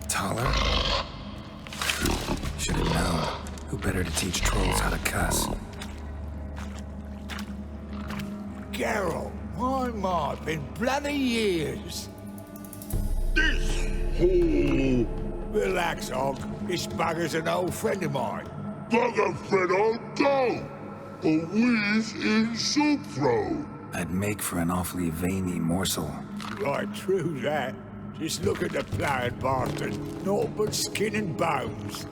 Taller? Should have known. Who better to teach trolls how to cuss? Geralt, my, been bloody years. This hole! Relax, Og. This bugger's an old friend of mine. Bugger friend I'll go! A whiz in soup throw. I'd make for an awfully veiny morsel. Right, true that. Just look at the ploughing bastard. Naught but skin and bones.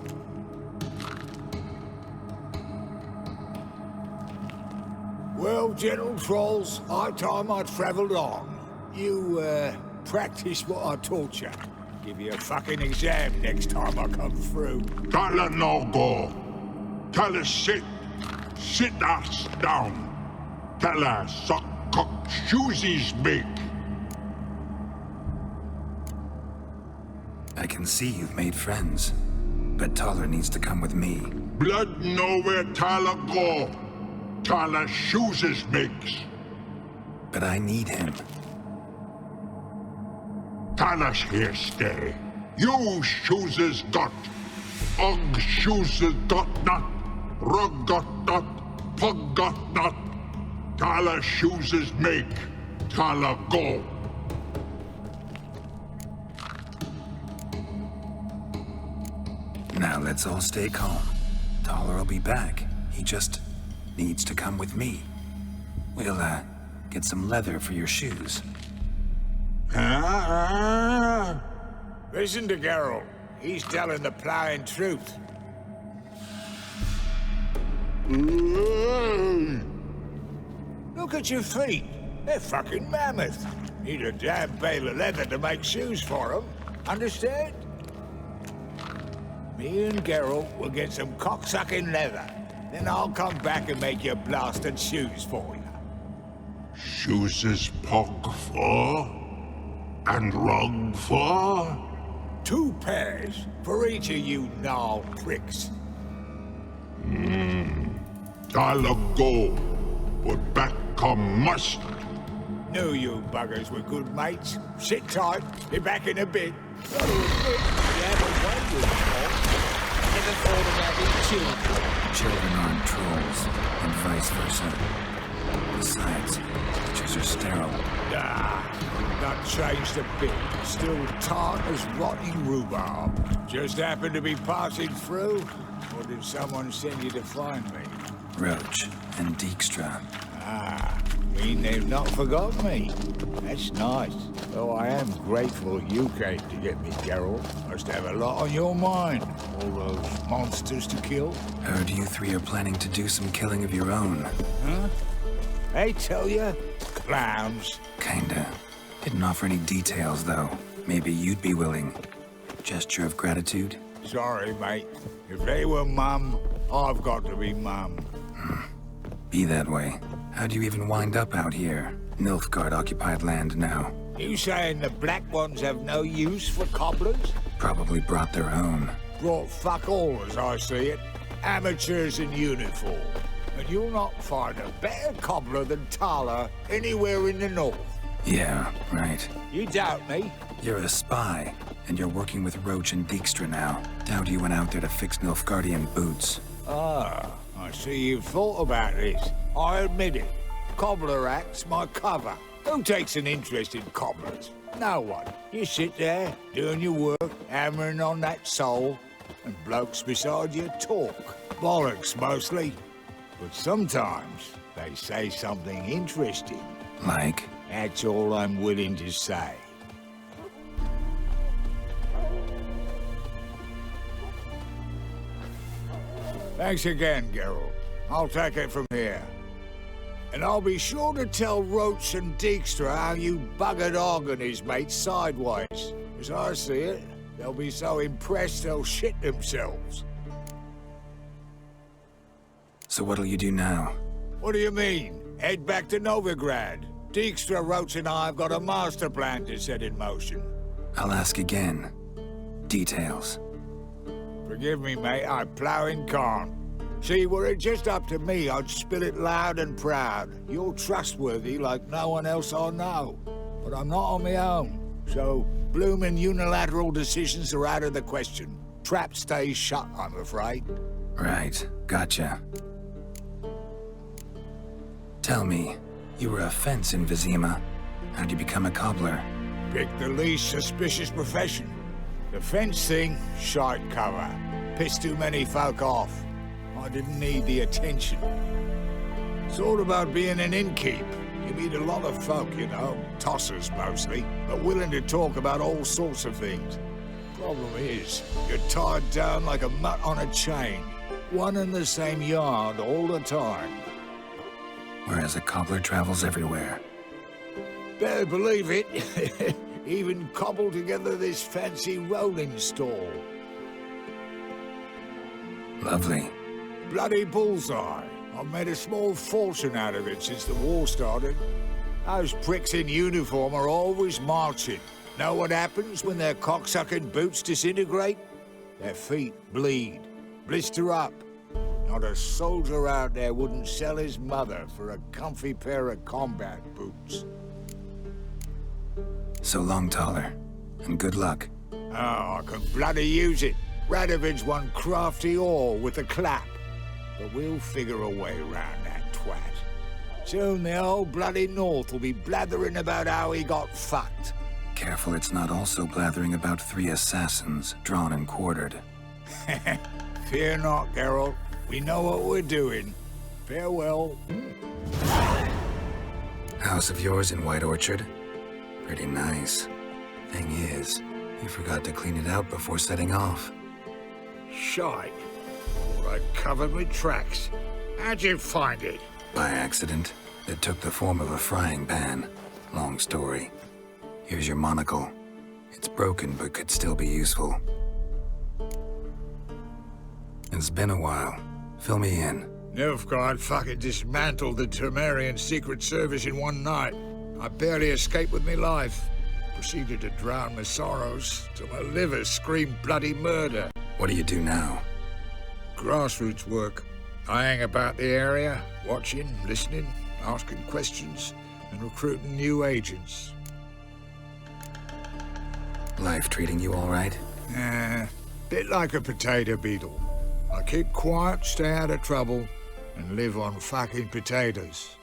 Well, gentle trolls, high time I travelled on. You, practice what I taught you. Give you a fucking exam next time I come through. Tell her no go. Tell her sit. Sit us down. Tell her suck cock shoesies big. I can see you've made friends, but Taller needs to come with me. Blood nowhere Tyler go. Tyler shoes makes. But I need him. Tyler's here stay. You shoes got. Og shoes got not. Rug got not. Pug got not. Tyler shoes make. Tyler go. Now let's all stay calm. Taller will be back. He just needs to come with me. We'll, get some leather for your shoes. Listen to Geralt. He's telling the ploughing truth. Look at your feet. They're fucking mammoth. Need a damn bale of leather to make shoes for them. Understand? Me and Geralt will get some cocksucking leather. Then I'll come back and make your blasted shoes for you. Shoes pog for? And rug for? 2 pairs for each of you gnarled pricks. Tyler go. But back come must. Knew you buggers were good mates. Sit tight. Be back in a bit. Gotta admit, you haven't waited long. Never thought about these children. Children aren't trolls, and vice versa. Besides, creatures are sterile. Not changed a bit. Still tart as rotting rhubarb. Just happened to be passing through? Or did someone send you to find me? Roach and Dijkstra. Mean they've not forgotten me. That's nice. Though I am grateful you came to get me, Geralt. Must have a lot on your mind. All those monsters to kill. Heard you 3 are planning to do some killing of your own. Huh? They tell you? Clowns. Kinda. Didn't offer any details, though. Maybe you'd be willing. Gesture of gratitude? Sorry, mate. If they were mum, I've got to be mum. Be that way. How'd you even wind up out here? Nilfgaard-occupied land now. You saying the black ones have no use for cobblers? Probably brought their own. Brought fuck all, as I see it. Amateurs in uniform. And you'll not find a better cobbler than Tala anywhere in the north. Yeah, right. You doubt me? You're a spy, and you're working with Roach and Dijkstra now. Doubt you went out there to fix Nilfgaardian boots. Ah, I see you've thought about this. I admit it. Cobbler act's my cover. Who takes an interest in cobblers? No one. You sit there, doing your work, hammering on that sole, and blokes beside you talk. Bollocks, mostly. But sometimes they say something interesting. Like? That's all I'm willing to say. Thanks again, Geralt. I'll take it from here. And I'll be sure to tell Roach and Dijkstra how you buggered Og and his mates sideways. As I see it, they'll be so impressed they'll shit themselves. So what'll you do now? What do you mean? Head back to Novigrad. Dijkstra, Roach and I have got a master plan to set in motion. I'll ask again. Details. Forgive me, mate, I ploughing can't. See, were it just up to me, I'd spill it loud and proud. You're trustworthy like no one else I know. But I'm not on my own. So, bloomin' unilateral decisions are out of the question. Trap stays shut, I'm afraid. Right, gotcha. Tell me, you were a fence in Vizima. How'd you become a cobbler? Pick the least suspicious profession. The fence thing, shite cover. Pissed too many folk off. I didn't need the attention. It's all about being an innkeep. You meet a lot of folk, you know, tossers mostly, but willing to talk about all sorts of things. Problem is, you're tied down like a mutt on a chain. One and the same yard all the time. Whereas a cobbler travels everywhere. Better believe it. Even cobbled together this fancy rolling stall. Lovely. Bloody bullseye. I've made a small fortune out of it since the war started. Those pricks in uniform are always marching. Know what happens when their cocksucking boots disintegrate? Their feet bleed, blister up. Not a soldier out there wouldn't sell his mother for a comfy pair of combat boots. So long, Taller. And good luck. Oh, I can bloody use it. Radovid's one crafty ore with a clap. But we'll figure a way around that twat. Soon the old bloody North will be blathering about how he got fucked. Careful it's not also blathering about 3 assassins, drawn and quartered. Fear not, Geralt. We know what we're doing. Farewell. House of yours in White Orchard? Pretty nice. Thing is, you forgot to clean it out before setting off. Shite. Right covered with tracks. How'd you find it? By accident. It took the form of a frying pan. Long story. Here's your monocle. It's broken, but could still be useful. It's been a while. Fill me in. Nilfgaard fucking dismantled the Temarian Secret Service in one night. I barely escaped with my life. Proceeded to drown my sorrows till my liver screamed bloody murder. What do you do now? Grassroots work. I hang about the area, watching, listening, asking questions, and recruiting new agents. Life treating you all right? Bit like a potato beetle. I keep quiet, stay out of trouble, and live on fucking potatoes.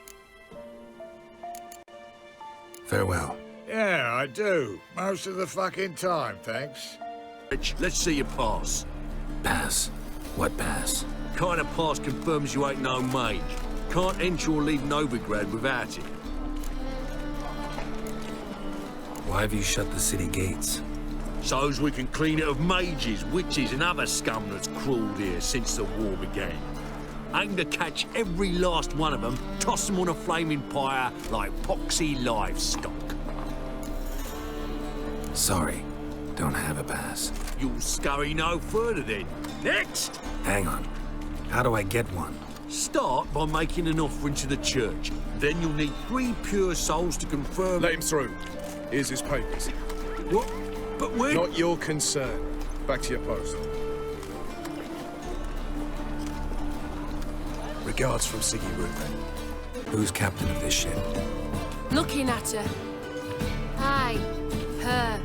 Farewell. Yeah, I do. Most of the fucking time, thanks. Let's see your pass. Pass. What pass? Kind of pass confirms you ain't no mage. Can't enter or leave Novigrad without it. Why have you shut the city gates? So's we can clean it of mages, witches and other scum that's crawled here since the war began. Aim to catch every last one of them, toss them on a flaming pyre like poxy livestock. Sorry. Don't have a pass. You'll scurry no further then. Next! Hang on. How do I get one? Start by making an offering to the church. Then you'll need 3 pure souls to confirm... Let him through. Here's his papers. What? But when... Not your concern. Back to your post. Regards from Siggy Rupert. Who's captain of this ship? Looking at her. I, her.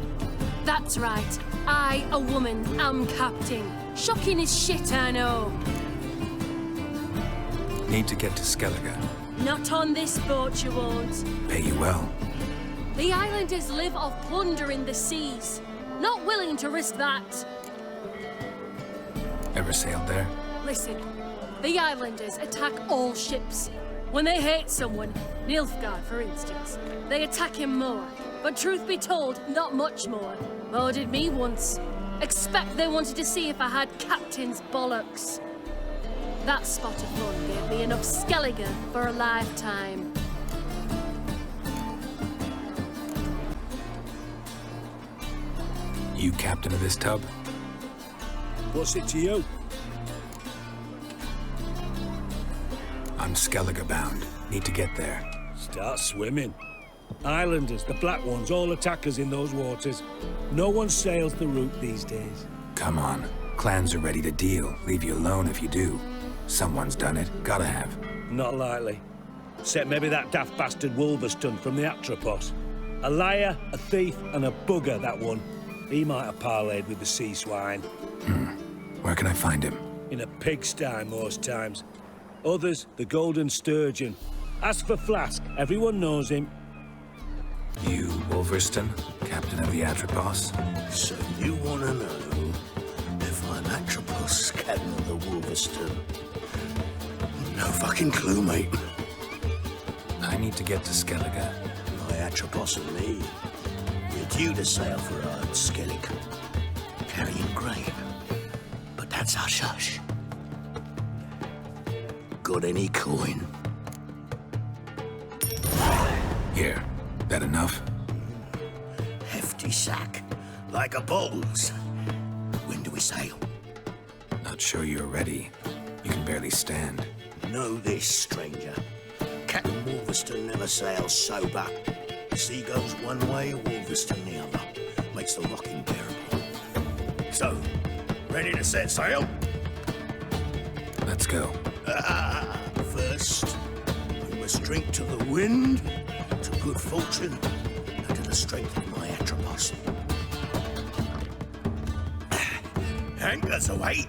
That's right. I, a woman, am captain. Shocking as shit, I know. Need to get to Skellige. Not on this boat, you won't. Pay you well. The islanders live off plundering the seas. Not willing to risk that. Ever sailed there? Listen, the islanders attack all ships. When they hate someone, Nilfgaard for instance, they attack him more. But truth be told, not much more. More did me once. Expect they wanted to see if I had captain's bollocks. That spot of fun gave me enough Skellige for a lifetime. You captain of this tub? What's it to you? I'm Skellige bound. Need to get there. Start swimming. Islanders, the black ones, all attackers in those waters. No one sails the route these days. Come on. Clans are ready to deal. Leave you alone if you do. Someone's done it. Gotta have. Not likely. Except maybe that daft bastard Wolverston from the Atropos. A liar, a thief, and a bugger, that one. He might have parlayed with the sea swine. Where can I find him? In a pigsty most times. Others, the golden sturgeon. Ask for Flask, everyone knows him. You, Wolverston, captain of the Atropos? So you want to know if I'm Atropos, captain of the Wolverston? No fucking clue, mate. I need to get to Skellige. My Atropos and me, we're due to sail for our Skellige, carrying grain. But that's hush-hush. Got any coin? Here. That enough? Hefty sack, like a bull's. When do we sail? Not sure you're ready. You can barely stand. Know this, stranger. Captain Wolverston never sails sober. Sea goes one way, Wolverston the other. Makes the rocking bearable. So, ready to set sail? Let's go. First, we must drink to the wind, to good fortune, and to the strength of my Atropos. Anchors away.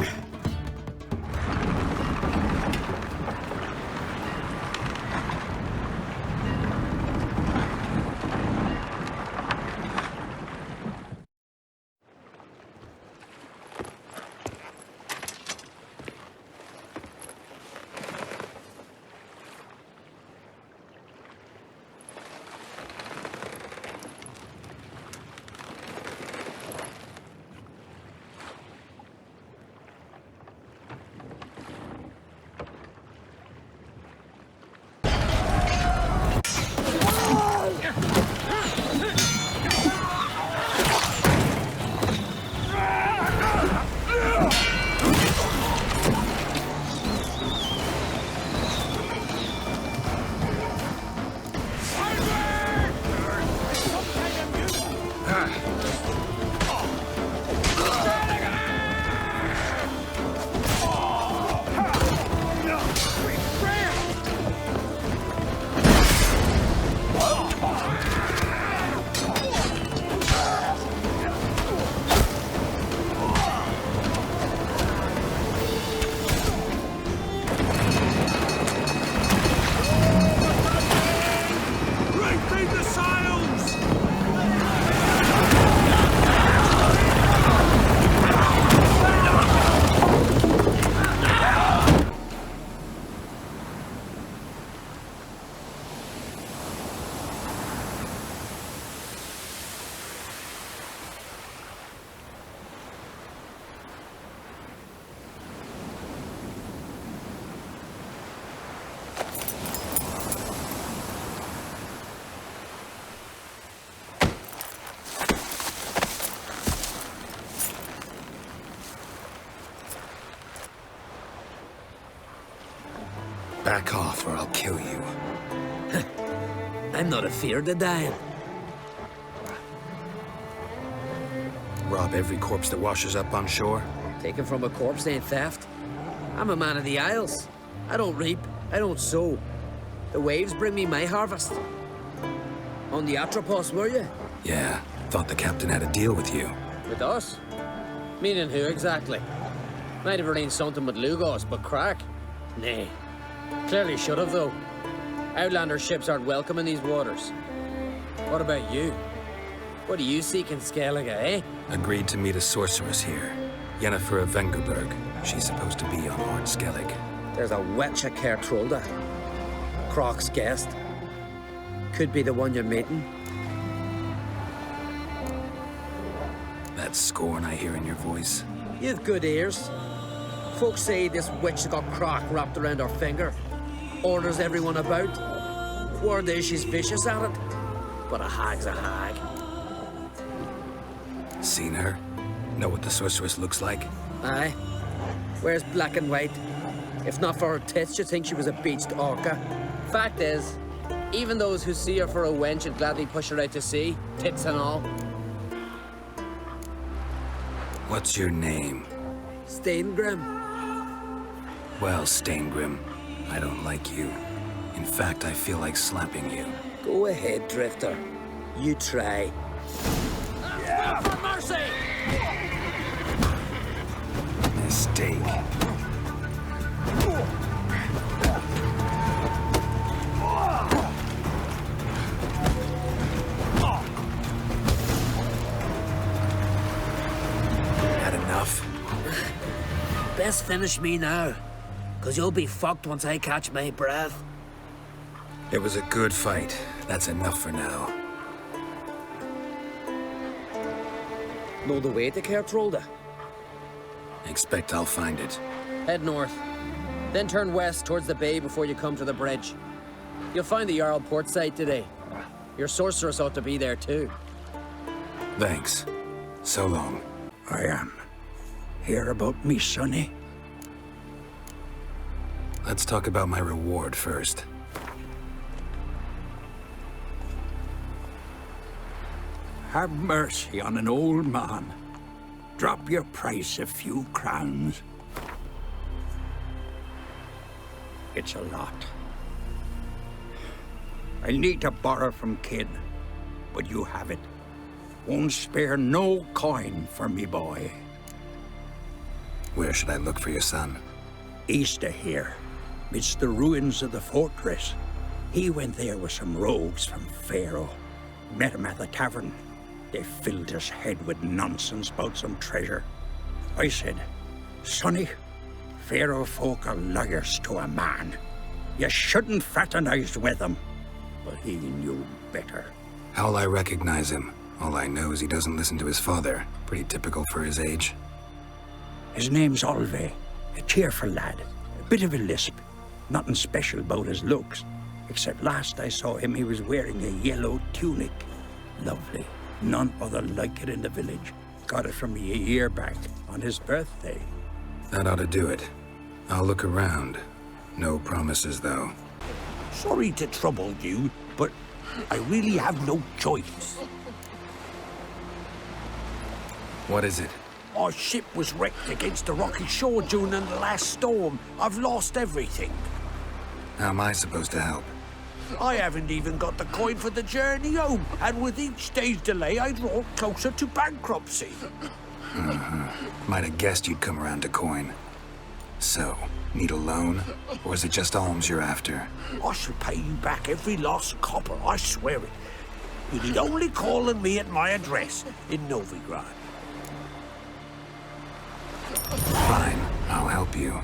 Back off or I'll kill you. I'm not afeard of dying. Rob every corpse that washes up on shore? Taken from a corpse ain't theft. I'm a man of the Isles. I don't reap, I don't sow. The waves bring me my harvest. On the Atropos, were you? Yeah, thought the captain had a deal with you. With us? Meaning who exactly? Might have arranged something with Lugos, but crack? Nay. Clearly should have, though. Outlander ships aren't welcome in these waters. What about you? What do you seek in Skellige, eh? Agreed to meet a sorceress here. Yennefer of Vengerberg. She's supposed to be on board Skellige. There's a witch at Kertrolda. Croc's guest. Could be the one you're meeting. That scorn I hear in your voice. You've good ears. Folks say this witch got Croc wrapped around her finger. Orders everyone about. Word is she's vicious at it. But a hag's a hag. Seen her? Know what the sorceress looks like? Aye. Wears black and white. If not for her tits, you'd think she was a beached orca. Fact is, even those who see her for a wench would gladly push her out to sea, tits and all. What's your name? Steingrim. Well, Steingrim, I don't like you. In fact, I feel like slapping you. Go ahead, Drifter. You try. For mercy! Mistake. Had enough? Best finish me now, because you'll be fucked once I catch my breath. It was a good fight. That's enough for now. Know the way to Kertrolda? Expect I'll find it. Head north, then turn west towards the bay before you come to the bridge. You'll find the Jarl port site today. Your sorceress ought to be there too. Thanks. So long. I am. Hear about me, sonny? Let's talk about my reward first. Have mercy on an old man. Drop your price a few crowns. It's a lot. I need to borrow from Kid, but you have it. Won't spare no coin for me boy. Where should I look for your son? East of here, midst the ruins of the fortress. He went there with some rogues from Pharaoh. Met him at the tavern. They filled his head with nonsense about some treasure. I said, Sonny, Pharaoh folk are liars to a man. You shouldn't fraternize with them. But he knew better. How'll I recognize him? All I know is he doesn't listen to his father. Pretty typical for his age. His name's Olve, a cheerful lad, a bit of a lisp. Nothing special about his looks, except last I saw him he was wearing a yellow tunic. Lovely. None other like it in the village. Got it from me a year back, on his birthday. That ought to do it. I'll look around. No promises, though. Sorry to trouble you, but I really have no choice. What is it? Our ship was wrecked against the rocky shore during the last storm. I've lost everything. How am I supposed to help? I haven't even got the coin for the journey home, and with each day's delay, I draw closer to bankruptcy. Might have guessed you'd come around to coin. So, need a loan? Or is it just alms you're after? I shall pay you back every lost copper, I swear it. You need only call on me at my address in Novigrad. Fine, I'll help you.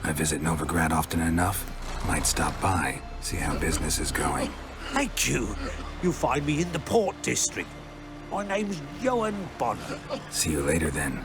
I visit Novigrad often enough. Might stop by, see how business is going. Thank you. You find me in the Port District. My name's Johan Bonner. See you later then.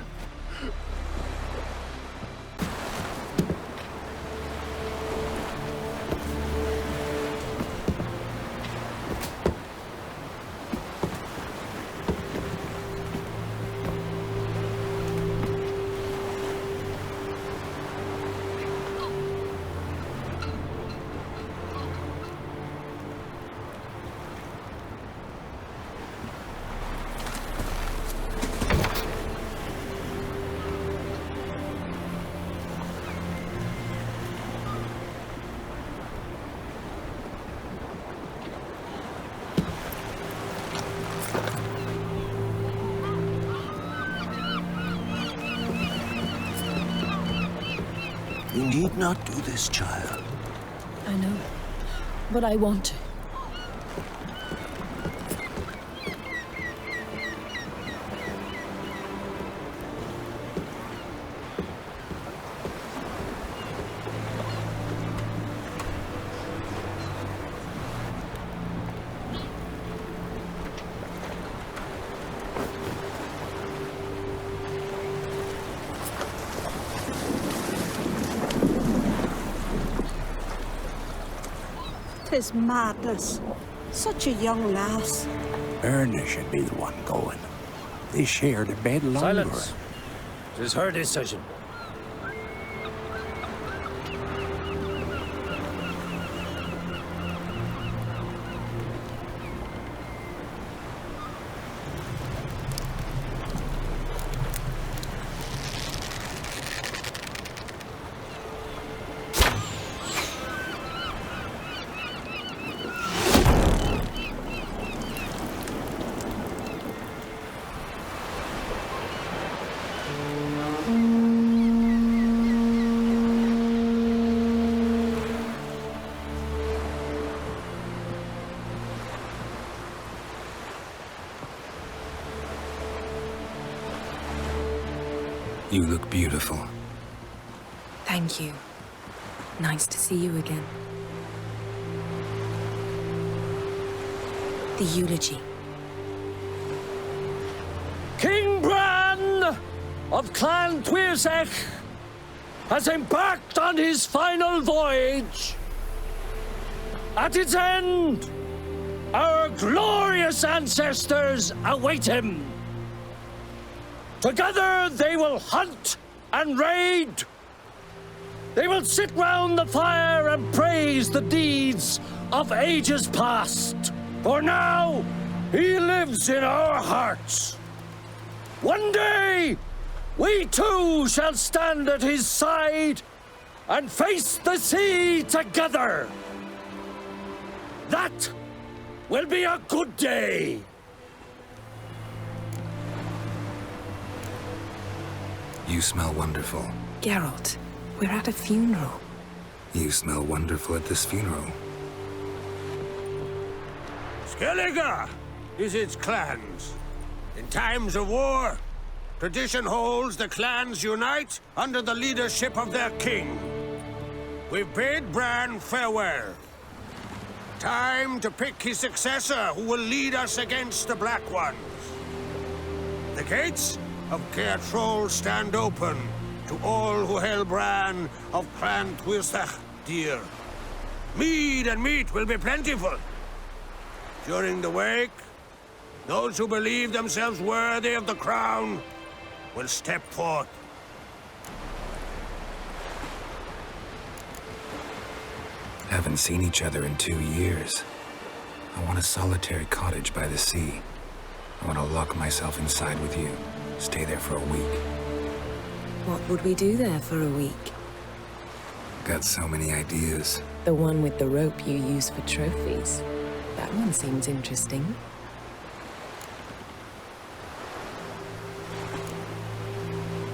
You need not do this, child. I know, but I want to. Tis madness. Such a young lass. Erna should be the one going. They shared a bed longer. Silence. It is her decision. You look beautiful. Thank you. Nice to see you again. The eulogy. King Bran of Clan Twirsech has embarked on his final voyage. At its end, our glorious ancestors await him. Together they will hunt and raid. They will sit round the fire and praise the deeds of ages past. For now, he lives in our hearts. One day, we too shall stand at his side and face the sea together. That will be a good day. You smell wonderful. Geralt, we're at a funeral. You smell wonderful at this funeral. Skellige is its clans. In times of war, tradition holds the clans unite under the leadership of their king. We've bid Bran farewell. Time to pick his successor who will lead us against the Black Ones. The gates of Caer Troll stand open to all who held Bran of Clan Twirsech dear. Mead and meat will be plentiful. During the wake, those who believe themselves worthy of the crown will step forth. Haven't seen each other in 2 years. I want a solitary cottage by the sea. I want to lock myself inside with you. Stay there for a week. What would we do there for a week? Got so many ideas. The one with the rope you use for trophies. That one seems interesting.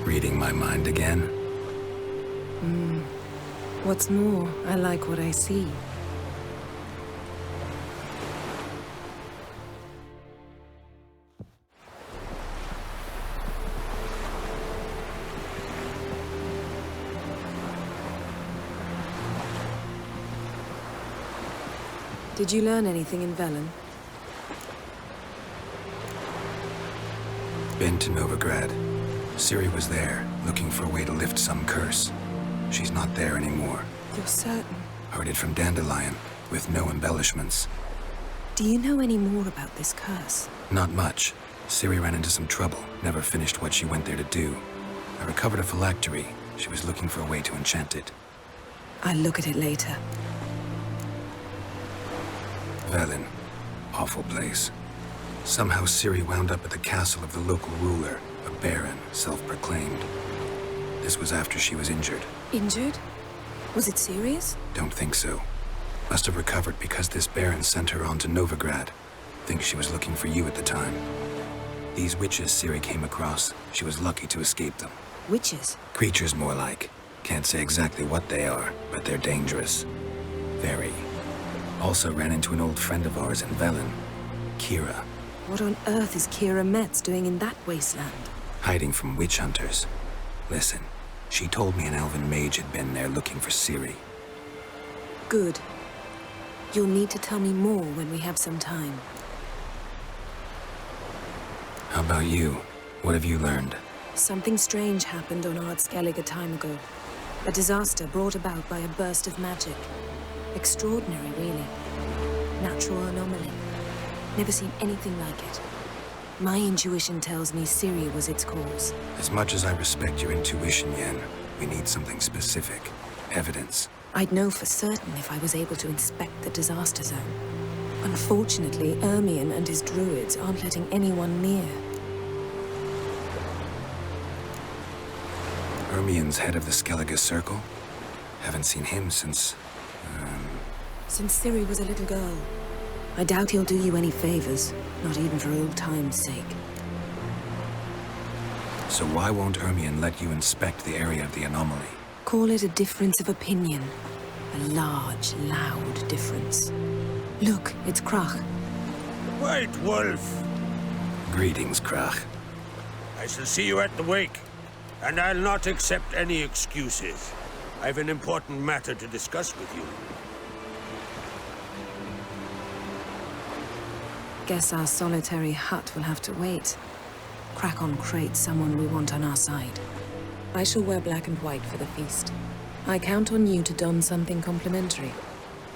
Reading my mind again? What's more, I like what I see. Did you learn anything in Velen? Been to Novigrad. Ciri was there, looking for a way to lift some curse. She's not there anymore. You're certain? Heard it from Dandelion, with no embellishments. Do you know any more about this curse? Not much. Ciri ran into some trouble, never finished what she went there to do. I recovered a phylactery. She was looking for a way to enchant it. I'll look at it later. Velen. Awful place. Somehow Ciri wound up at the castle of the local ruler, a baron, self-proclaimed. This was after she was injured. Injured? Was it serious? Don't think so. Must have recovered because this baron sent her on to Novigrad. Think she was looking for you at the time. These witches Ciri came across, she was lucky to escape them. Witches? Creatures more like. Can't say exactly what they are, but they're dangerous. Very. Also ran into an old friend of ours in Velen, Kira. What on earth is Kira Metz doing in that wasteland? Hiding from witch hunters. Listen, she told me an elven mage had been there looking for Ciri. Good. You'll need to tell me more when we have some time. How about you? What have you learned? Something strange happened on Ard Skellige a time ago. A disaster brought about by a burst of magic. Extraordinary, really. Natural anomaly. Never seen anything like it. My intuition tells me Ciri was its cause. As much as I respect your intuition, Yen, we need something specific. Evidence. I'd know for certain if I was able to inspect the disaster zone. Unfortunately, Ermion and his druids aren't letting anyone near. Ermion's head of the Skellige Circle? Haven't seen him since... Since Ciri was a little girl. I doubt he'll do you any favors, not even for old time's sake. So why won't Ermion let you inspect the area of the anomaly? Call it a difference of opinion. A large, loud difference. Look, it's Krach. Wait, Wolf. Greetings, Krach. I shall see you at the wake. And I'll not accept any excuses. I've an important matter to discuss with you. Guess our solitary hut will have to wait. Crack on Crate's someone we want on our side. I shall wear black and white for the feast. I count on you to don something complimentary.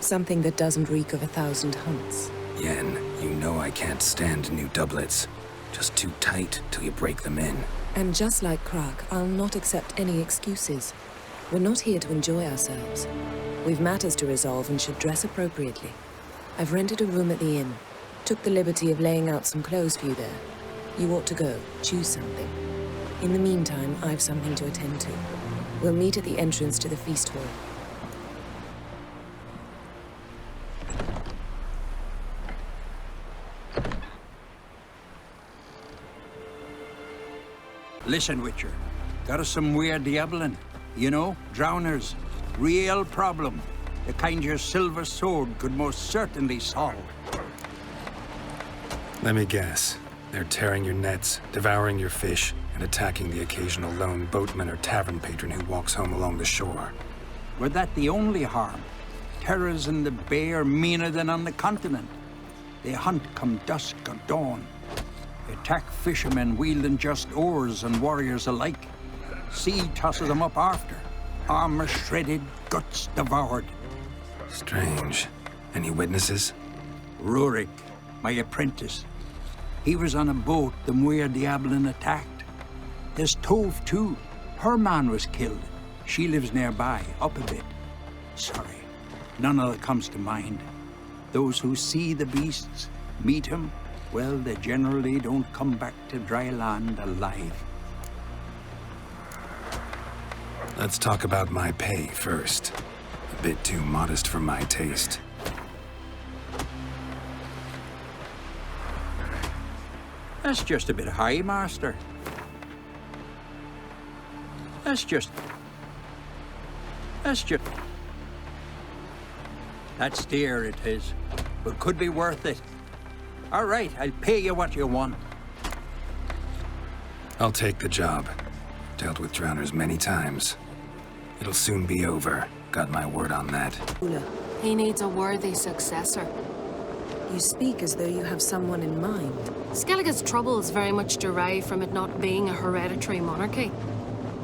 Something that doesn't reek of 1,000 hunts. Yen, you know I can't stand new doublets. Just too tight till you break them in. And just like Krak, I'll not accept any excuses. We're not here to enjoy ourselves. We've matters to resolve and should dress appropriately. I've rented a room at the inn. Took the liberty of laying out some clothes for you there. You ought to go. Choose something. In the meantime, I've something to attend to. We'll meet at the entrance to the feast hall. Listen, Witcher. Got us some weird diabling. You know, drowners. Real problem. The kind your silver sword could most certainly solve. Let me guess. They're tearing your nets, devouring your fish, and attacking the occasional lone boatman or tavern patron who walks home along the shore. Were that the only harm? Terrors in the bay are meaner than on the continent. They hunt come dusk or dawn. Attack fishermen wielding just oars and warriors alike. Sea tosses them up after. Armor shredded, guts devoured. Strange. Any witnesses? Rurik, my apprentice. He was on a boat the Muir Diablin attacked. There's Tove, too. Her man was killed. She lives nearby, up a bit. Sorry, none of that comes to mind. Those who see the beasts, meet him, well, they generally don't come back to dry land alive. Let's talk about my pay first. A bit too modest for my taste. That's just a bit high, Master. That's dear, it is, but could be worth it. All right, I'll pay you what you want. I'll take the job. Dealt with drowners many times. It'll soon be over. Got my word on that. He needs a worthy successor. You speak as though you have someone in mind. Skellige's troubles very much derive from it not being a hereditary monarchy.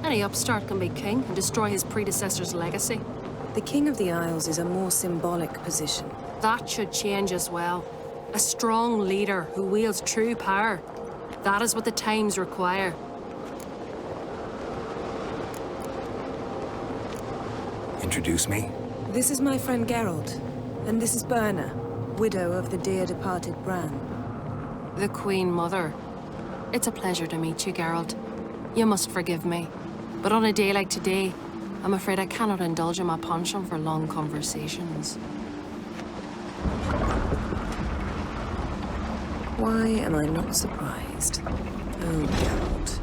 Any upstart can be king and destroy his predecessor's legacy. The King of the Isles is a more symbolic position. That should change as well. A strong leader who wields true power. That is what the times require. Introduce me? This is my friend Geralt, and this is Berna, widow of the dear departed Bran. The Queen Mother. It's a pleasure to meet you, Geralt. You must forgive me, but on a day like today, I'm afraid I cannot indulge in my penchant for long conversations. Why am I not surprised? Oh, Geralt.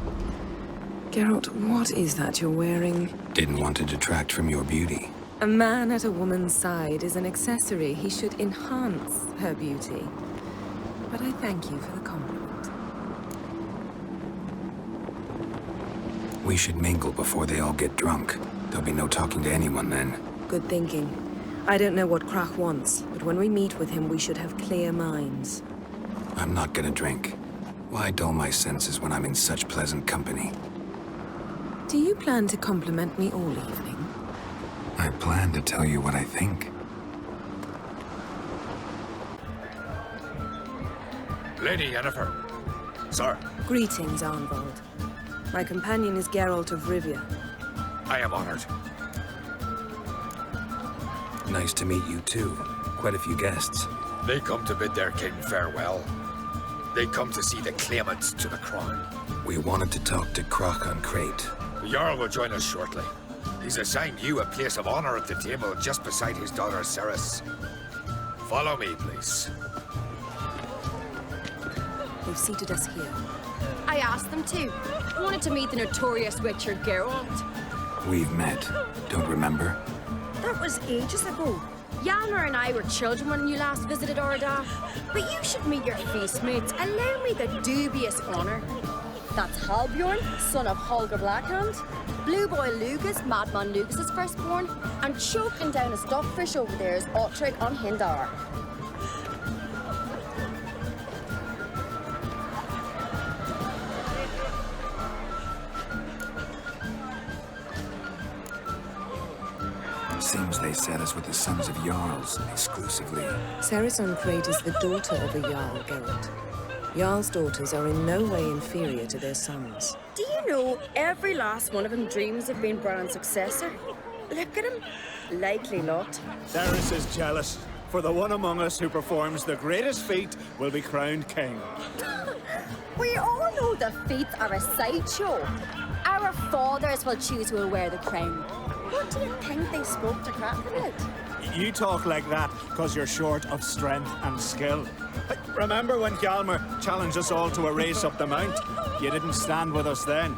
Geralt, what is that you're wearing? Didn't want to detract from your beauty. A man at a woman's side is an accessory. He should enhance her beauty. But I thank you for the compliment. We should mingle before they all get drunk. There'll be no talking to anyone then. Good thinking. I don't know what Krach wants, but when we meet with him, we should have clear minds. I'm not gonna drink. Why dull my senses when I'm in such pleasant company? Do you plan to compliment me all evening? I plan to tell you what I think. Lady Yennefer. Sir. Greetings, Arnvald. My companion is Geralt of Rivia. I am honored. Nice to meet you too. Quite a few guests. They come to bid their king farewell. They come to see the claimants to the crown. We wanted to talk to Krach on Crate. The Jarl will join us shortly. He's assigned you a place of honor at the table just beside his daughter Ceres. Follow me, please. They've seated us here. I asked them to. Wanted to meet the notorious Witcher Geralt. We've met. Don't remember? That was ages ago. Yalmer and I were children when you last visited Ordaf. But you should meet your feast mates. Allow me the dubious honor. That's Halbjorn, son of Holger Blackhand, Blue Boy Lugas, Madman Lugas' firstborn, and choking down a stockfish over there is Ottrig on Hindar. Seems they set us with the sons of Jarls exclusively. Ceres on Crate is the daughter of a Jarl, Geralt. Jarl's daughters are in no way inferior to their sons. Do you know every last one of them dreams of being Bran's successor? Look at him. Likely lot. Ceres is jealous, for the one among us who performs the greatest feat will be crowned king. We all know the feats are a sideshow. Our fathers will choose who will wear the crown. What do you think they spoke to Crack about? You talk like that because you're short of strength and skill. Remember when Hjalmar challenged us all to a race up the mount? You didn't stand with us then.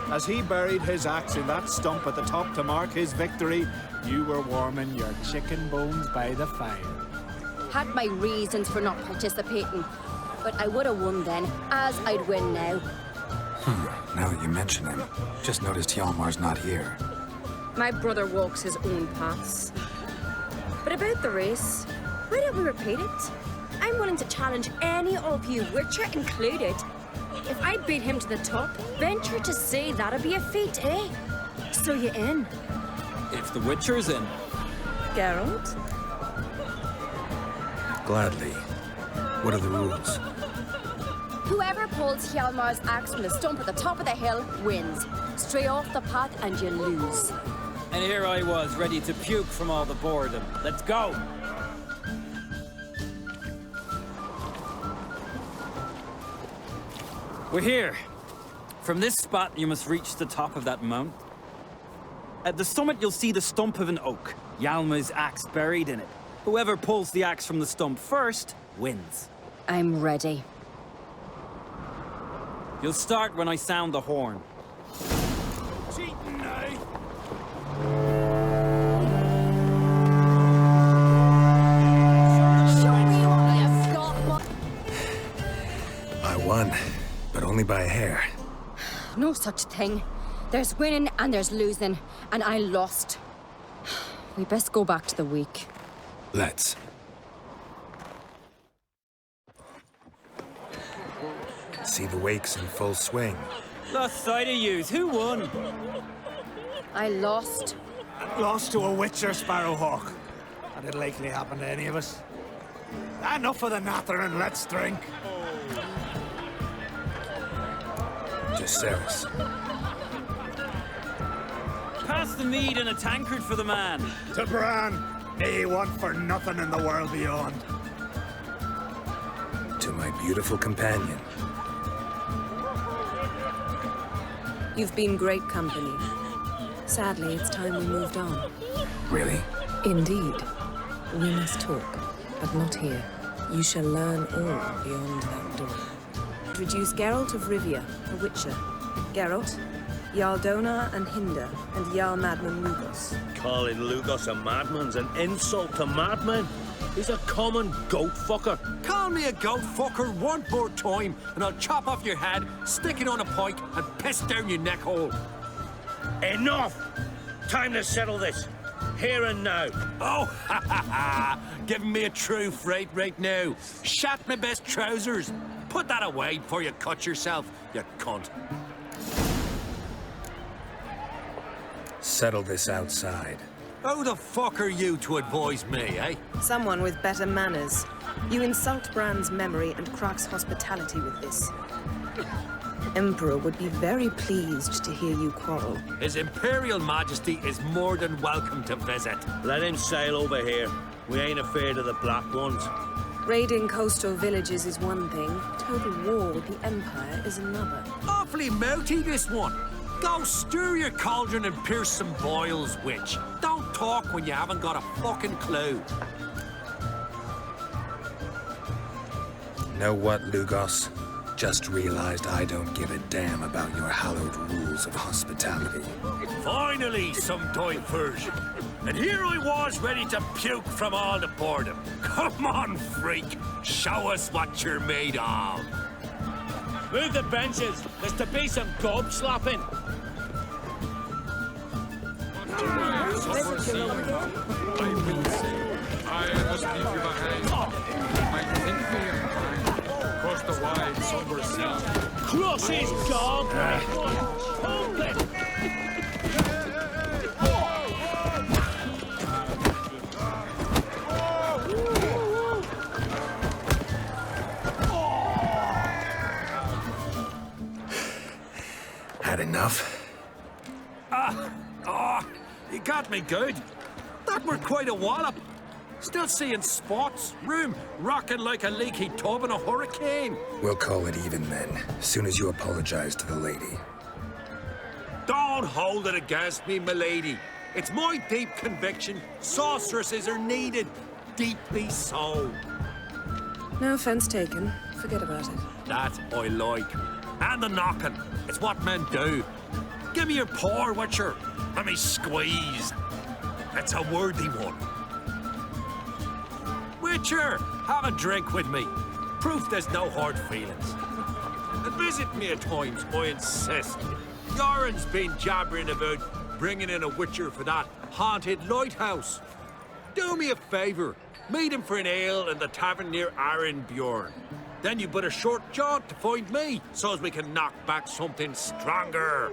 As he buried his axe in that stump at the top to mark his victory, you were warming your chicken bones by the fire. Had my reasons for not participating, but I would have won then, as I'd win now. Now that you mention him, just noticed Hjalmar's not here. My brother walks his own paths. But about the race, why don't we repeat it? I'm willing to challenge any of you, Witcher included. If I beat him to the top, venture to say that'd be a feat, eh? So you in? If the Witcher's in. Geralt? Gladly. What are the rules? Whoever pulls Hjalmar's axe from the stump at the top of the hill wins. Stray off the path and you lose. And here I was, ready to puke from all the boredom. Let's go! We're here. From this spot, you must reach the top of that mount. At the summit, you'll see the stump of an oak. Hjalmar's axe buried in it. Whoever pulls the axe from the stump first, wins. I'm ready. You'll start when I sound the horn. Cheating, eh? I won, but only by a hair. No such thing. There's winning and there's losing, and I lost. We best go back to the week. Let's. See the wakes in full swing. Lost sight of yous. Who won? I lost. Lost to a Witcher Sparrowhawk. That'd likely happen to any of us. Enough of the natter and let's drink. To Ceres. Pass the mead and a tankard for the man. To Bran, may he want for nothing in the world beyond. To my beautiful companion. You've been great company. Sadly, it's time we moved on. Really? Indeed. We must talk, but not here. You shall learn all beyond that door. Introduce Geralt of Rivia, a Witcher. Geralt, Jarl Donar and Hinder, and Jarl Madman Lugos. Calling Lugos a madman's an insult to madmen. He's a common goat fucker. Call me a goat fucker one more time, and I'll chop off your head, stick it on a pike, and piss down your neck hole. Enough! Time to settle this. Here and now. Oh, ha ha ha! Giving me a true fright right now. Shat my best trousers. Put that away before you cut yourself, you cunt. Settle this outside. Who the fuck are you to advise me, eh? Someone with better manners. You insult Bran's memory and Krag's hospitality with this. Emperor would be very pleased to hear you quarrel. His Imperial Majesty is more than welcome to visit. Let him sail over here. We ain't afraid of the Black Ones. Raiding coastal villages is one thing. Total war with the Empire is another. Awfully melty, this one. Go stir your cauldron and pierce some boils, witch. Don't talk when you haven't got a fucking clue. Know what, Lugos? Just realized I don't give a damn about your hallowed rules of hospitality. Finally, some diversion. And here I was ready to puke from all the boredom. Come on, freak. Show us what you're made of. Move the benches. There's to be some gob slapping. I will say, I must leave you behind. I think we have time. Across the wide, somber sea. Cross his gob! Open! Had enough? You got me good. That were quite a wallop. Still seeing spots, room rocking like a leaky tub in a hurricane. We'll call it even then, soon as you apologize to the lady. Don't hold it against me, milady. It's my deep conviction sorceresses are needed. Deeply so. No offense taken. Forget about it. That I like. And the knocking. It's what men do. Give me your paw, Witcher. Let me squeeze. That's a worthy one. Witcher, have a drink with me. Proof there's no hard feelings. And visit me at times, I insist. Yoren's been jabbering about bringing in a Witcher for that haunted lighthouse. Do me a favour. Meet him for an ale in the tavern near Arenbjorn. Then you but a short jaunt to find me, so as we can knock back something stronger.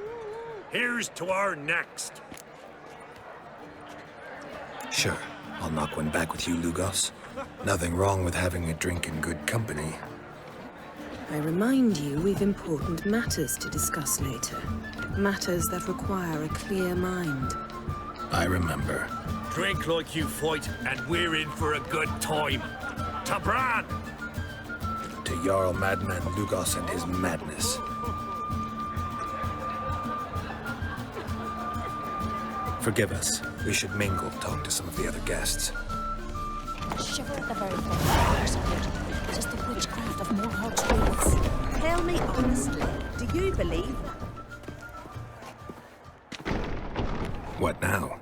Here's to our next. Sure, I'll knock one back with you, Lugos. Nothing wrong with having a drink in good company. I remind you we've important matters to discuss later. Matters that require a clear mind. I remember. Drink like you fight, and we're in for a good time. To Bran! To Jarl Madman Lugos and his madness. Forgive us. We should mingle, talk to some of the other guests. Shiver at the very thought. Just the witchcraft of more hot trees. Tell me honestly, do you believe that? What now?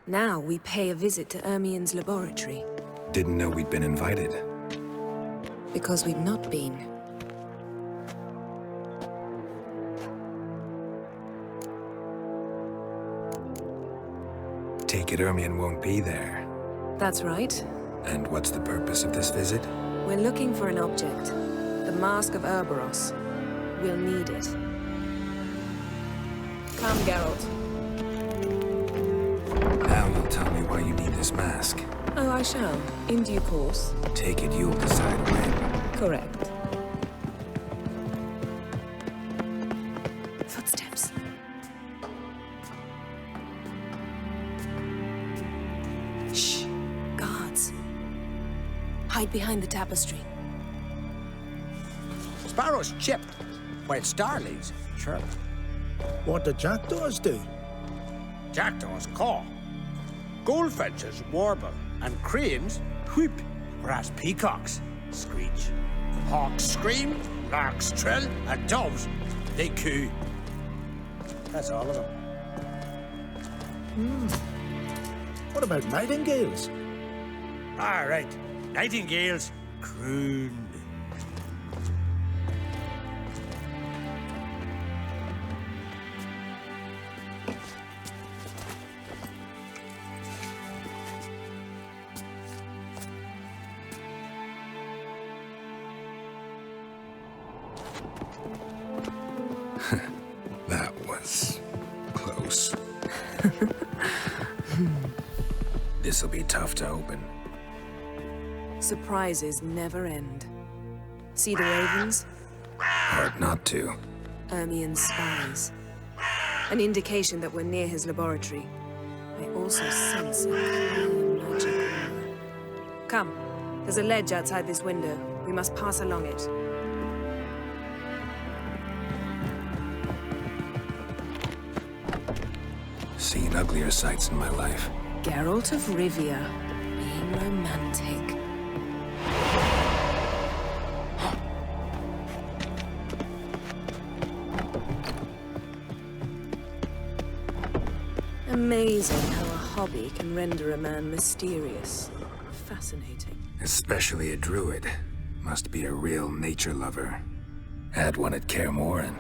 Now we pay a visit to Ermien's laboratory. Didn't know we'd been invited. Because we've not been. Take it Ermien won't be there. That's right. And what's the purpose of this visit? We're looking for an object. The Mask of Urboros. We'll need it. Come, Geralt. Now you'll tell me why you need this mask. Oh, I shall. In due course. Take it you'll decide when. Correct. Footsteps. Shh. Guards. Hide behind the tapestry. Sparrows chipped, while starlings chirp. What do jackdaws do? Jackdaws caw. Goldfinches warble, and cranes whoop, whereas peacocks screech. Hawks scream, larks trill, and doves, they coo. That's all of them. What about nightingales? All right, nightingales croon. That was close. This'll be tough to open. Surprises never end. See the ravens? Hard not to. Ermien's spies. An indication that we're near his laboratory. I also sense a clear magic aura. Come, there's a ledge outside this window. We must pass along it. Seen uglier sights in my life. Geralt of Rivia, being romantic. Amazing how a hobby can render a man mysterious. Fascinating. Especially a druid. Must be a real nature lover. Had one at Kaer Morhen.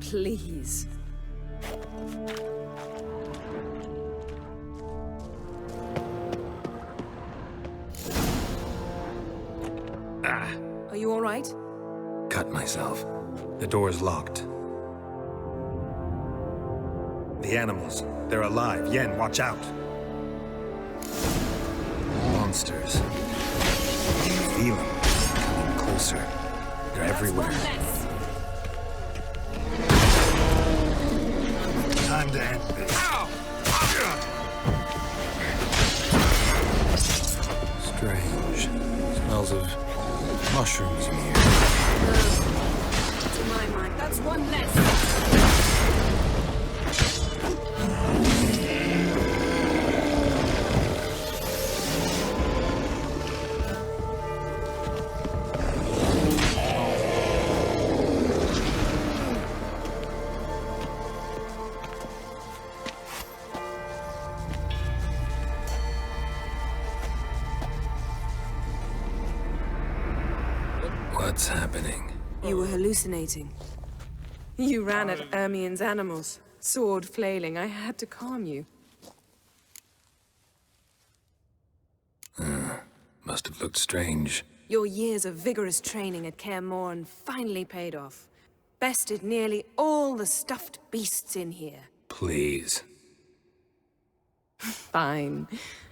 Please. Are you all right? Cut myself. The door's locked. The animals. They're alive. Yen, watch out. Monsters. Feel them. Coming closer. They're everywhere. Time to end this. Strange. Smells of mushrooms in here. To my mind, that's one less. What's happening? You were hallucinating. You ran at Ermien's animals, sword flailing. I had to calm you. Must have looked strange. Your years of vigorous training at Kaer Morhen finally paid off. Bested nearly all the stuffed beasts in here. Please. Fine.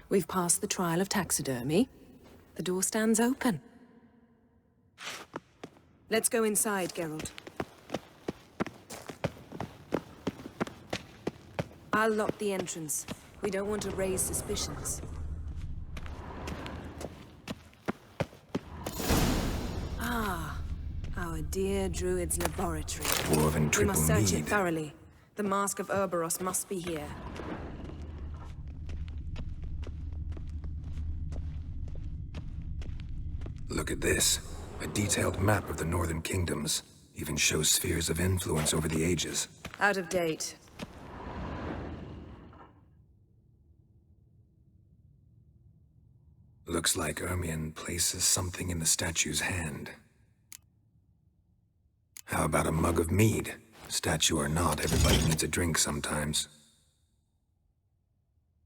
We've passed the trial of taxidermy. The door stands open. Let's go inside, Geralt. I'll lock the entrance. We don't want to raise suspicions. Ah, our dear druid's laboratory. Dwarven We must triple search it need. thoroughly. The Mask of Ouroboros must be here. Look at this. A detailed map of the Northern Kingdoms. Even shows spheres of influence over the ages. Out of date. Looks like Ermien places something in the statue's hand. How about a mug of mead? Statue or not, everybody needs a drink sometimes.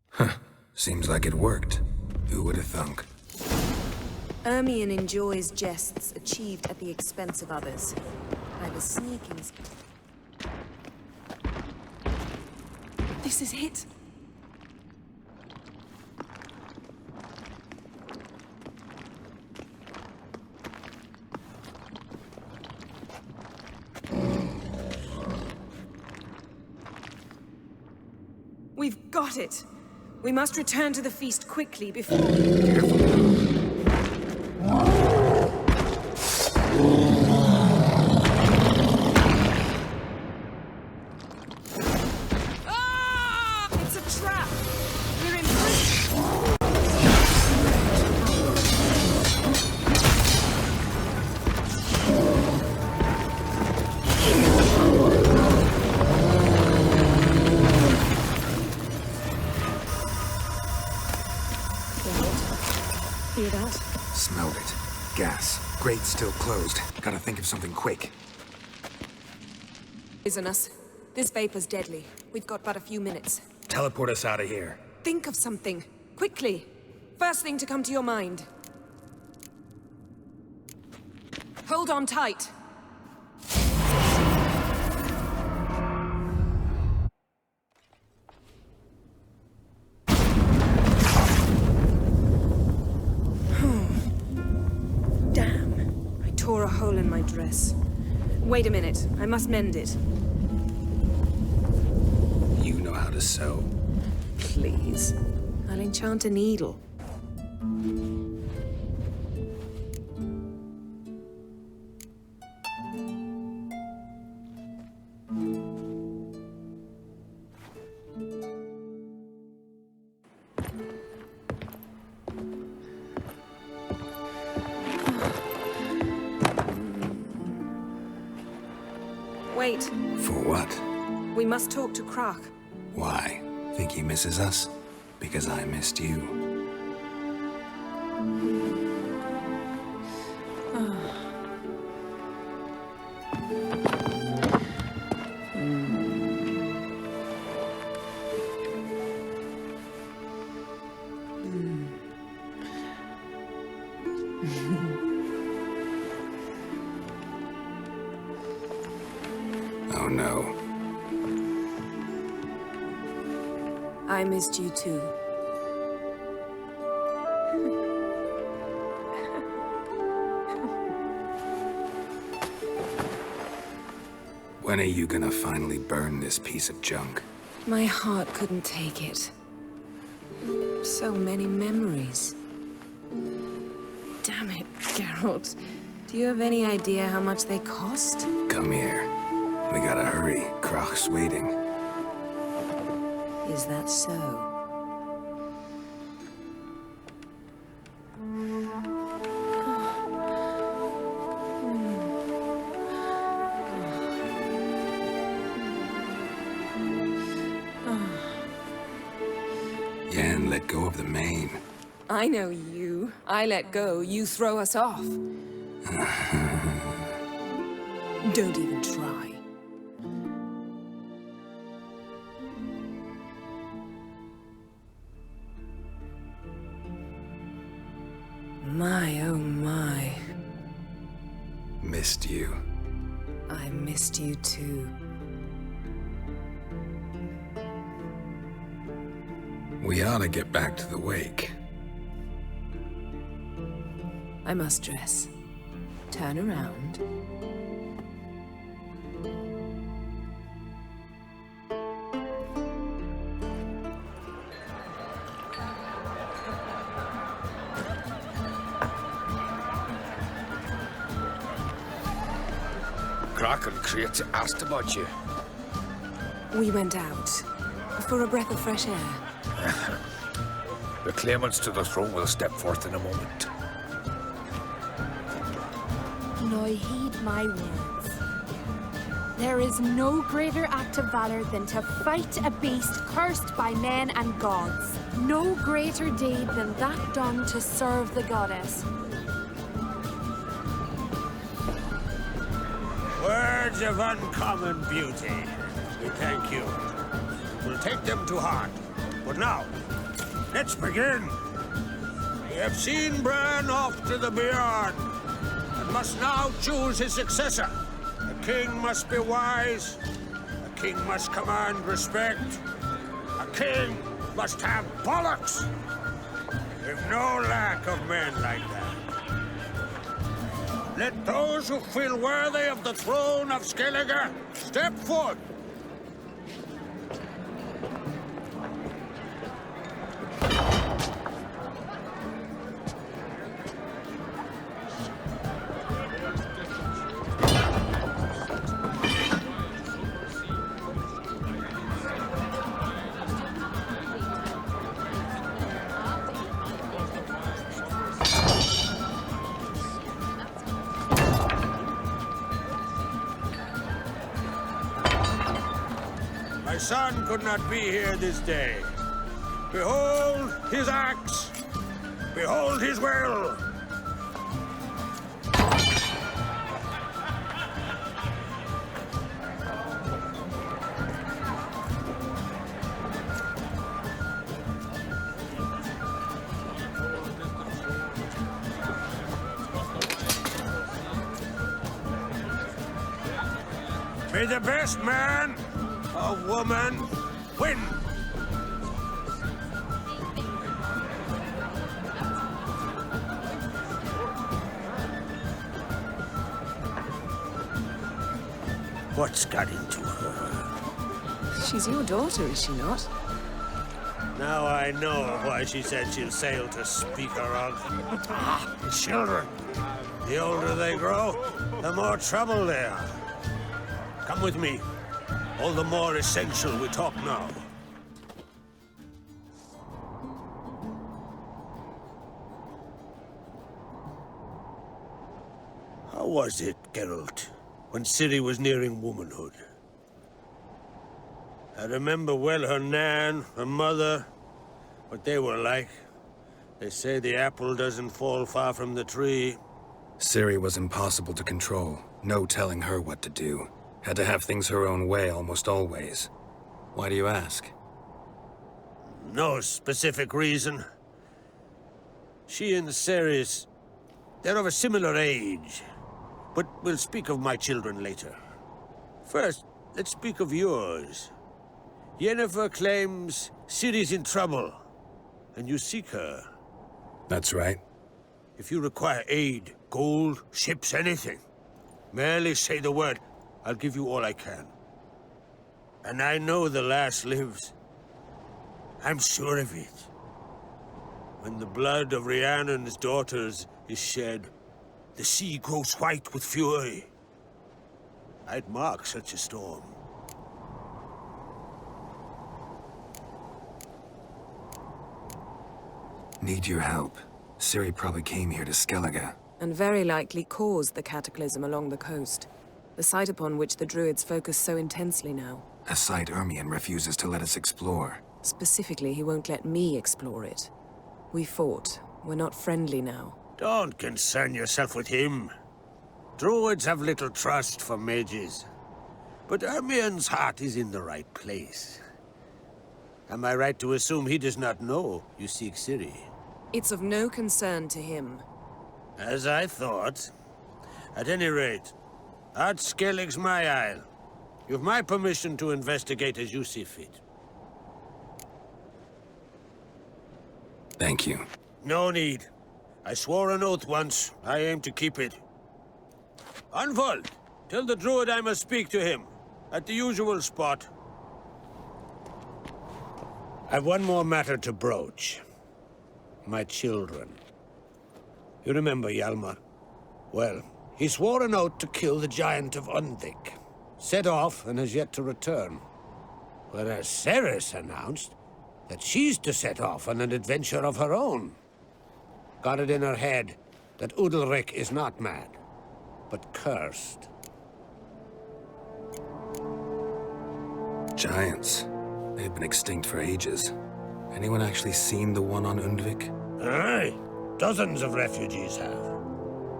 Huh. Seems like it worked. Who would have thunk? Ermien enjoys jests achieved at the expense of others. I have a sneaking... This is it. We've got it. We must return to the feast quickly before... Ah! It's a trap! We're in prison! Hear that? Smelled it. Gas. Grate still closed. Gotta think of something quick. Poisonous. This vapor's deadly. We've got but a few minutes. Teleport us out of here. Think of something. Quickly. First thing to come to your mind. Hold on tight. Damn. I tore a hole in my dress. Wait a minute. I must mend it. You know how to sew. Please. I'll enchant a needle. Wait. For what? We must talk to Krak. Why? Think he misses us? Because I missed you. no. I missed you too. When are you gonna finally burn this piece of junk? My heart couldn't take it. So many memories. Damn it, Geralt. Do you have any idea how much they cost? Come here. We gotta hurry. Croc's waiting. Is that so? Yen, let go of the mane. I know you. I let go, you throw us off. Don't even try. My, oh my. Missed you. I missed you too. We ought to get back to the wake. I must dress. Turn around. Croc and Crate asked about you. We went out. For a breath of fresh air. The claimants to the throne will step forth in a moment. Now heed my words. There is no greater act of valor than to fight a beast cursed by men and gods. No greater deed than that done to serve the goddess. Words of uncommon beauty. We thank you. We'll take them to heart. But now, let's begin. We have seen Bran off to the beyond, and must now choose his successor. A king must be wise. A king must command respect. A king must have bollocks. We've no lack of men like that. Let those who feel worthy of the throne of Skellige step forth. My son could not be here this day. Behold his axe. Behold his will. May the best man or woman win. What's got into her? She's your daughter, is she not? Now I know why she said she'll sail to speak her of. Ah, the children. The older they grow, the more trouble they are. Come with me. All the more essential we talk now. How was it, Geralt, when Ciri was nearing womanhood? I remember well her nan, her mother, what they were like. They say the apple doesn't fall far from the tree. Ciri was impossible to control. No telling her what to do. Had to have things her own way almost always. Why do you ask? No specific reason. She and Ceres, they're of a similar age. But we'll speak of my children later. First, let's speak of yours. Yennefer claims Ciri's in trouble, and you seek her. That's right. If you require aid, gold, ships, anything, merely say the word. I'll give you all I can. And I know the lass lives. I'm sure of it. When the blood of Rhiannon's daughters is shed, the sea grows white with fury. I'd mark such a storm. Need your help. Ciri probably came here to Skellige. And very likely caused the cataclysm along the coast. The site upon which the Druids focus so intensely now. A site Ermion refuses to let us explore. Specifically, he won't let me explore it. We fought. We're not friendly now. Don't concern yourself with him. Druids have little trust for mages. But Ermion's heart is in the right place. Am I right to assume he does not know you seek Ciri? It's of no concern to him. As I thought. At any rate, Ard Skellige's my isle. You've my permission to investigate as you see fit. Thank you. No need. I swore an oath once. I aim to keep it. Unfold! Tell the druid I must speak to him. At the usual spot. I've one more matter to broach. My children. You remember Hjalmar? Well, he swore an oath to kill the giant of Undvik. Set off and has yet to return. Whereas Ceres announced that she's to set off on an adventure of her own. Got it in her head that Udalric is not mad, but cursed. Giants. They've been extinct for ages. Anyone actually seen the one on Undvik? Aye. Dozens of refugees have.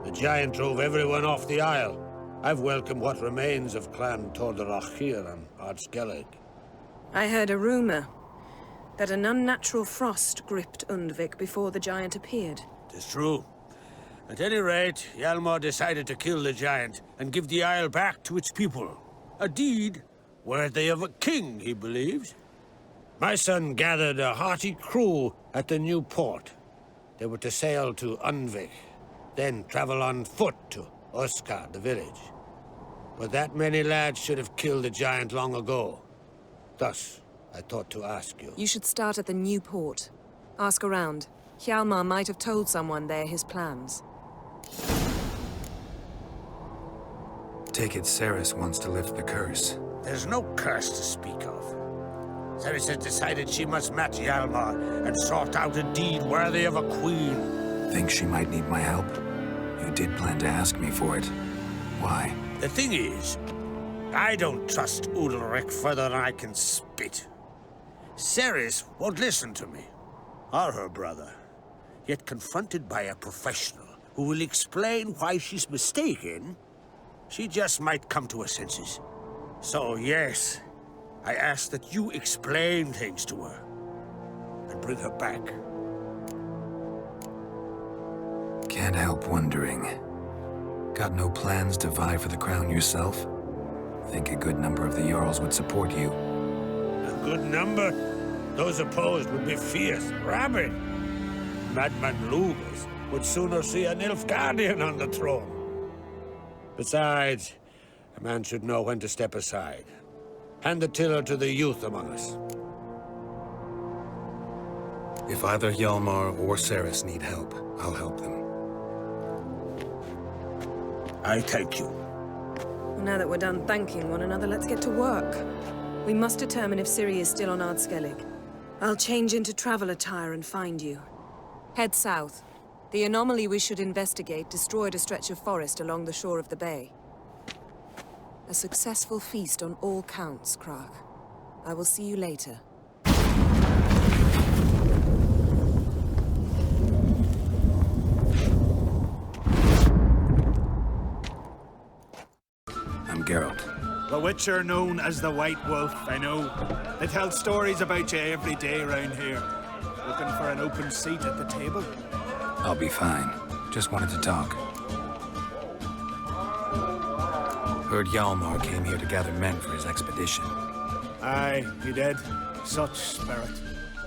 The giant drove everyone off the isle. I've welcomed what remains of Clan Tordarach here on Ard Skellige. I heard a rumor that an unnatural frost gripped Undvik before the giant appeared. It's true. At any rate, Hjalmar decided to kill the giant and give the isle back to its people. A deed worthy of a king, he believes. My son gathered a hearty crew at the new port. They were to sail to Undvik, then travel on foot to Oskar, the village. But that many lads should have killed the giant long ago. Thus, I thought to ask you. You should start at the new port. Ask around. Hjalmar might have told someone there his plans. Take it Ceres wants to lift the curse. There's no curse to speak of. Ceres has decided she must match Hjalmar and sort out a deed worthy of a queen. Think she might need my help? You did plan to ask me for it. Why? The thing is, I don't trust Udalric further than I can spit. Ceres won't listen to me, or her brother. Yet confronted by a professional who will explain why she's mistaken, she just might come to her senses. So yes, I ask that you explain things to her and bring her back. Can't help wondering. Got no plans to vie for the crown yourself? Think a good number of the Jarls would support you. A good number? Those opposed would be fierce, rabid. Madman Lugas would sooner see an Nilfgaardian on the throne. Besides, a man should know when to step aside. Hand the tiller to the youth among us. If either Hjalmar or Ceres need help, I'll help them. I thank you. Well, now that we're done thanking one another, let's get to work. We must determine if Ciri is still on Ard Skellige. I'll change into travel attire and find you. Head south. The anomaly we should investigate destroyed a stretch of forest along the shore of the bay. A successful feast on all counts, Krach. I will see you later. I'm Geralt. The Witcher known as the White Wolf, I know. They tell stories about you every day around here. Looking for an open seat at the table? I'll be fine. Just wanted to talk. Heard Hjalmar came here to gather men for his expedition. Aye, he did. Such spirit.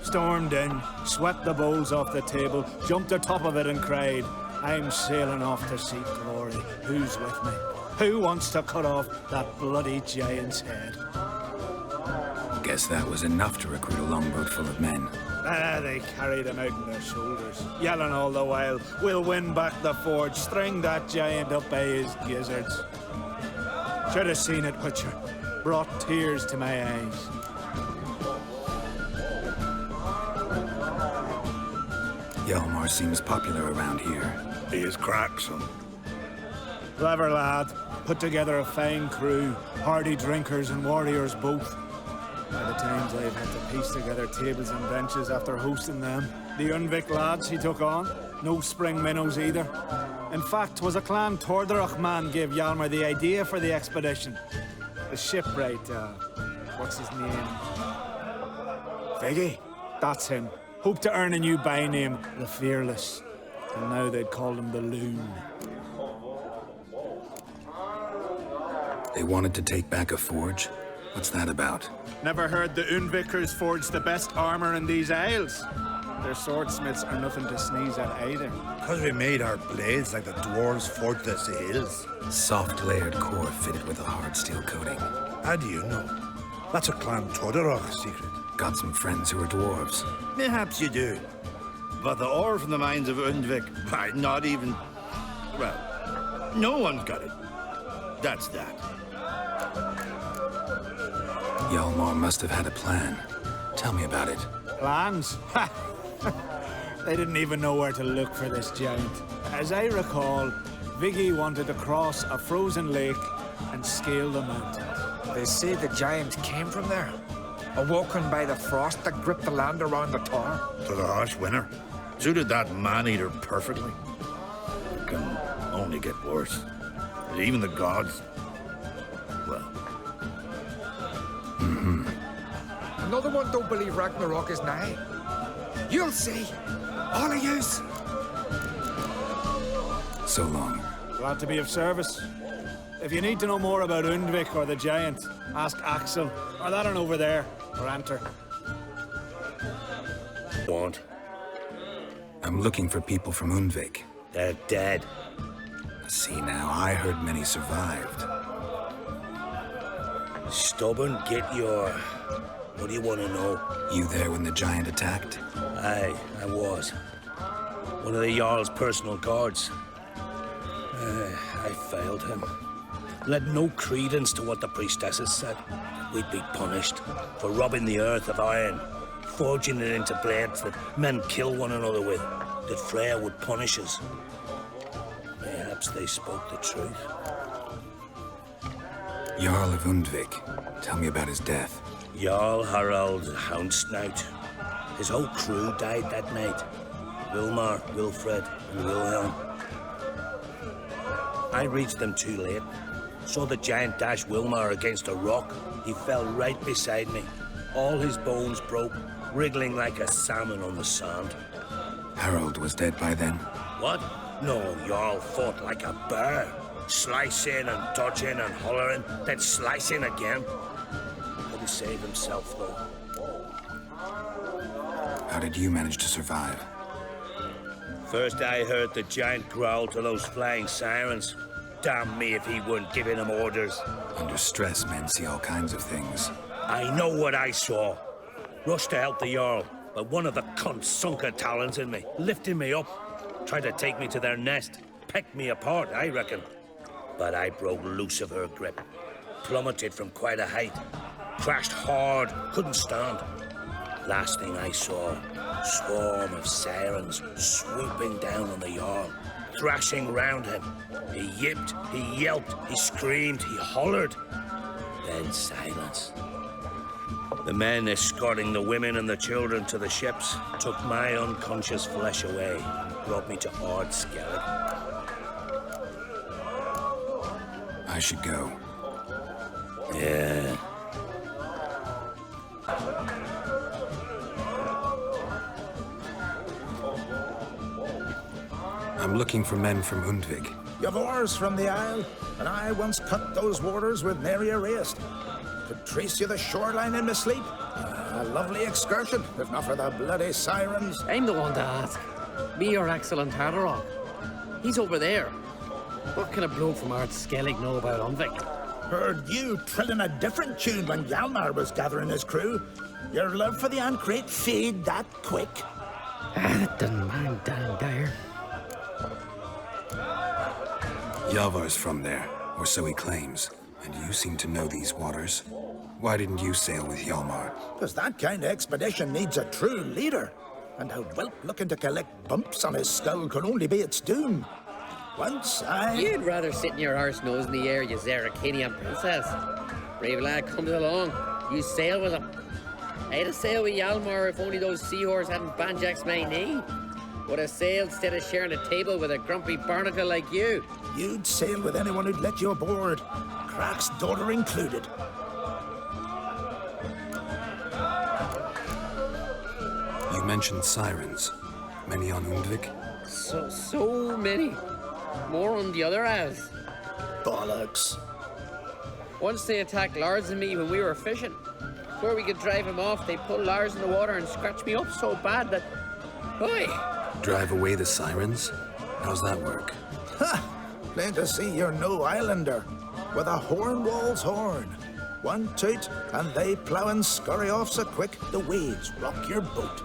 Stormed in, swept the bowls off the table, jumped atop of it and cried, I'm sailing off to seek glory. Who's with me? Who wants to cut off that bloody giant's head? Guess that was enough to recruit a longboat full of men. They carried him out on their shoulders, yelling all the while, we'll win back the forge, string that giant up by his gizzards. Should have seen it, Witcher. Brought tears to my eyes. Hjalmar seems popular around here. He is cracksome. Clever lad. Put together a fine crew, hardy drinkers and warriors both. By the times I've had to piece together tables and benches after hosting them. The Unvik lads he took on, no spring minnows either. In fact, was a clan Torderach man gave Hjalmar the idea for the expedition. The shipwright, what's his name? Viggy? That's him. Hoped to earn a new by-name, the Fearless. And now they'd call him the Loon. They wanted to take back a forge? What's that about? Never heard the Unvikers forged the best armor in these isles. Their swordsmiths are nothing to sneeze at either. Because we made our blades like the dwarves forged their sails. Soft layered core fitted with a hard steel coating. How do you know? That's a clan Torderach secret. Got some friends who are dwarves. Perhaps you do. But the ore from the mines of Undvik, why, not even... Well, no one's got it. That's that. Hjalmar must have had a plan. Tell me about it. Plans? Ha! They didn't even know where to look for this giant. As I recall, Viggy wanted to cross a frozen lake and scale the mountain. They say the giant came from there, awoken by the frost that gripped the land around the tower. To the harsh winter. Suited that man-eater perfectly. It can only get worse. And even the gods... well... Another one don't believe Ragnarok is nigh. You'll see. All of yous. So long. Glad to be of service. If you need to know more about Undvik or the giant, ask Axel, or that one over there, or Anter. Want? I'm looking for people from Undvik. They're dead. See now, I heard many survived. Stubborn, get your... What do you want to know? You there when the giant attacked? Aye, I was. One of the Jarl's personal guards. I failed him. Led no credence to what the priestesses said. We'd be punished for robbing the earth of iron, forging it into blades that men kill one another with, that Freya would punish us. Perhaps they spoke the truth. Jarl of Undvik. Tell me about his death. Jarl Harald Houndsnout. His whole crew died that night. Wilmar, Wilfred, and Wilhelm. I reached them too late. Saw the giant dash Wilmar against a rock. He fell right beside me. All his bones broke, wriggling like a salmon on the sand. Harold was dead by then? What? No, Jarl fought like a bear. Slicing and dodging and hollering, then slicing again. Couldn't save himself, though. How did you manage to survive? First I heard the giant growl to those flying sirens. Damn me if he weren't giving them orders. Under stress, men see all kinds of things. I know what I saw. Rushed to help the Jarl, but one of the cunts sunk her talons in me, lifting me up. Tried to take me to their nest. Pecked me apart, I reckon. But I broke loose of her grip. Plummeted from quite a height. Crashed hard, couldn't stand. Last thing I saw, swarm of sirens swooping down on the Jarl, thrashing round him. He yipped, he yelped, he screamed, he hollered. Then silence. The men escorting the women and the children to the ships took my unconscious flesh away and brought me to Skellige. I should go. Yeah. I'm looking for men from Undvik. You've oars from the Isle, and I once cut those waters with nary a rest. Could trace you the shoreline in my sleep. A lovely excursion, if not for the bloody sirens. I'm the one to ask. Me, your excellent Haderach. He's over there. What can a bloke from Art Skellige know about Unvik? Heard you trilling a different tune when Hjalmar was gathering his crew. Your love for the Ancrate fade that quick. It didn't mind damn dire. Yavar's from there, or so he claims. And you seem to know these waters. Why didn't you sail with Hjalmar? Because that kind of expedition needs a true leader. And a whelp looking to collect bumps on his skull could only be its doom. Once I... You'd rather sit in your arse nose in the air, you Zaracanian princess. Brave lad comes along. You sail with him. I'd have sailed with Hjalmar if only those seahorses hadn't banjaxed my knee. Would have sailed instead of sharing a table with a grumpy barnacle like you. You'd sail with anyone who'd let you aboard. Crack's daughter included. You mentioned sirens. Many on Undvik? So many. More on the other halves. Bollocks. Once they attacked Lars and me when we were fishing. Before we could drive him off, they pulled Lars in the water and scratched me up so bad that... Oi! Drive away the sirens? How's that work? Ha! Plain to see you're no islander. With a horn wall's horn. One toot, and they plough and scurry off so quick the waves rock your boat.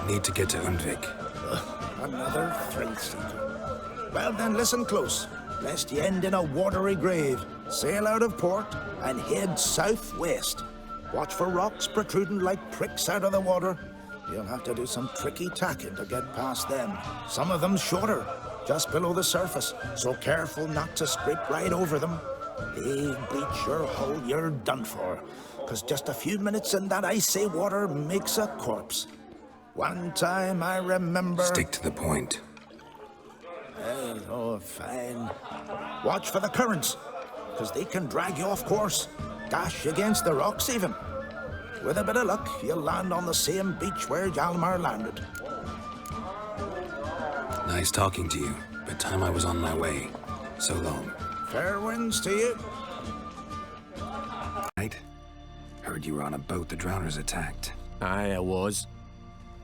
Need to get to Undvik. Another thrill-seeker. Well then, listen close, lest you end in a watery grave. Sail out of port and head southwest. Watch for rocks protruding like pricks out of the water. You'll have to do some tricky tacking to get past them. Some of them shorter, just below the surface, so careful not to scrape right over them. They breach your hull, you're done for. 'Cause just a few minutes in that icy water makes a corpse. One time I remember... Stick to the point. Oh, fine. Watch for the currents, 'cause they can drag you off course. Dash against the rocks even. With a bit of luck, you'll land on the same beach where Hjalmar landed. Nice talking to you, but time I was on my way. So long. Fair winds to you. Right? Heard you were on a boat the drowners attacked. Aye, I was.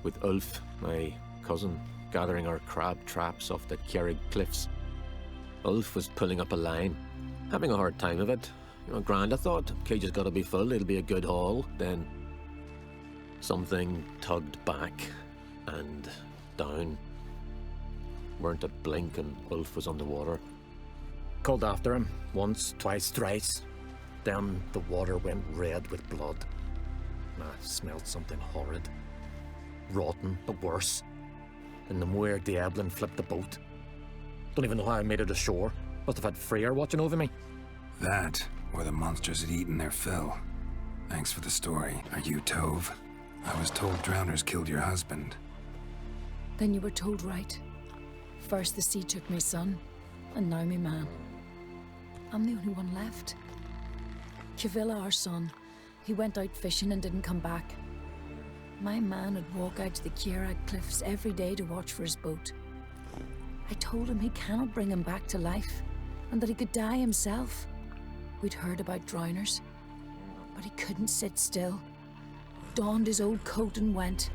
With Ulf, my cousin, gathering our crab traps off the Kjerrig cliffs. Ulf was pulling up a line, having a hard time of it. You know, grand, I thought. Cage has got to be full, it'll be a good haul. Then something tugged back and down. Weren't a blink and Ulf was underwater. Called after him, once, twice, thrice. Then the water went red with blood. I smelled something horrid. Rotten, but worse. And the Muir Diablin flipped the boat. Don't even know how I made it ashore. Must have had Freyr watching over me. That, or the monsters had eaten their fill. Thanks for the story. Are you Tove? I was told drowners killed your husband. Then you were told right. First the sea took my son, and now my man. I'm the only one left. Kavilla, our son, he went out fishing and didn't come back. My man would walk out to the Kjerrig cliffs every day to watch for his boat. I told him he cannot bring him back to life, and that he could die himself. We'd heard about drowners, but he couldn't sit still. Donned his old coat and went.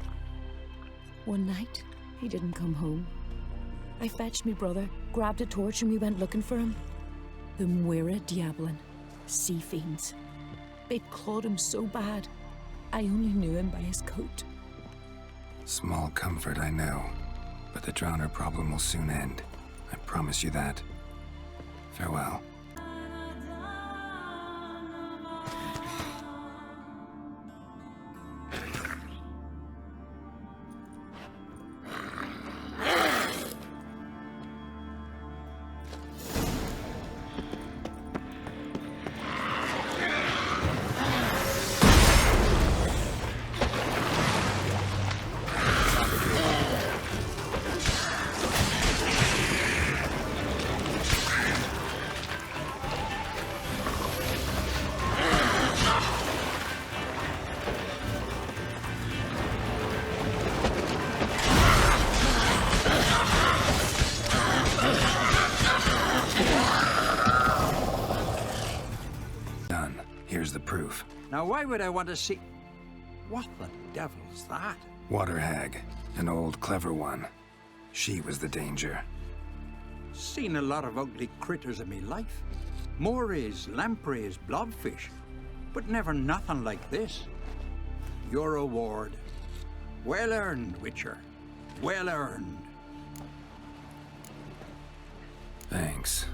One night, he didn't come home. I fetched me brother, grabbed a torch, and we went looking for him. The Muir Diablin, sea fiends. They'd clawed him so bad, I only knew him by his coat. Small comfort, I know. But the drowner problem will soon end. I promise you that. Farewell. Here's the proof. Now, why would I want to see... What the devil's that? Water hag. An old, clever one. She was the danger. Seen a lot of ugly critters in me life. Morays, lampreys, blobfish. But never nothing like this. Your reward. Well earned, Witcher. Well earned. Thanks.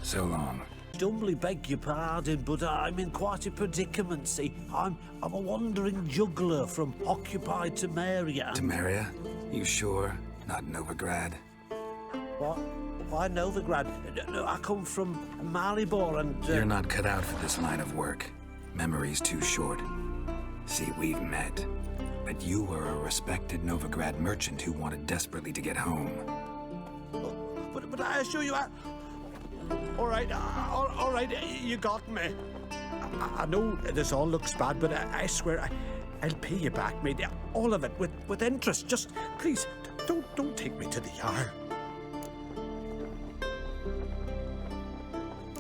So long. Humbly beg your pardon, but I'm in quite a predicament, see. I'm a wandering juggler from occupied Temaria. Temaria? You sure? Not Novigrad? What? Why Novigrad? No, I come from Maribor and... You're not cut out for this line of work. Memory's too short. See, we've met. But you were a respected Novigrad merchant who wanted desperately to get home. But I assure you, all right, you got me. I know this all looks bad, but I swear I'll pay you back, mate. All of it, with interest. Just, please, don't take me to the Jarl.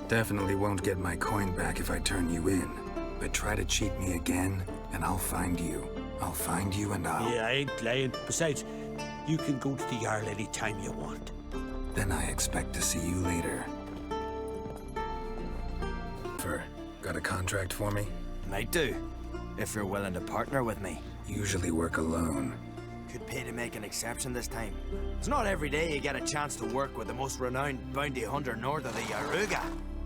Definitely won't get my coin back if I turn you in. But try to cheat me again, and I'll find you. I'll find you and I'll... Yeah, I ain't lying. Besides, you can go to the Jarl any time you want. Then I expect to see you later. Got a contract for me? Might do, if you're willing to partner with me. Usually work alone. Could pay to make an exception this time. It's not every day you get a chance to work with the most renowned bounty hunter north of the Yaruga,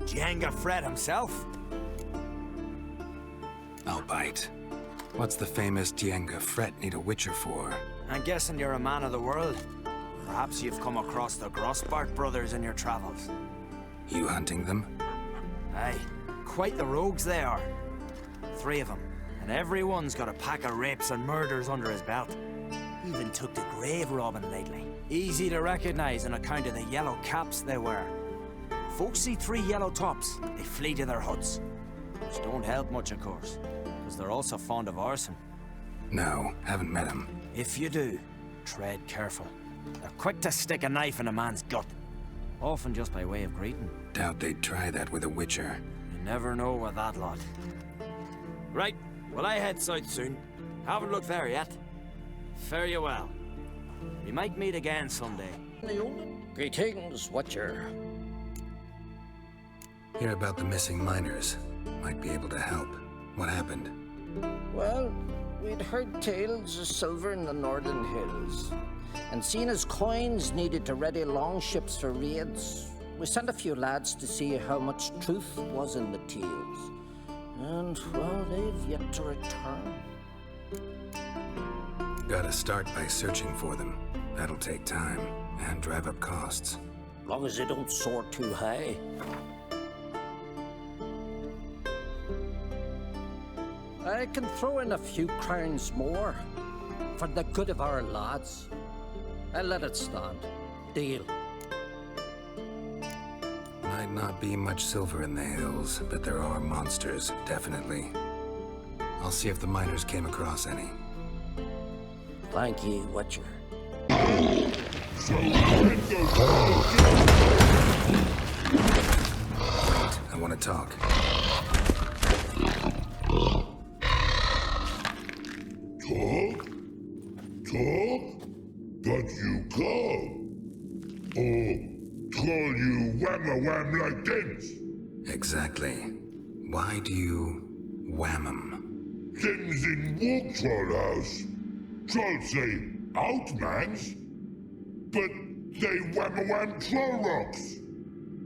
Jenga Fred himself. I'll bite. What's the famous Jenga Fred need a witcher for? I'm guessing you're a man of the world. Perhaps you've come across the Grossbart brothers in your travels. You hunting them? Aye. Quite the rogues they are. 3 of them, and every one's got a pack of rapes and murders under his belt. Even took to grave robbing lately. Easy to recognize on account of the yellow caps they wear. Folks see 3 yellow tops, they flee to their huts. Which don't help much, of course, because they're also fond of arson. No, haven't met him. If you do, tread careful. They're quick to stick a knife in a man's gut, often just by way of greeting. Doubt they'd try that with a witcher. Never know with that lot. Right, well I head south soon. Haven't looked there yet. Fare you well. We might meet again someday. Greetings, Watcher. Hear about the missing miners. Might be able to help. What happened? Well, we'd heard tales of silver in the northern hills, and seen as coins needed to ready longships for raids, we sent a few lads to see how much truth was in the tales. And, well, they've yet to return. Gotta start by searching for them. That'll take time, and drive up costs. Long as they don't soar too high. I can throw in a few crowns more, for the good of our lads. I'll let it stand. Deal. Might not be much silver in the hills, but there are monsters, definitely. I'll see if the miners came across any. Thank you, Watcher. I want to talk. Talk? But you call? Or call you wham-a-wham like this? Exactly. Why do you wham 'em? Things in Walk Troll House. Trolls say outmans, but they wham-a-wham troll rocks.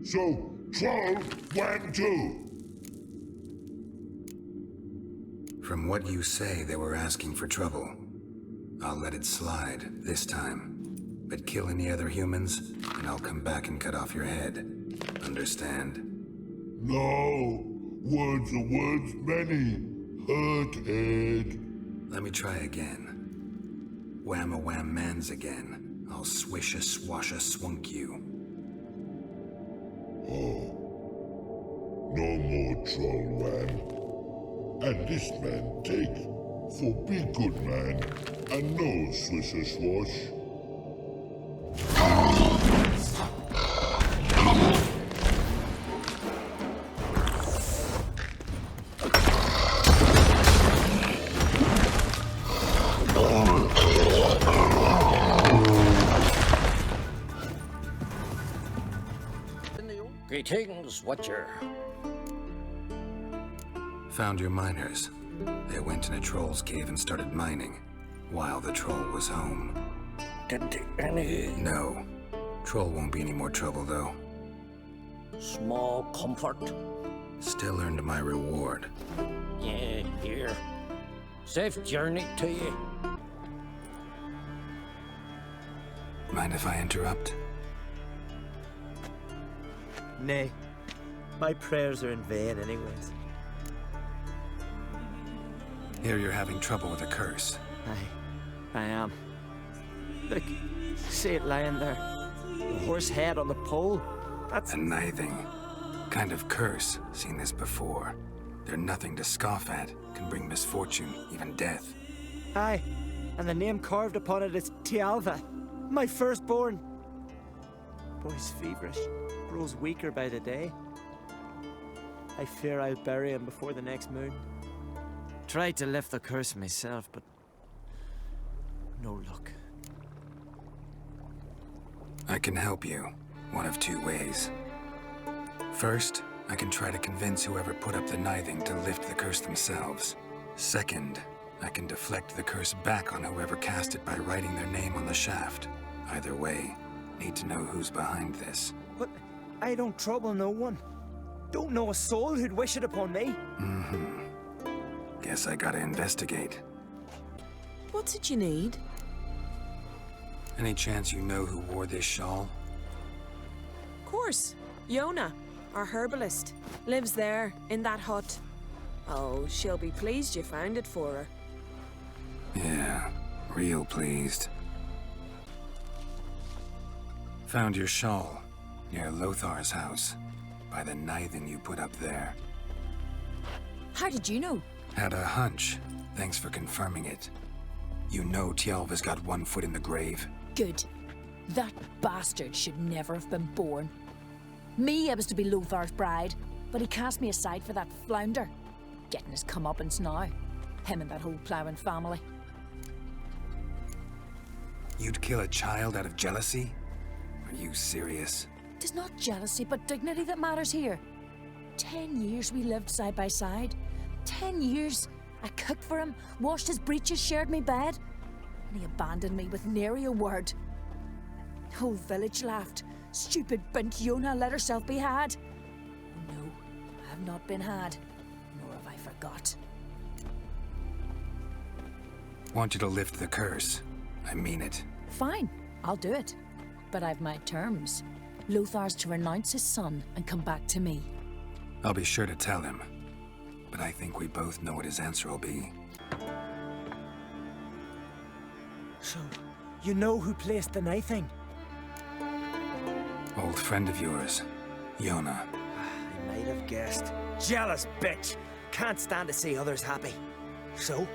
So troll wham too. From what you say, they were asking for trouble. I'll let it slide this time. But kill any other humans, and I'll come back and cut off your head. Understand? No. Words are words many. Hurt head. Let me try again. Wham-a-wham mans again. I'll swish-a-swash-a-swunk you. Oh. No more troll wham. And this man take. For be good man, and no swish-a-swash. Greetings, Watcher. Found your miners. They went in a troll's cave and started mining, while the troll was home. Did any... No. Troll won't be any more trouble, though. Small comfort? Still earned my reward. Yeah, here. Safe journey to you. Mind if I interrupt? Nay. My prayers are in vain anyways. Hear you're having trouble with a curse. I am. Look, see it lying there. A horse head on the pole. That's... A nithing. Kind of curse. Seen this before. They're nothing to scoff at. Can bring misfortune, even death. Aye, and the name carved upon it is Tialva, my firstborn. Boy's feverish, grows weaker by the day. I fear I'll bury him before the next moon. Tried to lift the curse myself, but no luck. I can help you, one of two ways. First, I can try to convince whoever put up the nithing to lift the curse themselves. Second, I can deflect the curse back on whoever cast it by writing their name on the shaft. Either way, need to know who's behind this. But I don't trouble no one. Don't know a soul who'd wish it upon me. Mm-hmm. Guess I gotta investigate. What's it you need? Any chance you know who wore this shawl? Of course. Yona, our herbalist, lives there, in that hut. Oh, she'll be pleased you found it for her. Yeah, real pleased. Found your shawl, near Lothar's house, by the nithing you put up there. How did you know? Had a hunch. Thanks for confirming it. You know Tialva's got one foot in the grave? Good. That bastard should never have been born. Me, I was to be Lothar's bride, but he cast me aside for that flounder. Getting his comeuppance now. Him and that whole ploughing family. You'd kill a child out of jealousy? Are you serious? Tis not jealousy, but dignity that matters here. 10 years we lived side by side. 10 years. I cooked for him, washed his breeches, shared me bed. And he abandoned me with nary a word. The whole village laughed. Stupid bint Yona let herself be had. No, I have not been had, nor have I forgot. Want you to lift the curse. I mean it. Fine, I'll do it. But I've my terms. Lothar's to renounce his son and come back to me. I'll be sure to tell him. But I think we both know what his answer will be. So, you know who placed the nithing? Old friend of yours, Yona. I might have guessed. Jealous bitch! Can't stand to see others happy. So,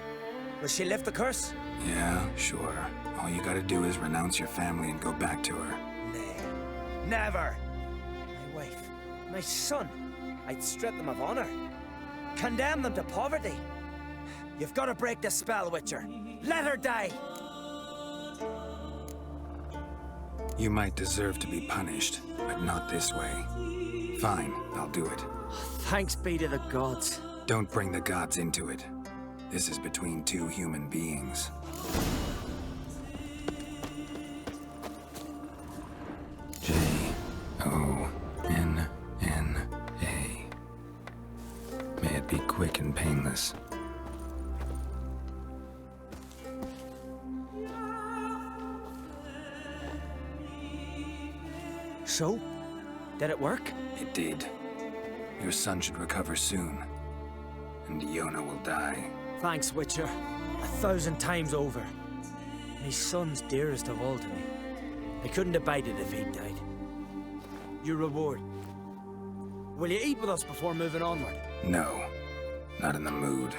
will she lift the curse? Yeah, sure. All you gotta do is renounce your family and go back to her. Nay, never! My wife, my son, I'd strip them of honor. Condemn them to poverty. You've got to break the spell, Witcher. Let her die! You might deserve to be punished, but not this way. Fine, I'll do it. Thanks be to the gods. Don't bring the gods into it. This is between two human beings. J-O-N-N-A. May it be quick and painless. So? Did it work? It did. Your son should recover soon. And Yona will die. Thanks, Witcher. 1,000 times over. My son's dearest of all to me. I couldn't abide it if he died. Your reward. Will you eat with us before moving onward? No. Not in the mood.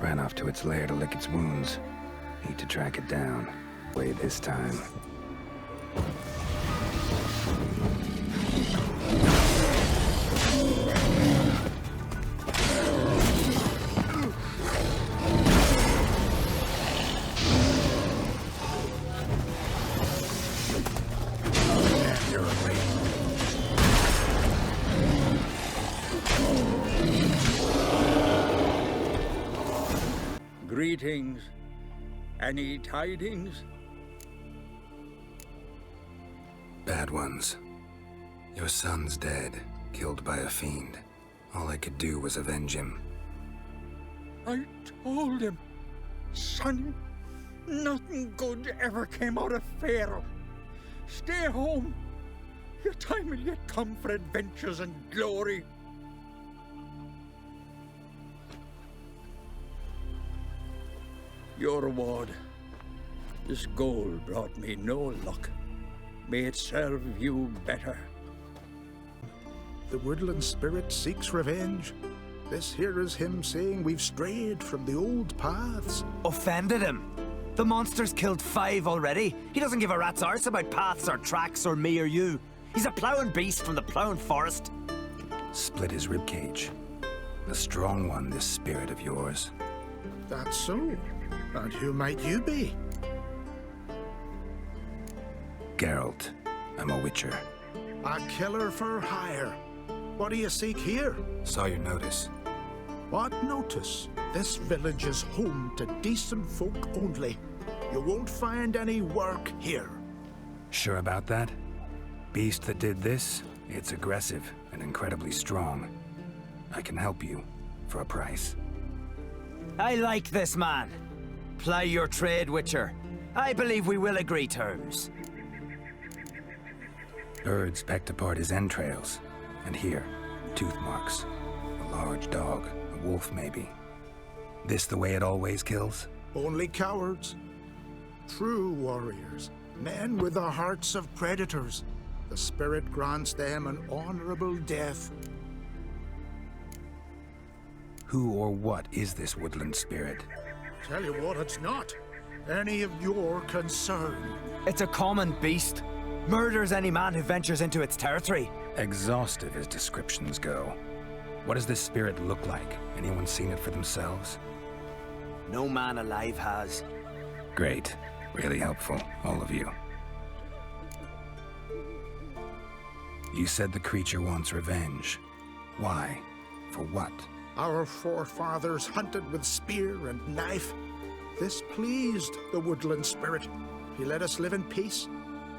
Ran off to its lair to lick its wounds. Need to track it down. Way this time. Greetings. Any tidings? Bad ones. Your son's dead, killed by a fiend. All I could do was avenge him. I told him, son, nothing good ever came out of Pharaoh. Stay home. Your time will yet come for adventures and glory. Your reward. This gold brought me no luck. May it serve you better. The woodland spirit seeks revenge. This here is him saying we've strayed from the old paths. Offended him? The monster's killed 5 already. He doesn't give a rat's arse about paths or tracks or me or you. He's a ploughing beast from the ploughing forest. Split his ribcage. A strong one, this spirit of yours. That's so. And who might you be? Geralt. I'm a witcher. A killer for hire. What do you seek here? Saw your notice. What notice? This village is home to decent folk only. You won't find any work here. Sure about that? Beast that did this, it's aggressive and incredibly strong. I can help you, for a price. I like this man. Ply your trade, Witcher. I believe we will agree terms. Birds pecked apart his entrails. And here, tooth marks. A large dog, a wolf maybe. This the way it always kills? Only cowards. True warriors. Men with the hearts of predators. The spirit grants them an honorable death. Who or what is this woodland spirit? Tell you what, it's not any of your concern. It's a common beast. Murders any man who ventures into its territory. Exhaustive as descriptions go. What does this spirit look like? Anyone seen it for themselves? No man alive has. Great. Really helpful, all of you. You said the creature wants revenge. Why? For what? Our forefathers hunted with spear and knife. This pleased the woodland spirit. He let us live in peace.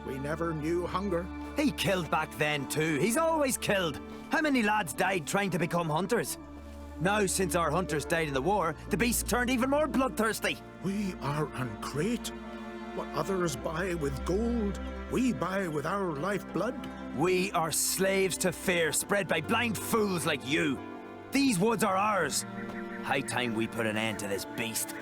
We never knew hunger. He killed back then too. He's always killed. How many lads died trying to become hunters? Now, since our hunters died in the war, the beast turned even more bloodthirsty. We are uncreate. What others buy with gold, we buy with our lifeblood. We are slaves to fear spread by blind fools like you. These woods are ours. High time we put an end to this beast.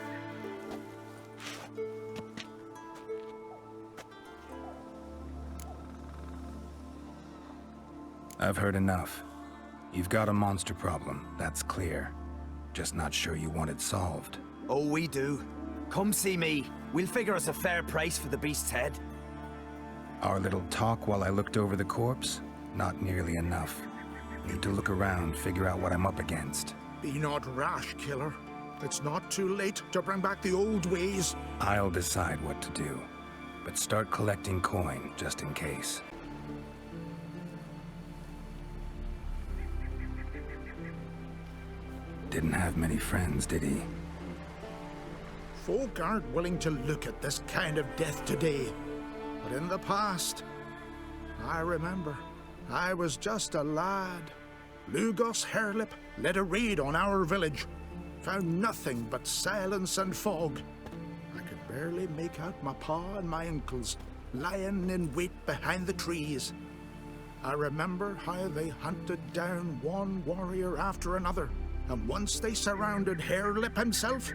I've heard enough. You've got a monster problem, that's clear. Just not sure you want it solved. Oh, we do. Come see me. We'll figure us a fair price for the beast's head. Our little talk while I looked over the corpse? Not nearly enough. Need to look around, figure out what I'm up against. Be not rash, killer. It's not too late to bring back the old ways. I'll decide what to do. But start collecting coin, just in case. Didn't have many friends, did he? Folk aren't willing to look at this kind of death today. But in the past, I remember, I was just a lad. Lugos Hairlip led a raid on our village. Found nothing but silence and fog. I could barely make out my pa and my uncles lying in wait behind the trees. I remember how they hunted down one warrior after another. And once they surrounded Hairlip himself,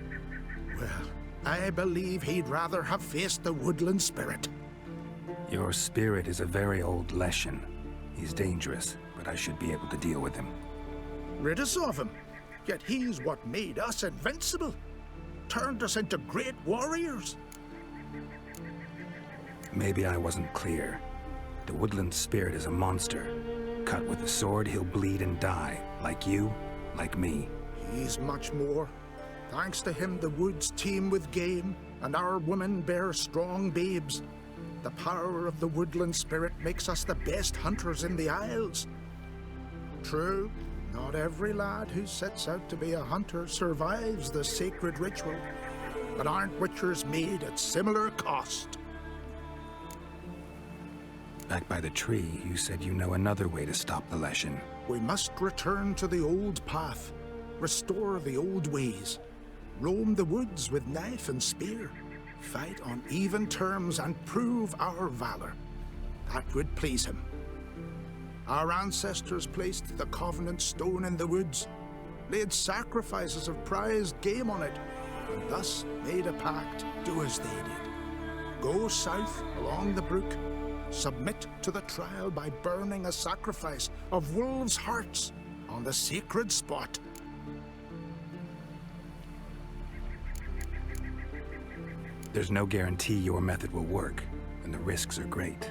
well, I believe he'd rather have faced the woodland spirit. Your spirit is a very old Leshen. He's dangerous, but I should be able to deal with him. Rid us of him. Yet he's what made us invincible. turned us into great warriors. Maybe I wasn't clear. The woodland spirit is a monster. Cut with a sword, he'll bleed and die. Like you, like me. He's much more. Thanks to him, the woods teem with game, and our women bear strong babes. The power of the woodland spirit makes us the best hunters in the Isles. True, not every lad who sets out to be a hunter survives the sacred ritual, but aren't witchers made at similar cost? Back by the tree, you said you know another way to stop the Leshen. We must return to the old path, restore the old ways, roam the woods with knife and spear, fight on even terms and prove our valor. That would please him. Our ancestors placed the Covenant Stone in the woods, laid sacrifices of prized game on it, and thus made a pact, do as they did. Go south along the brook, submit to the trial by burning a sacrifice of wolves' hearts on the sacred spot. There's no guarantee your method will work, and the risks are great.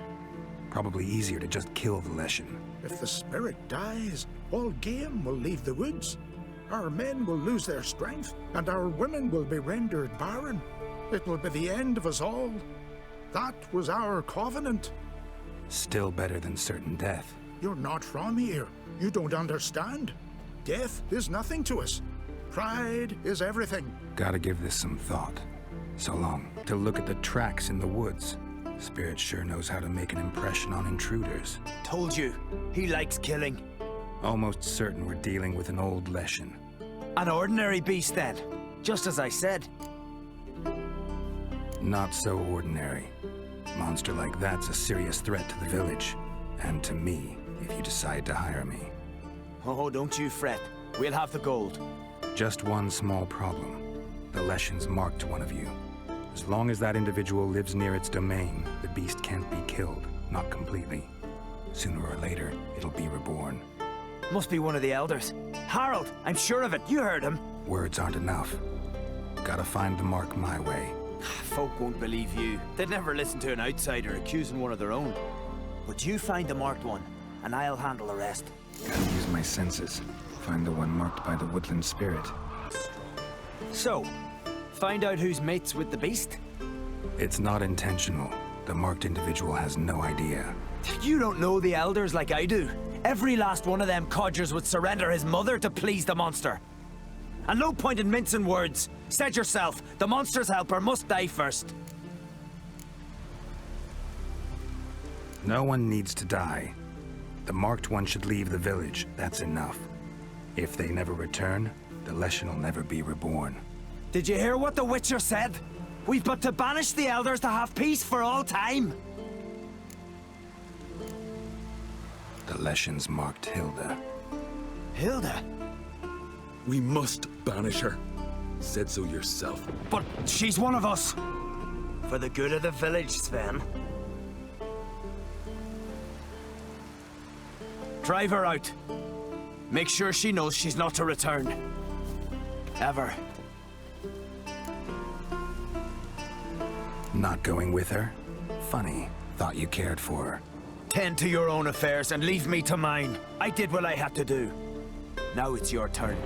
Probably easier to just kill the Leshen. If the spirit dies, all game will leave the woods. Our men will lose their strength, and our women will be rendered barren. It will be the end of us all. That was our covenant. Still better than certain death. You're not from here. You don't understand. Death is nothing to us. Pride is everything. Gotta give this some thought. So long. To look at the tracks in the woods. Spirit sure knows how to make an impression on intruders. Told you, he likes killing. Almost certain we're dealing with an old Leshen. An ordinary beast then, just as I said. Not so ordinary. Monster like that's a serious threat to the village. And to me, if you decide to hire me. Oh, don't you fret. We'll have the gold. Just one small problem. The Leshen's marked one of you. As long as that individual lives near its domain, the beast can't be killed. Not completely. Sooner or later, it'll be reborn. Must be one of the elders. Harold, I'm sure of it. You heard him. Words aren't enough. Gotta find the mark my way. Folk won't believe you. They'd never listen to an outsider accusing one of their own. But you find the marked one, and I'll handle the rest. Gotta use my senses. Find the one marked by the woodland spirit. So, find out who's mates with the beast? It's not intentional. The marked individual has no idea. You don't know the elders like I do. Every last one of them codgers would surrender his mother to please the monster. And no point in mincing words. Said yourself, the monster's helper must die first. No one needs to die. The marked one should leave the village. That's enough. If they never return, the Leshen will never be reborn. Did you hear what the Witcher said? We've but to banish the elders to have peace for all time. The Leshen's marked Hilda. Hilda? We must banish her. Said so yourself. But she's one of us. For the good of the village, Sven. Drive her out. Make sure she knows she's not to return. Ever. Not going with her? Funny. Thought you cared for her. Tend to your own affairs and leave me to mine. I did what I had to do. Now it's your turn.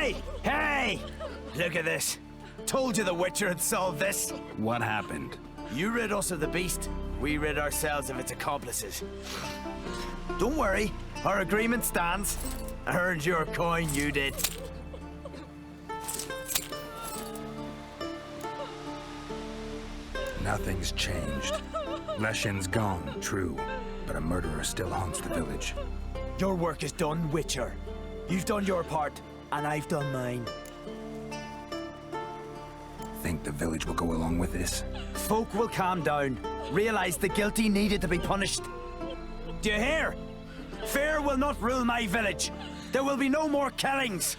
Hey! Hey! Look at this. Told you the Witcher had solved this. What happened? You rid us of the beast. We rid ourselves of its accomplices. Don't worry. Our agreement stands. I earned your coin, you did. Nothing's changed. Leshen's gone, true, but a murderer still haunts the village. Your work is done, Witcher. You've done your part, and I've done mine. Think the village will go along with this? Folk will calm down, realize the guilty needed to be punished. Do you hear? Fear will not rule my village. There will be no more killings.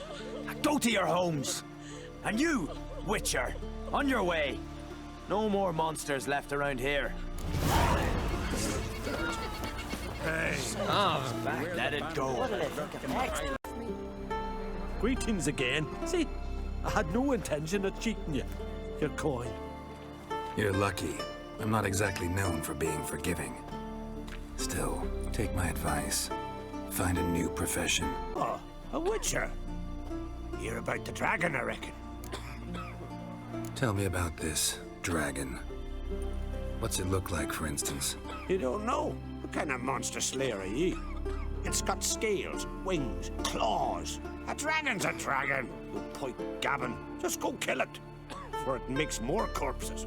Go to your homes. And you, Witcher, on your way. No more monsters left around here. Hey. Let it go. Greetings again. See, I had no intention of cheating you. Your coin. You're lucky. I'm not exactly known for being forgiving. Still, take my advice. Find a new profession. Oh, a witcher. Hear about the dragon, I reckon. Tell me about this dragon. What's it look like, for instance? You don't know? What kind of monster slayer are ye? It's got scales, wings, claws. A dragon's a dragon. No point gabbing. Just go kill it. For it makes more corpses.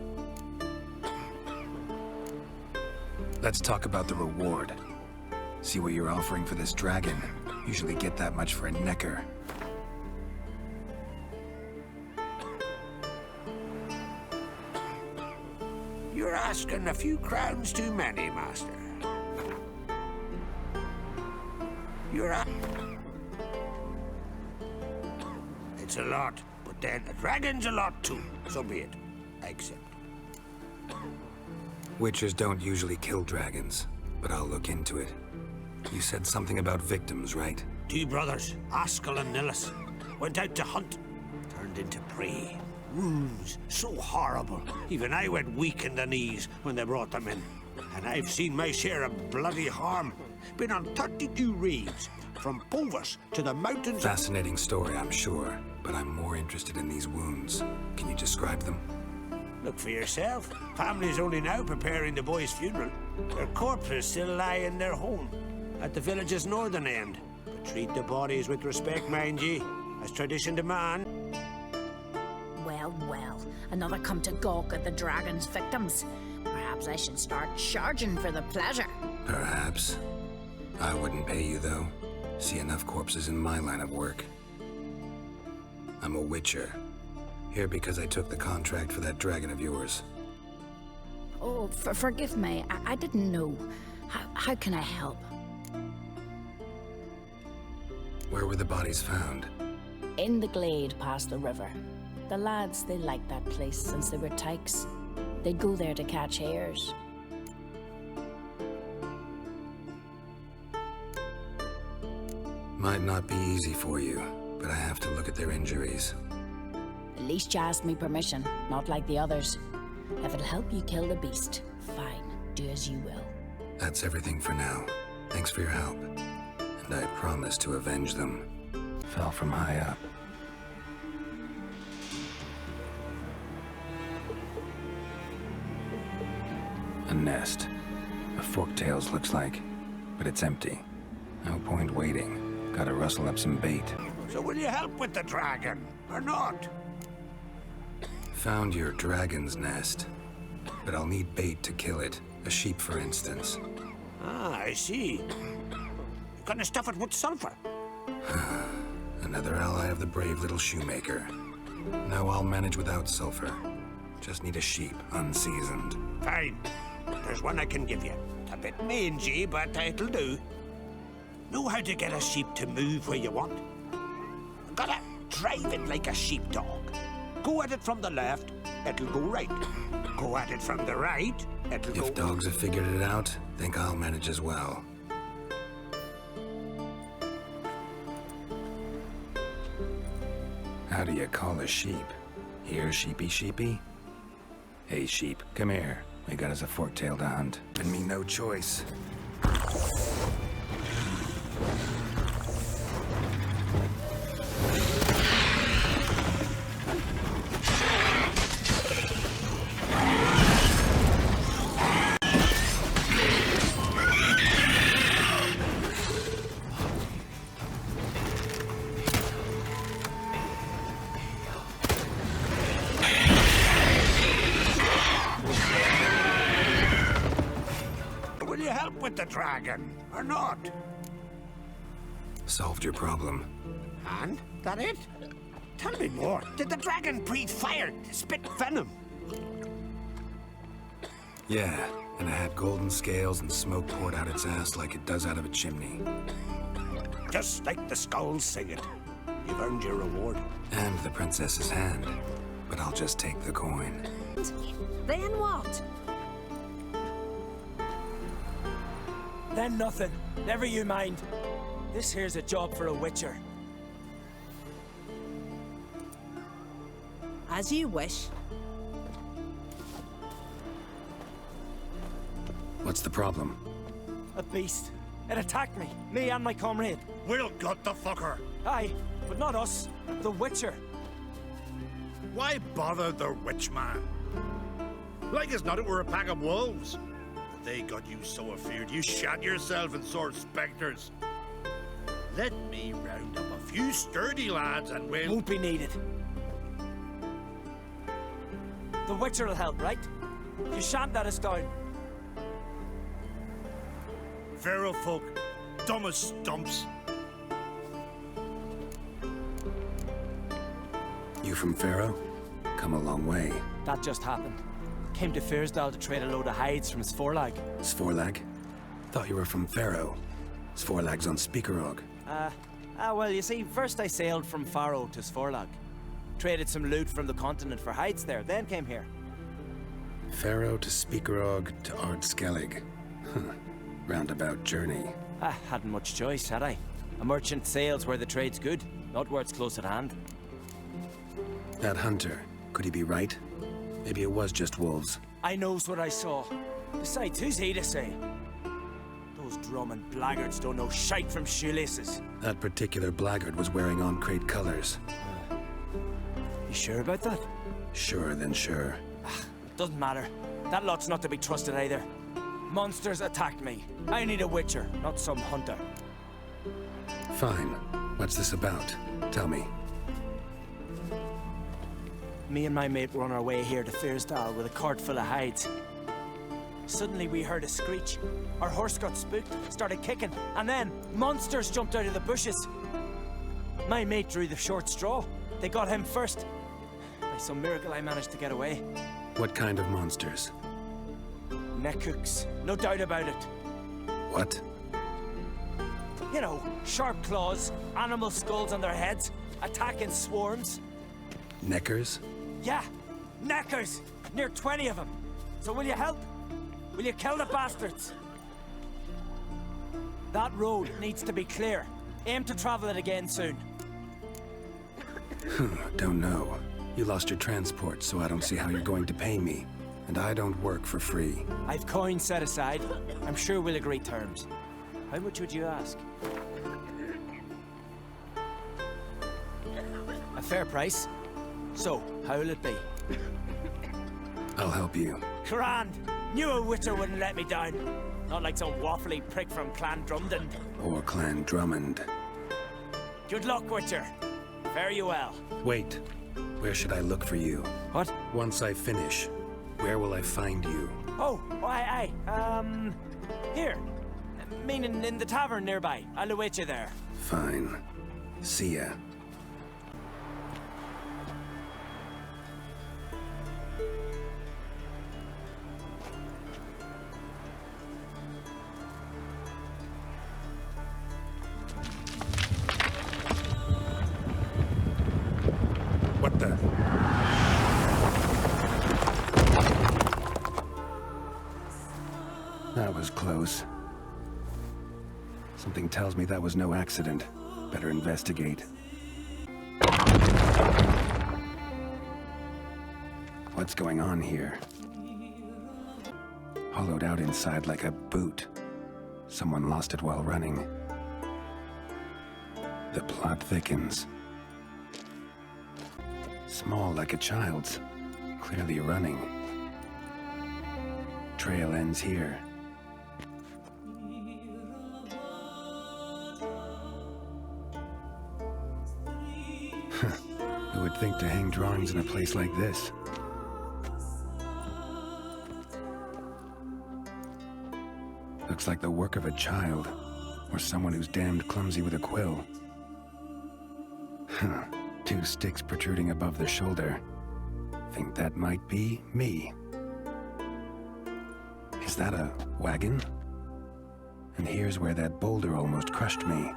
Let's talk about the reward. See what you're offering for this dragon. Usually get that much for a necker. You're asking a few crowns too many, master. It's a lot, but then a dragon's a lot too. So be it. I accept. Witchers don't usually kill dragons, but I'll look into it. You said something about victims, right? 2 brothers, Askell and Nillis, went out to hunt. Turned into prey. Wounds so horrible. Even I went weak in the knees when they brought them in. And I've seen my share of bloody harm. Been on 32 raids, from Povus to the mountains. Fascinating story, I'm sure, but I'm more interested in these wounds. Can you describe them? Look for yourself. Family's only now preparing the boy's funeral. Their corpses still lie in their home, at the village's northern end. But treat the bodies with respect, mind ye, as tradition demands. Well, well, another come to gawk at the dragon's victims. Perhaps I should start charging for the pleasure. Perhaps. I wouldn't pay you, though. See enough corpses in my line of work. I'm a witcher. Here because I took the contract for that dragon of yours. Oh, forgive me. I didn't know. How can I help? Where were the bodies found? In the glade past the river. The lads, they liked that place since they were tykes. They'd go there to catch hares. Might not be easy for you, but I have to look at their injuries. At least you asked me permission, not like the others. If it'll help you kill the beast, fine. Do as you will. That's everything for now. Thanks for your help. And I promise to avenge them. Fell from high up. A nest. A forktails looks like, but it's empty. No point waiting. Gotta rustle up some bait. So will you help with the dragon, or not? Found your dragon's nest, but I'll need bait to kill it. A sheep, for instance. Ah, I see. You're gonna stuff it with sulfur. Another ally of the brave little shoemaker. No, I'll manage without sulfur. Just need a sheep, unseasoned. Fine. There's one I can give you. It's a bit mangy, but it'll do. Know how to get a sheep to move where you want? Gotta drive it like a sheepdog. Go at it from the left, it'll go right. Go at it from the right, it'll go... If dogs have figured it out, think I'll manage as well. How do you call a sheep? Here, sheepy sheepy? Hey, sheep, come here. We got us a fork-tailed to hunt. And me no choice. with the dragon, or not? Solved your problem. And? That it? Tell me more. Did the dragon breathe fire, spit venom? Yeah, and it had golden scales and smoke poured out its ass like it does out of a chimney. Just like the skulls sing it. You've earned your reward. And the princess's hand. But I'll just take the coin. Then what? Then nothing. Never you mind. This here's a job for a witcher. As you wish. What's the problem? A beast. It attacked me and my comrade. We'll gut the fucker. Aye, but not us. The witcher. Why bother the witch man? Like as not it were a pack of wolves. They got you so afeard you shat yourself and saw spectres. Let me round up a few sturdy lads and we'll... Won't be needed. The witcher will help, right? You shan't let us down. Pharaoh folk, dumb as stumps. You from Pharaoh? Come a long way. That just happened. Came to Fyrsdal to trade a load of hides from Sforlag. Sforlag? Thought you were from Pharaoh. Sforlag's on Speakerog. Well, you see, first I sailed from Faro to Sforlag. Traded some loot from the continent for hides there, then came here. Pharaoh to Speakerog to Ard Skellige. Roundabout journey. I hadn't much choice, had I? A merchant sails where the trade's good, not where it's close at hand. That hunter, could he be right? Maybe it was just wolves. I knows what I saw. Besides, who's he to say? Those drumming blackguards don't know shite from shoelaces. That particular blackguard was wearing on-crate colors. You sure about that? Sure, then sure. Doesn't matter. That lot's not to be trusted either. Monsters attacked me. I need a witcher, not some hunter. Fine. What's this about? Tell me. Me and my mate were on our way here to Fyrsdal with a cart full of hides. Suddenly we heard a screech. Our horse got spooked, started kicking, and then monsters jumped out of the bushes. My mate drew the short straw. They got him first. By some miracle I managed to get away. What kind of monsters? Neckhooks, no doubt about it. What? You know, sharp claws, animal skulls on their heads, attack in swarms. Neckers? Yeah, neckers! Near 20 of them. So will you help? Will you kill the bastards? That road needs to be clear. Aim to travel it again soon. Don't know. You lost your transport, so I don't see how you're going to pay me. And I don't work for free. I've coins set aside. I'm sure we'll agree terms. How much would you ask? A fair price. So, how will it be? I'll help you. Grand! Knew a witcher wouldn't let me down. Not like some waffly prick from Clan Drumden. Or Clan Drummond. Good luck, witcher. Fare you well. Wait. Where should I look for you? What? Once I finish, where will I find you? Oh, here. Meaning in the tavern nearby. I'll await you there. Fine. See ya. What the? That was close. Something tells me that was no accident. Better investigate. What's going on here? Hollowed out inside like a boot. Someone lost it while running. The plot thickens. Small like a child's. Clearly running. Trail ends here. Who would think to hang drawings in a place like this? Looks like the work of a child, or someone who's damned clumsy with a quill. Huh. 2 sticks protruding above the shoulder. Think that might be me. Is that a wagon? And here's where that boulder almost crushed me.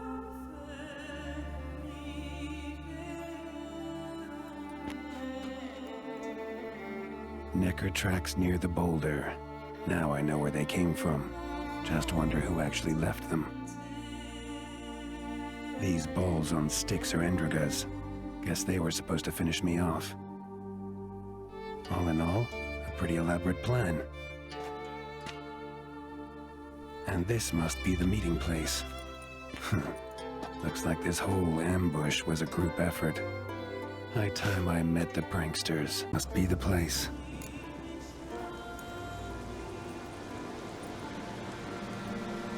Necker tracks near the boulder. Now I know where they came from. Just wonder who actually left them. These balls on sticks are Endrigas. Guess they were supposed to finish me off. All in all, a pretty elaborate plan. And this must be the meeting place. Looks like this whole ambush was a group effort. High time I met the pranksters. Must be the place.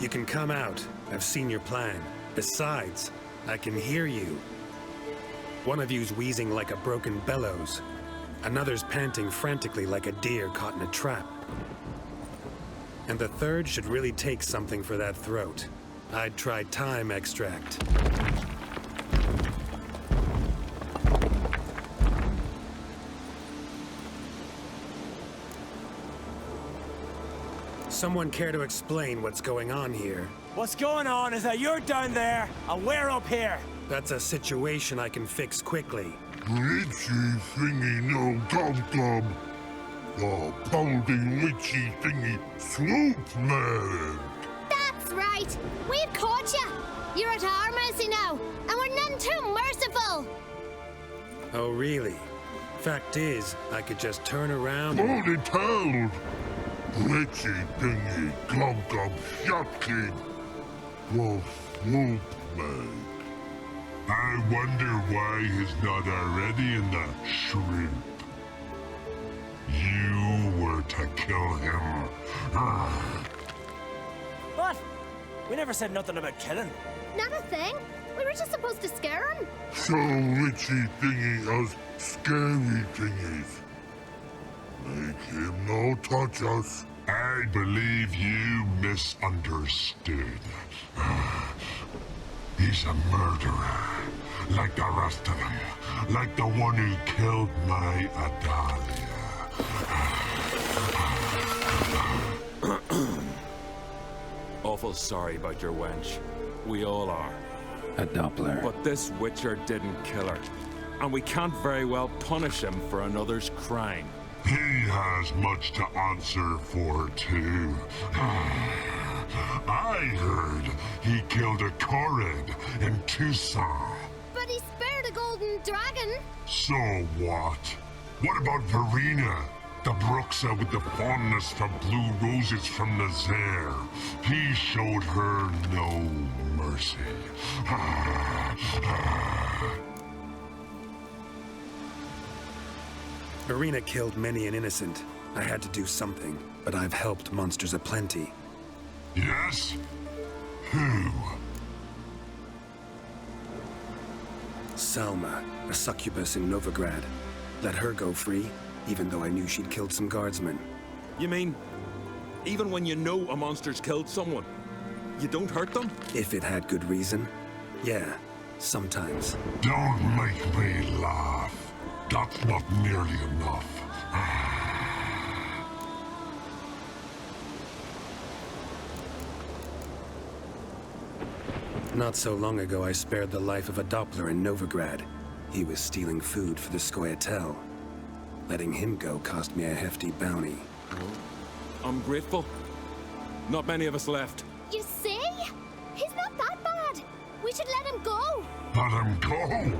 You can come out. I've seen your plan. Besides, I can hear you. One of you's wheezing like a broken bellows. Another's panting frantically like a deer caught in a trap. And the third should really take something for that throat. I'd try thyme extract. Someone care to explain what's going on here? What's going on is that you're down there and we're up here. That's a situation I can fix quickly. Witchy thingy no gob. Oh, pounding witchy thingy swoop man. That's right. We've caught you. You're at our mercy now, and we're none too merciful. Oh, really? Fact is, I could just turn around and... Hold it held. Witchy thingy gob shotkin. Wolf swoop man. I wonder why he's not already in the shrimp. You were to kill him. What? We never said nothing about killing. Not a thing. We were just supposed to scare him. So witchy thingy us scary thingies. Make him no touch us. I believe you misunderstood. He's a murderer. Like the rest of them. Like the one who killed my Adalia. Awful sorry about your wench. We all are. A Doppler. But this Witcher didn't kill her. And we can't very well punish him for another's crime. He has much to answer for, too. I heard he killed a Korid in Tucson. But he spared a golden dragon. So what? What about Verena? The Bruxa with the fondness for blue roses from Nazaire. He showed her no mercy. Verena killed many an innocent. I had to do something, but I've helped monsters aplenty. Yes? Who? Salma, a succubus in Novigrad. Let her go free, even though I knew she'd killed some guardsmen. You mean, even when you know a monster's killed someone, you don't hurt them? If it had good reason. Yeah, sometimes. Don't make me laugh. That's not nearly enough. Not so long ago, I spared the life of a Doppler in Novigrad. He was stealing food for the Scoia'tael. Letting him go cost me a hefty bounty. I'm grateful. Not many of us left. You see? He's not that bad. We should let him go. Let him go?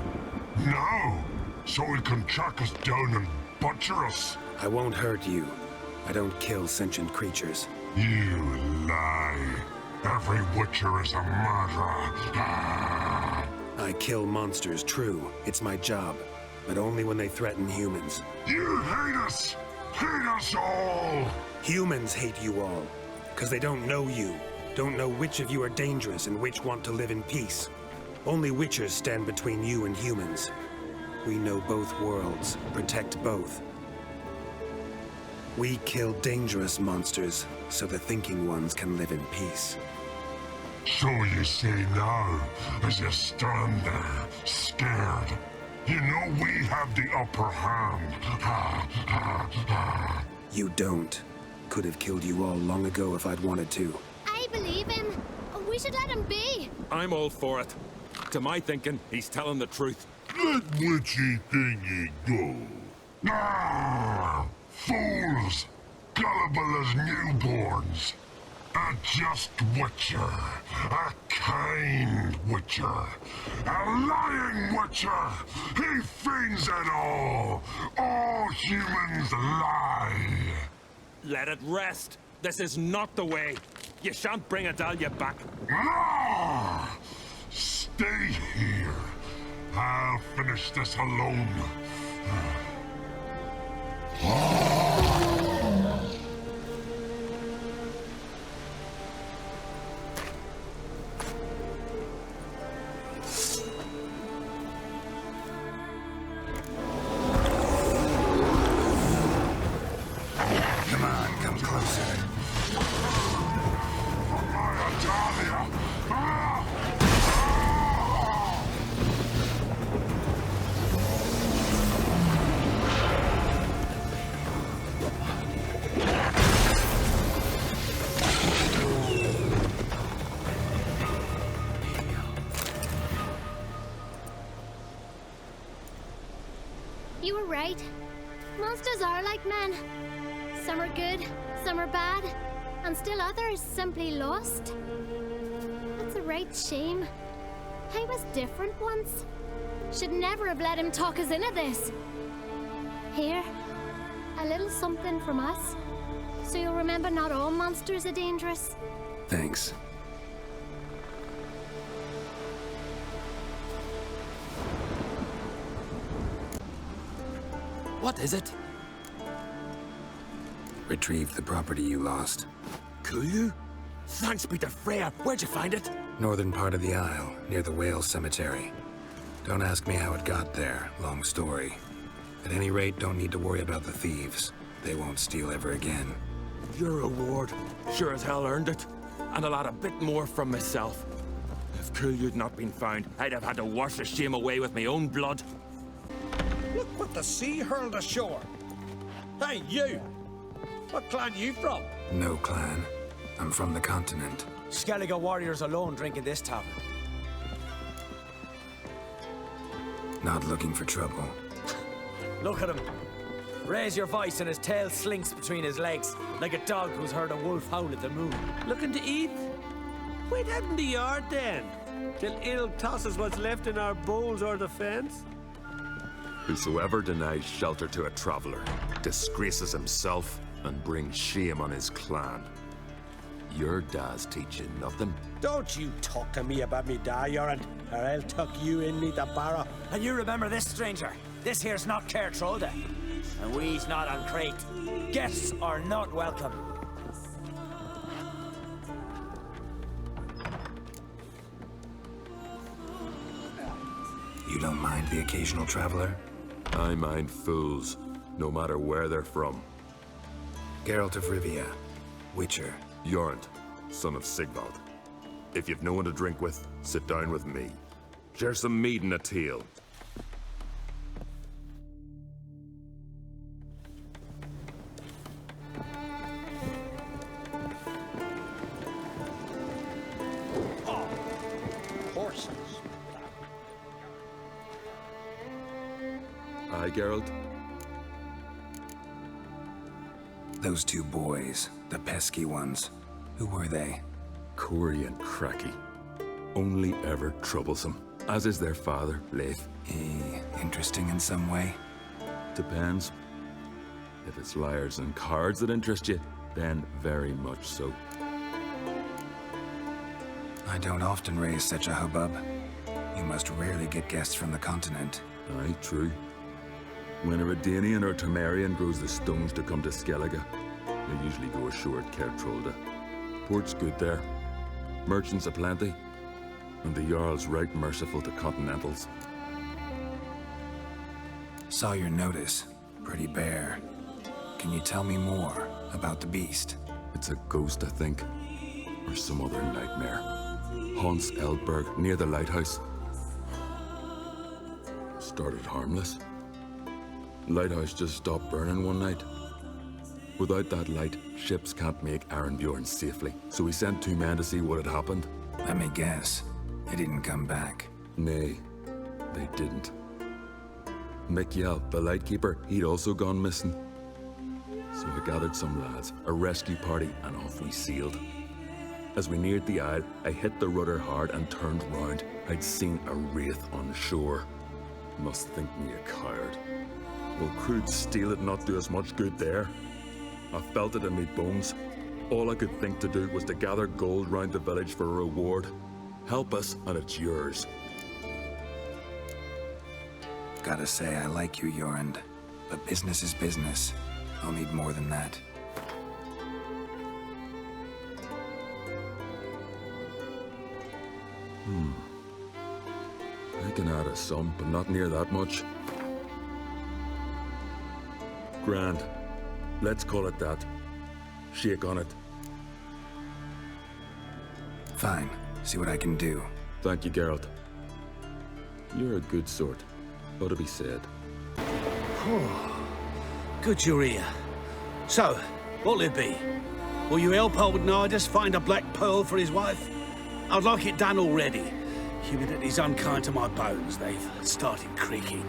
No! So he can track us down and butcher us. I won't hurt you. I don't kill sentient creatures. You lie. Every Witcher is a murderer. I kill monsters, true. It's my job. But only when they threaten humans. You hate us! Hate us all! Humans hate you all. Because they don't know you. Don't know which of you are dangerous and which want to live in peace. Only Witchers stand between you and humans. We know both worlds, protect both. We kill dangerous monsters, so the thinking ones can live in peace. So you say now, as you stand there, scared. You know we have the upper hand. Ha, ha, ha. You don't. Could have killed you all long ago if I'd wanted to. I believe him. We should let him be. I'm all for it. To my thinking, he's telling the truth. Let witchy thingy go. Ah, fools! Gullible as newborns. A just witcher. A kind witcher. A lying witcher. He feigns it all. All humans lie. Let it rest. This is not the way. You shan't bring Adalia back. Ah! Stay here. I'll finish this alone. Come on, come closer. You were right. Monsters are like men. Some are good, some are bad, and still others simply lost. That's a right shame. I was different once. Should never have let him talk us into this. Here, a little something from us, so you'll remember not all monsters are dangerous. Thanks. What is it? Retrieved the property you lost. Kulu? Thanks be to Freya. Where'd you find it? Northern part of the Isle, near the whale cemetery. Don't ask me how it got there, long story. At any rate, don't need to worry about the thieves. They won't steal ever again. Your reward sure as hell earned it. And I'll add a bit more from myself. If Kulu'd not been found, I'd have had to wash the shame away with my own blood. Look what the sea hurled ashore. Hey, you! What clan you from? No clan. I'm from the continent. Skellige warriors alone drink in this tavern. Not looking for trouble. Look at him. Raise your voice and his tail slinks between his legs, like a dog who's heard a wolf howl at the moon. Looking to eat? Wait out in the yard then, till ill tosses what's left in our bowls or the fence. Whosoever denies shelter to a traveller disgraces himself and brings shame on his clan. Your dad's teaching nothing. Don't you talk to me about me da, Yoran, or I'll tuck you in me the barrow. And you remember this, stranger. This here's not Cair Trolda, and we's not on Crate. Guests are not welcome. You don't mind the occasional traveler? I mind fools, no matter where they're from. Geralt of Rivia, Witcher. Jorund, son of Sigvald. If you've no one to drink with, sit down with me. Share some mead and a teal. Horses. Aye, Geralt? Those two boys, the pesky ones. Who were they? Corey and Cracky. Only ever troublesome, as is their father, Leif. Interesting in some way? Depends. If it's liars and cards that interest you, then very much so. I don't often raise such a hubbub. You must rarely get guests from the continent. Aye, true. When a Redanian or Temarian grows the stones to come to Skellige, they usually go ashore at Cair Trolda. Port's good there. Merchants aplenty. And the Jarl's right merciful to continentals. Saw your notice. Pretty bare. Can you tell me more about the beast? It's a ghost, I think. Or some other nightmare. Haunts Eldberg, near the lighthouse. Started harmless. Lighthouse just stopped burning one night. Without that light, ships can't make Arenbjorn safely. So we sent 2 men to see what had happened. Let me guess. They didn't come back. Nay, they didn't. Mikjal, the lightkeeper, he'd also gone missing. So I gathered some lads, a rescue party, and off we sailed. As we neared the isle, I hit the rudder hard and turned round. I'd seen a wraith on the shore. Must think me a coward. Will crude steel it not do us much good there? I felt it in me bones. All I could think to do was to gather gold round the village for a reward. Help us, and it's yours. Gotta say, I like you, Jorund. But business is business. I'll need more than that. I can add a sum, but not near that much. Grand. Let's call it that. Shake on it. Fine. See what I can do. Thank you, Geralt. You're a good sort. Ought to be said. Good you're here. So, what'll it be? Will you help old Nidus find a black pearl for his wife? I'd like it done already. Humidity's unkind to my bones. They've started creaking.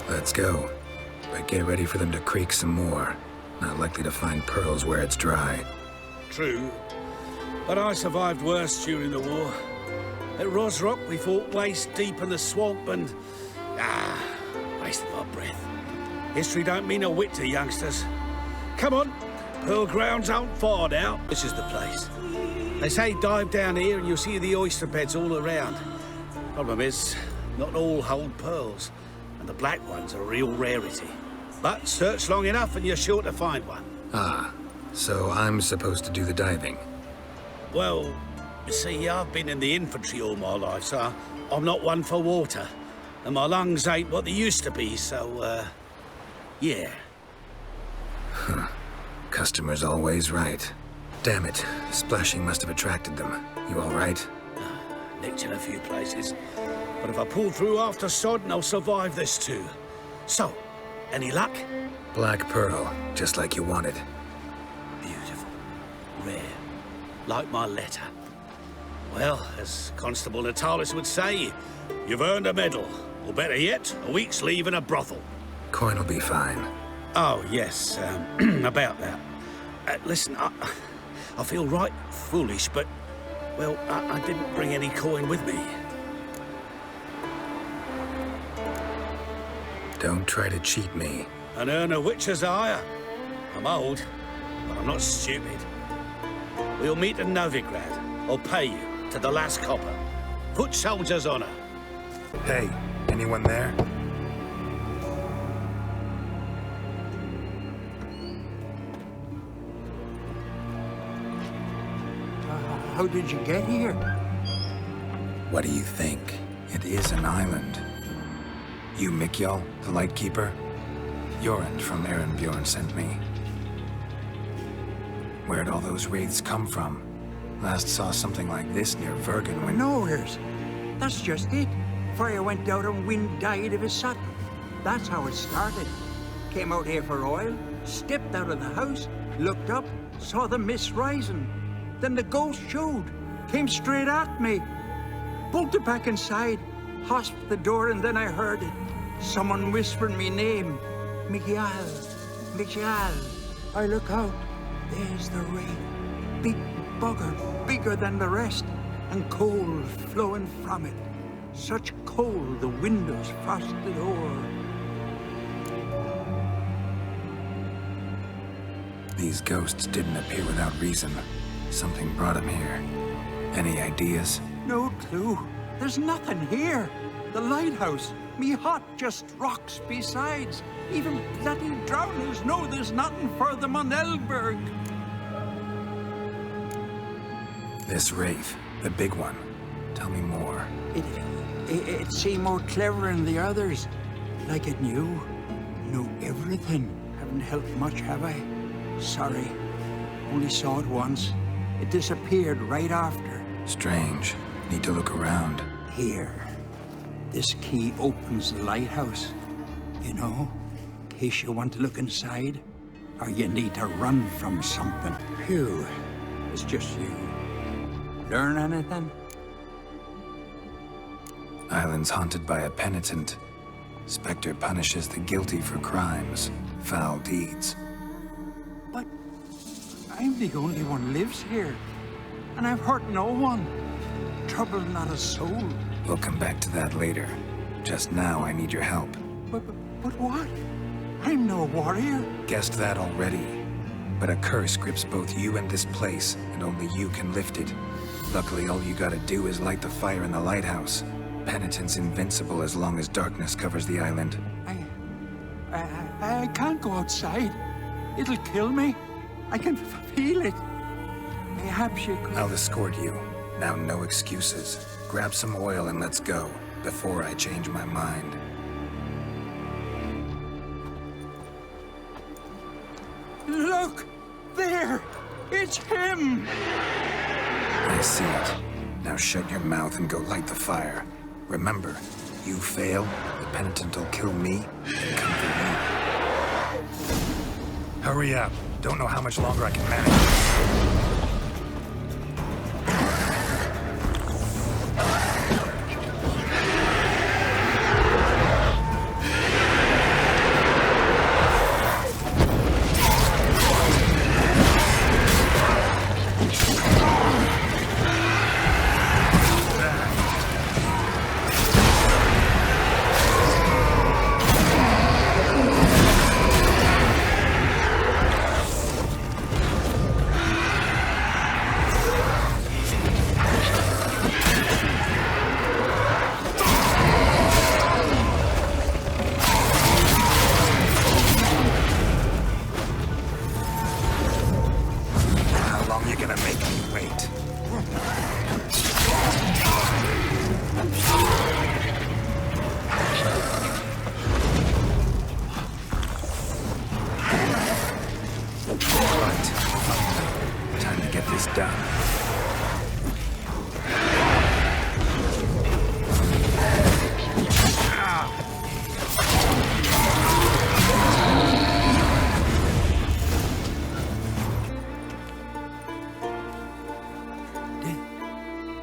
Let's go. But get ready for them to creak some more. Not likely to find pearls where it's dry. True. But I survived worse during the war. At Rosrock, we fought waist deep in the swamp and... wasted my breath. History don't mean a whit to youngsters. Come on, Pearl Grounds aren't far now. This is the place. They say dive down here and you'll see the oyster beds all around. Problem is, not all hold pearls, and the black ones are a real rarity. But search long enough and you're sure to find one. Ah, so I'm supposed to do the diving. Well, you see, I've been in the infantry all my life, so I'm not one for water. And my lungs ain't what they used to be, so, yeah. Huh. Customer's always right. Damn it, splashing must have attracted them. You all right? Nicked in a few places. But if I pull through after Sodden, I'll survive this too. So, any luck? Black pearl, just like you wanted. Beautiful. Rare. Like my letter. Well, as Constable Natalis would say, you've earned a medal. Or better yet, a week's leave in a brothel. Coin will be fine. Oh, yes, about that. Listen, I feel right foolish, but, well, I didn't bring any coin with me. Don't try to cheat me. And earn a witcher's hire. I'm old, but I'm not stupid. We'll meet in Novigrad. I'll pay you to the last copper. Foot soldier's honor. Hey, anyone there? How did you get here? What do you think? It is an island. You Mikjal, the Lightkeeper? Jorund from Arenbjorn sent me. Where'd all those wraiths come from? Last saw something like this near Vergen when... Nowheres. That's just it. Fire went out and wind died of a sudden. That's how it started. Came out here for oil, stepped out of the house, looked up, saw the mist rising. Then the ghost showed, came straight at me. Bolted back inside, hosped the door, and then I heard it. Someone whispering me name. Mikjal, Mikjal. I look out, there's the rain. Big bugger, bigger than the rest, and coal flowing from it. Such coal the windows frosted o'er. These ghosts didn't appear without reason. Something brought them here. Any ideas? No clue. There's nothing here. The lighthouse, me hut, just rocks besides. Even bloody drowners know there's nothing for them on Eldberg. This wraith, the big one. Tell me more. It seemed more clever than the others. Like it knew everything. Have haven't helped much, have I? Sorry. Only saw it once. It disappeared right after. Strange. Need to look around. Here. This key opens the lighthouse. You know, in case you want to look inside, or you need to run from something. Phew. It's just you. Learn anything? Island's haunted by a penitent. Spectre punishes the guilty for crimes, foul deeds. But I'm the only one lives here, and I've hurt no one. Trouble not a soul. We'll come back to that later. Just now, I need your help. But what? I'm no warrior. Guessed that already. But a curse grips both you and this place, and only you can lift it. Luckily, all you gotta do is light the fire in the lighthouse. Penitent's invincible as long as darkness covers the island. I can't go outside. It'll kill me. I can feel it. Perhaps you could... I'll escort you. Now, no excuses. Grab some oil and let's go, before I change my mind. Look! There! It's him! I see it. Now shut your mouth and go light the fire. Remember, you fail, the penitent will kill me and come for you. Hurry up. Don't know how much longer I can manage.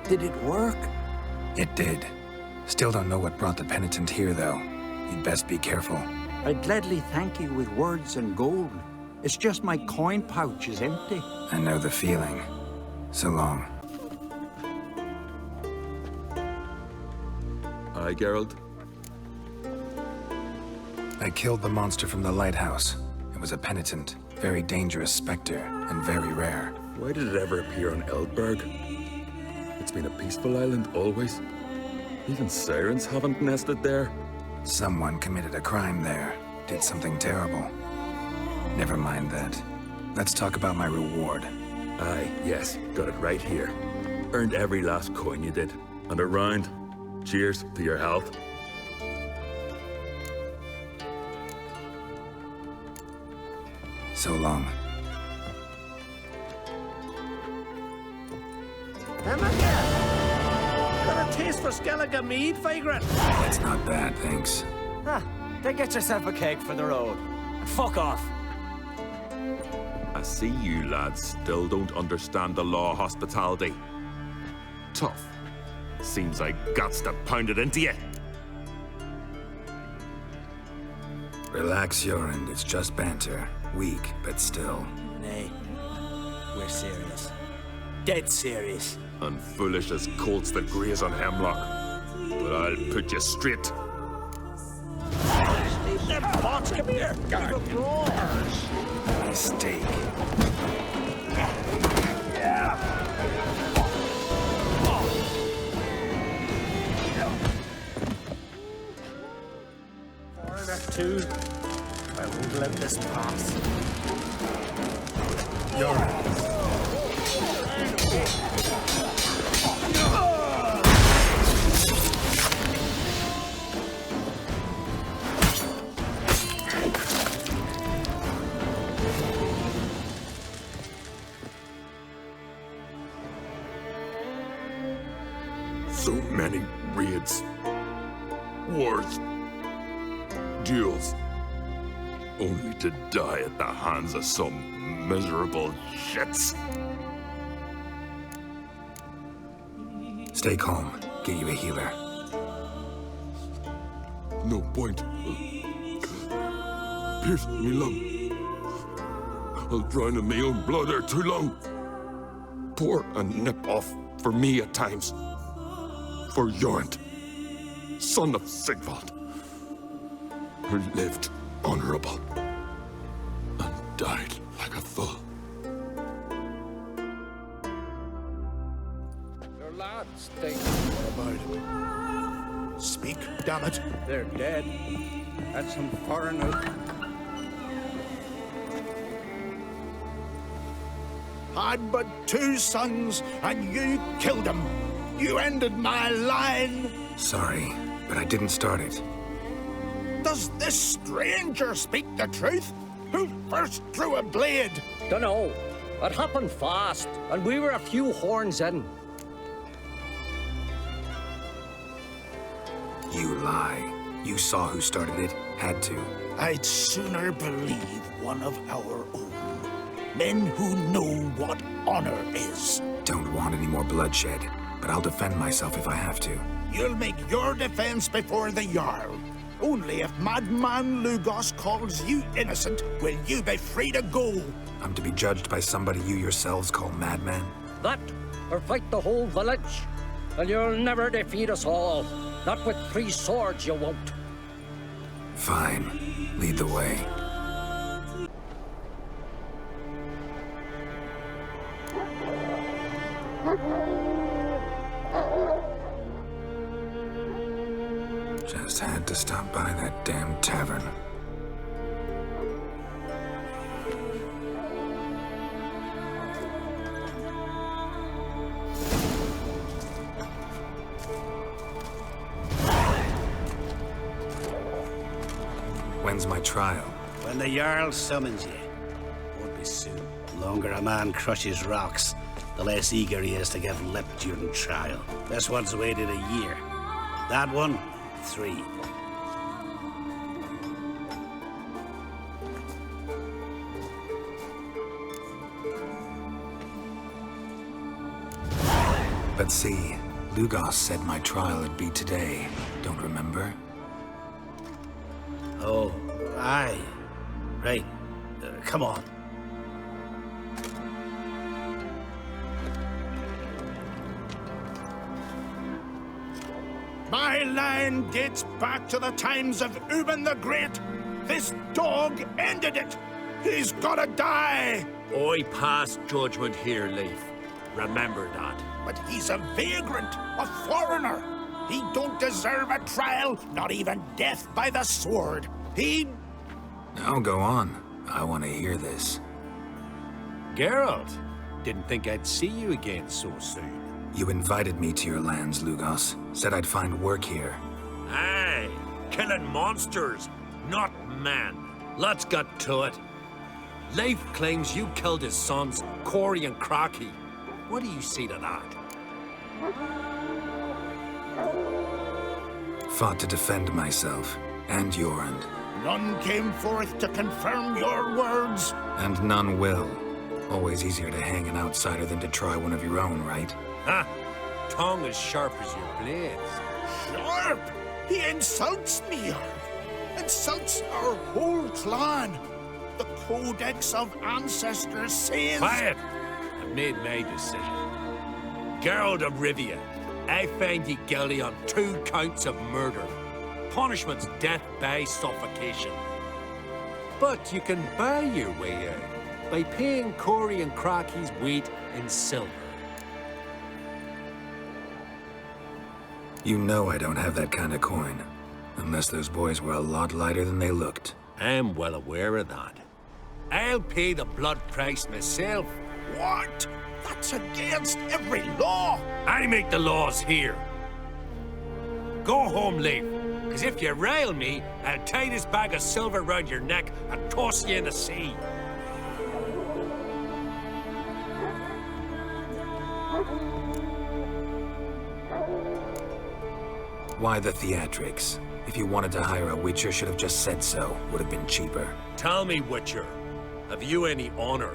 Did it work? It did. Still don't know what brought the penitent here, though. You'd best be careful. I'd gladly thank you with words and gold. It's just my coin pouch is empty. I know the feeling. So long. Aye, Geralt? I killed the monster from the lighthouse. It was a penitent, very dangerous specter, and very rare. Why did it ever appear on Eldberg? It's been a peaceful island always. Even sirens haven't nested there. Someone committed a crime there. Did something terrible. Never mind that. Let's talk about my reward. Aye, yes. Got it right here. Earned every last coin you did. And a round. Cheers to your health. So long. Got a taste for Skellige mead, vagrant? That's not bad, thanks. Then get yourself a cake for the road. And fuck off. I see you lads still don't understand the law of hospitality. Tough. Seems like guts to pound it into you. Relax, your end. It's just banter. Weak, but still. Nay. We're serious. Dead serious. And foolish as colts that graze on hemlock. But I'll put you straight. Leave them pots, come here. Mistake. Foreigner too. I won't let this pass. You're So many raids, wars, duels, only to die at the hands of some miserable shits. Stay calm. Get you a healer. No point. Pierce me lung. I'll drown in my own blood ere too long. Pour a nip off for me at times. For Jorund, son of Sigvald, who lived honorable and died like a fool. Your lads think. What about it? Speak, damn it. They're dead. That's some foreigner. I'd but 2 sons, and you killed them. You ended my line. Sorry, but I didn't start it. Does this stranger speak the truth? Who first drew a blade? Dunno. It happened fast, and we were a few horns in. You lie. You saw who started it. Had to. I'd sooner believe one of our own. Men who know what honor is. Don't want any more bloodshed, but I'll defend myself if I have to. You'll make your defense before the Jarl. Only if Madman Lugos calls you innocent will you be free to go. I'm to be judged by somebody you yourselves call madman? That, or fight the whole village. And you'll never defeat us all. Not with 3 swords, you won't. Fine. Lead the way. Just had to stop by that damn tavern. When's my trial? When the Jarl summons you. Won't be soon. The longer a man crushes rocks, the less eager he is to give lip during trial. This one's waited a year. That one, 3. But see, Lugos said my trial would be today. Don't remember? Oh, aye. Right. Come on. My line dates back to the times of Ubin the Great. This dog ended it. He's gotta die. I pass judgment here, Leif. Remember that. But he's a vagrant, a foreigner. He don't deserve a trial, not even death by the sword. He... Now go on. I want to hear this. Geralt, didn't think I'd see you again so soon. You invited me to your lands, Lugos. Said I'd find work here. Aye, killing monsters, not men. Let's get to it. Leif claims you killed his sons, Corey and Crocky. What do you see to that? Fought to defend myself, and Jorund. None came forth to confirm your words. And none will. Always easier to hang an outsider than to try one of your own, right? Ha! Tongue as sharp as your blades. Sharp? He insults me. Insults our whole clan. The Codex of Ancestors says... Quiet! I've made my decision. Geralt of Rivia, I find you guilty on 2 counts of murder. Punishment's death by suffocation. But you can buy your way out by paying Corey and Crocky's weight in silver. You know I don't have that kind of coin. Unless those boys were a lot lighter than they looked. I'm well aware of that. I'll pay the blood price myself. What? That's against every law. I make the laws here. Go home, Leif. Because if you rile me, I'll tie this bag of silver round your neck and toss you in the sea. Why the theatrics? If you wanted to hire a Witcher, should have just said so. Would have been cheaper. Tell me, Witcher, have you any honor?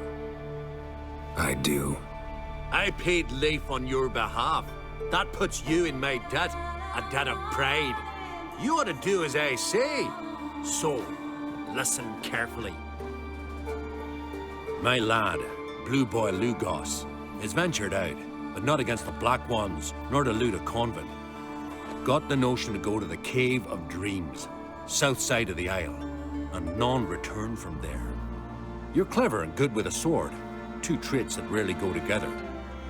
I do. I paid Leif on your behalf. That puts you in my debt, a debt of pride. You ought to do as I say. So, listen carefully. My lad, Blue Boy Lugos, is ventured out, but not against the Black Ones, nor to loot a convent. Got the notion to go to the Cave of Dreams, south side of the Isle, and none return from there. You're clever and good with a sword, two traits that rarely go together.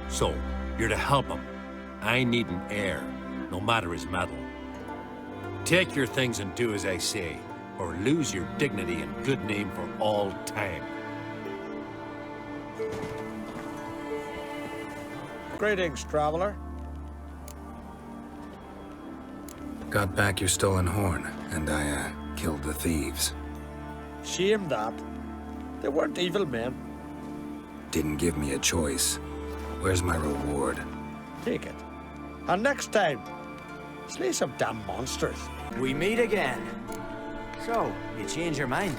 So, you're to help him. I need an heir, no matter his mettle. Take your things and do as I say, or lose your dignity and good name for all time. Greetings, traveler. Got back your stolen horn, and I, killed the thieves. Shame that. They weren't evil men. Didn't give me a choice. Where's my reward? Take it. And next time, slay some damn monsters. We meet again. So, you change your mind?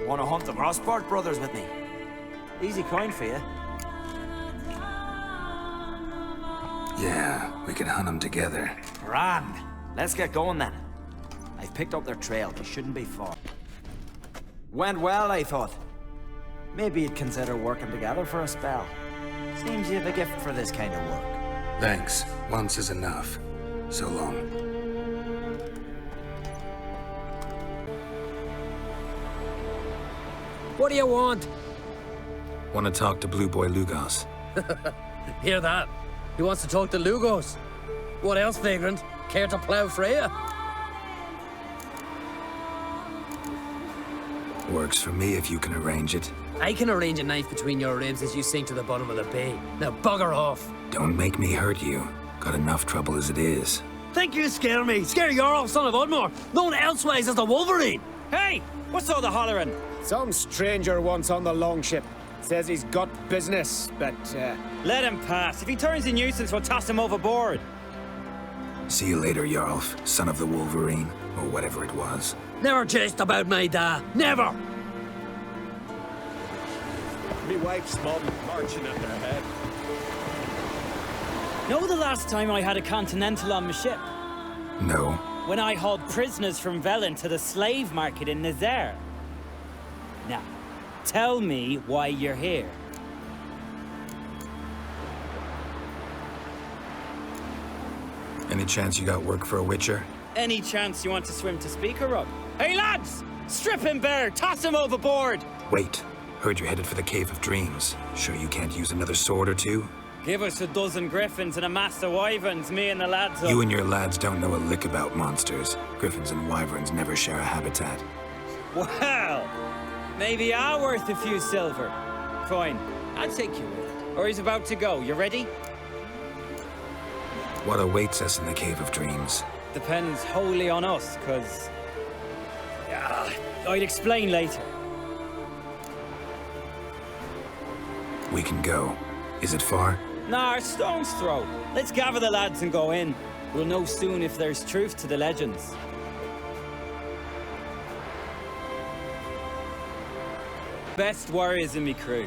Want to hunt the Rossport brothers with me? Easy coin for you. Yeah, we could hunt them together. Grand. Let's get going then. I've picked up their trail. They shouldn't be far. Went well, I thought. Maybe you'd consider working together for a spell. Seems you have a gift for this kind of work. Thanks. Once is enough. So long. What do you want? Want to talk to Blue Boy Lugos. Hear that? He wants to talk to Lugos. What else, vagrant? Care to plough Freya? Works for me if you can arrange it. I can arrange a knife between your ribs as you sink to the bottom of the bay. Now bugger off. Don't make me hurt you. Got enough trouble as it is. Think you scare me? Scare Jarl, son of Udmore, known elsewise as the Wolverine. Hey, what's all the hollering? Some stranger once on the longship. Says he's got business, but let him pass. If he turns a nuisance, we'll toss him overboard. See you later, Jarlf, son of the Wolverine, or whatever it was. Never jest about my da. Never! Me wife's mum marching at their head. Know the last time I had a Continental on my ship? No. When I hauled prisoners from Velen to the slave market in Nazaire. Now, tell me why you're here. Any chance you got work for a Witcher? Any chance you want to swim to Speaker up? Hey lads! Strip him bare! Toss him overboard! Wait. Heard you're headed for the Cave of Dreams. Sure you can't use another sword or two? Give us a dozen griffins and a mass of wyverns, me and the lads. You and your lads don't know a lick about monsters. Griffins and wyverns never share a habitat. Well, maybe are worth a few silver. Fine, I'll take you with it. Or he's about to go. You ready? What awaits us in the Cave of Dreams? Depends wholly on us, cause... I'll explain later. We can go. Is it far? Nah, stone's throw. Let's gather the lads and go in. We'll know soon if there's truth to the legends. Best warriors in me crew.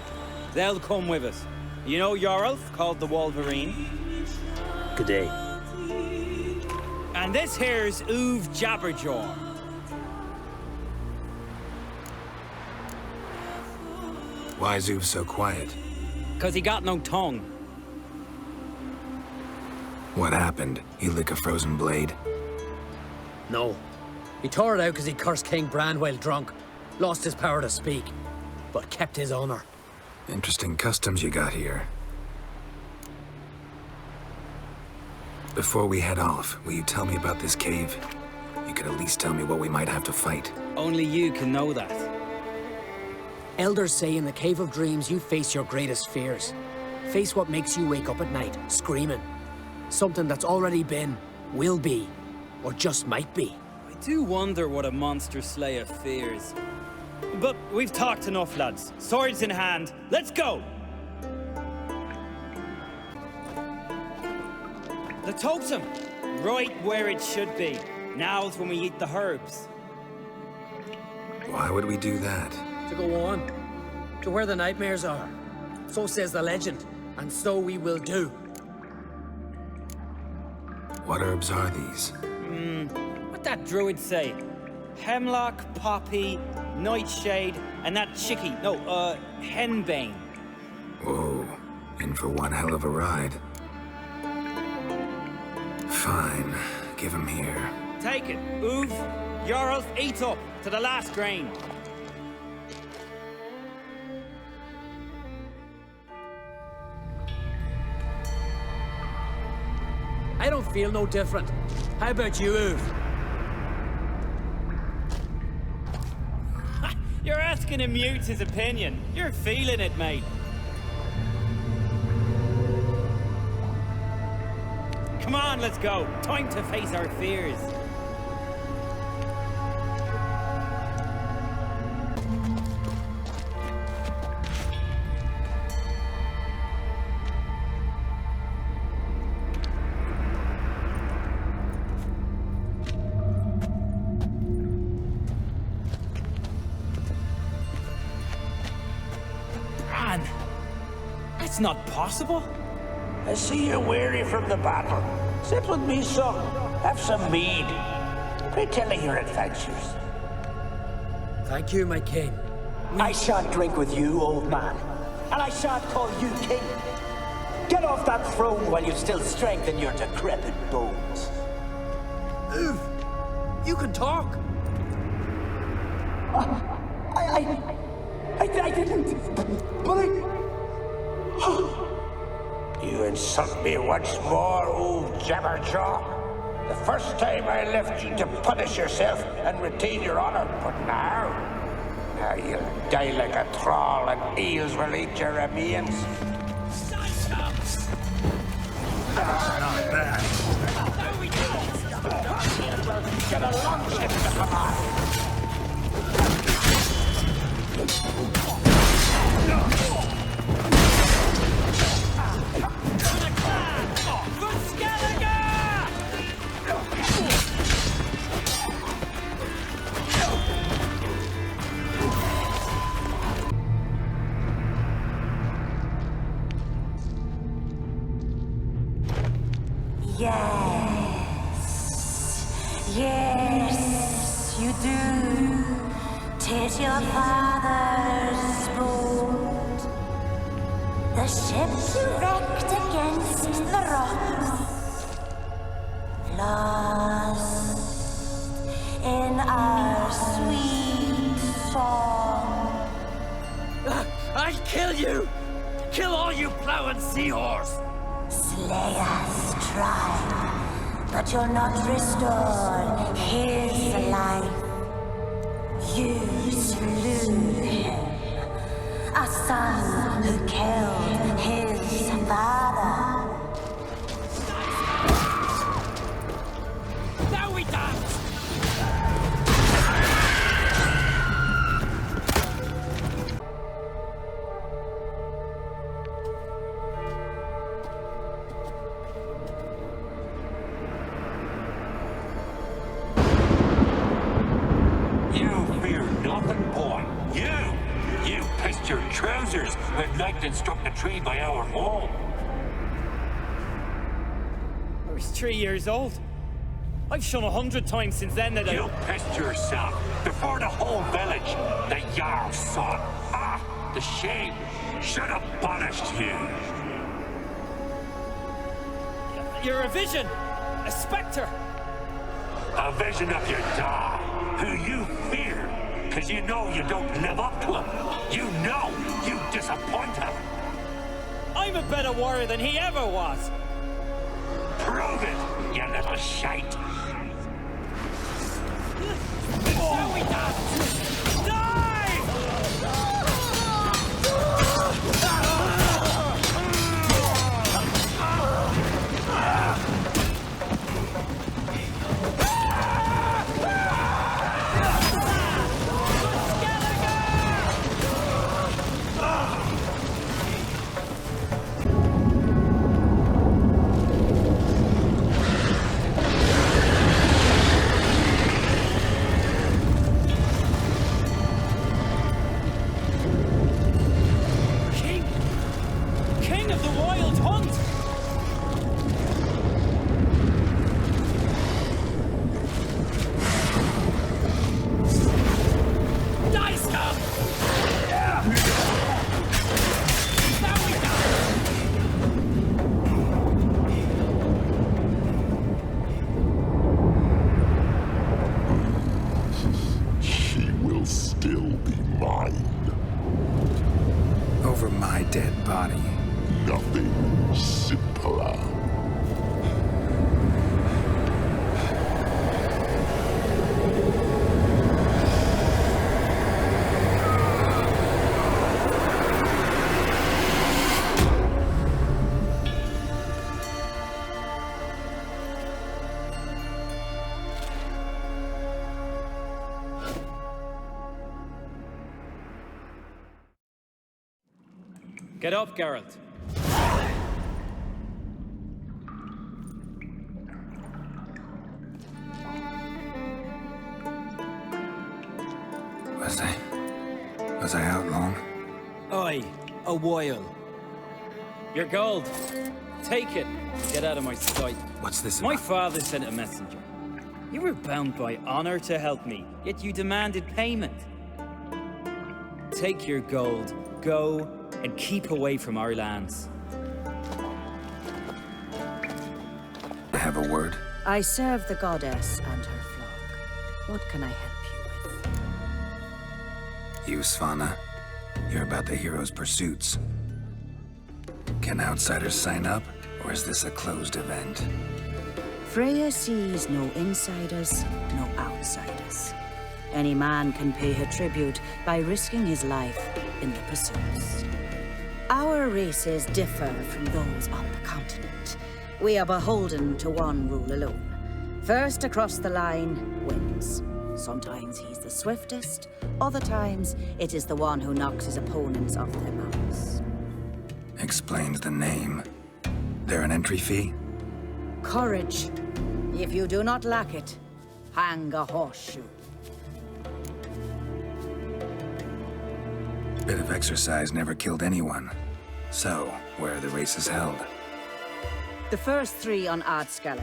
They'll come with us. You know Jarl, called the Wolverine? Good day. And this here's Uv Jabberjaw. Why is Uv so quiet? 'Cause he got no tongue. What happened? He lick a frozen blade? No. He tore it out because he cursed King Bran while drunk. Lost his power to speak, but kept his honor. Interesting customs you got here. Before we head off, will you tell me about this cave? You could at least tell me what we might have to fight. Only you can know that. Elders say in the Cave of Dreams you face your greatest fears. Face what makes you wake up at night, screaming. Something that's already been, will be, or just might be. I do wonder what a monster slayer fears. But we've talked enough, lads. Swords in hand, let's go! The totem! Right where it should be. Now's when we eat the herbs. Why would we do that? To go on. To where the nightmares are. So says the legend. And so we will do. What herbs are these? What that druid say? Hemlock, poppy, nightshade, and that chickie. No, henbane. Whoa, in for one hell of a ride. Fine, give him here. Take it. Oof. Jarls, eat up to the last grain. I don't feel no different. How about you, Oof? You're asking him mute his opinion. You're feeling it, mate. Come on, let's go. Time to face our fears. Man, that's not possible. I see you're weary from the battle. Sit with me, son. Have some mead. Be telling your adventures. Thank you, my king. I shan't drink with you, old man. And I shan't call you king. Get off that throne while you still strengthen your decrepit bones. Oof! You can talk. I didn't. But You insult me once more, old jabberjaw. The first time I left you to punish yourself and retain your honor, but now you'll die like a troll and eels will eat your remains. That's not bad. Get a longship to come on. Yes, you do. 'Tis your father's boat. The ship's wrecked against the rocks, lost in our sweet song. I'll kill you! Kill all you plowing seahorse! Slay us, try. But you'll not restore his life. You slew him, a son who killed his father. Now we dance! when lightning struck the tree by our home. I was 3 years old. I've shone 100 times since then that You pissed yourself before the whole village. The Jarl saw it. Ah, the shame. Should have punished you. You're a vision. A spectre. A vision of your dad, who you fear, because you know you don't live up to him. You know you disappoint him. I'm a better warrior than he ever was. Prove it, you little shite. Now we dance. Die! Get up, Geralt. Was I out long? Aye, a while. Your gold. Take it. Get out of my sight. What's this My about? father sent a messenger. You were bound by honor to help me, yet you demanded payment. Take your gold, go, and keep away from our lands. I have a word. I serve the goddess and her flock. What can I help you with? You, Svanna. You're about the hero's pursuits. Can outsiders sign up, or is this a closed event? Freya sees no insiders, no outsiders. Any man can pay her tribute by risking his life in the pursuits. Our races differ from those on the continent. We are beholden to one rule alone. First across the line wins. Sometimes he's the swiftest, other times it is the one who knocks his opponents off their mounts. Explains the name. There an entry fee? Courage. If you do not lack it, hang a horseshoe. Bit of exercise never killed anyone. So, where are the races held? The first 3 on Skellige.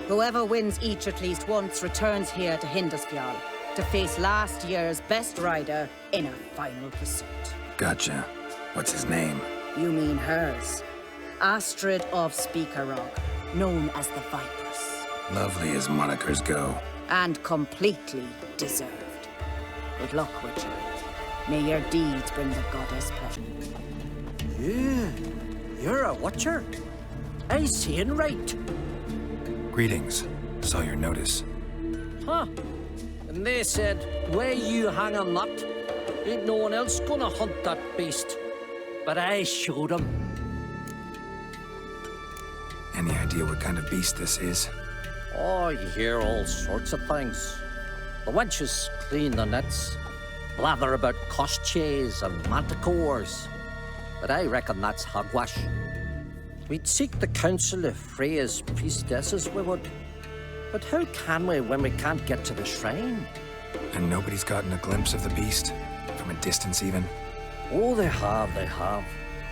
Whoever wins each at least once returns here to Hindisfjall to face last year's best rider in a final pursuit. Gotcha. What's his name? You mean hers. Astrid of Speakerog, known as the Vipress. Lovely as monikers go. And completely deserved. Good luck, Witcher. May your deeds bring the goddess pleasure. Yeah, you're a Witcher. I seeing right. Greetings. Saw your notice. Huh. And they said, where you hang a nut, ain't no one else gonna hunt that beast. But I showed 'em. Any idea what kind of beast this is? Oh, you hear all sorts of things. The wenches clean the nets, blather about koshches and manticores. But I reckon that's hogwash. We'd seek the counsel of Freya's priestesses, we would. But how can we when we can't get to the shrine? And nobody's gotten a glimpse of the beast? From a distance, even? Oh, they have.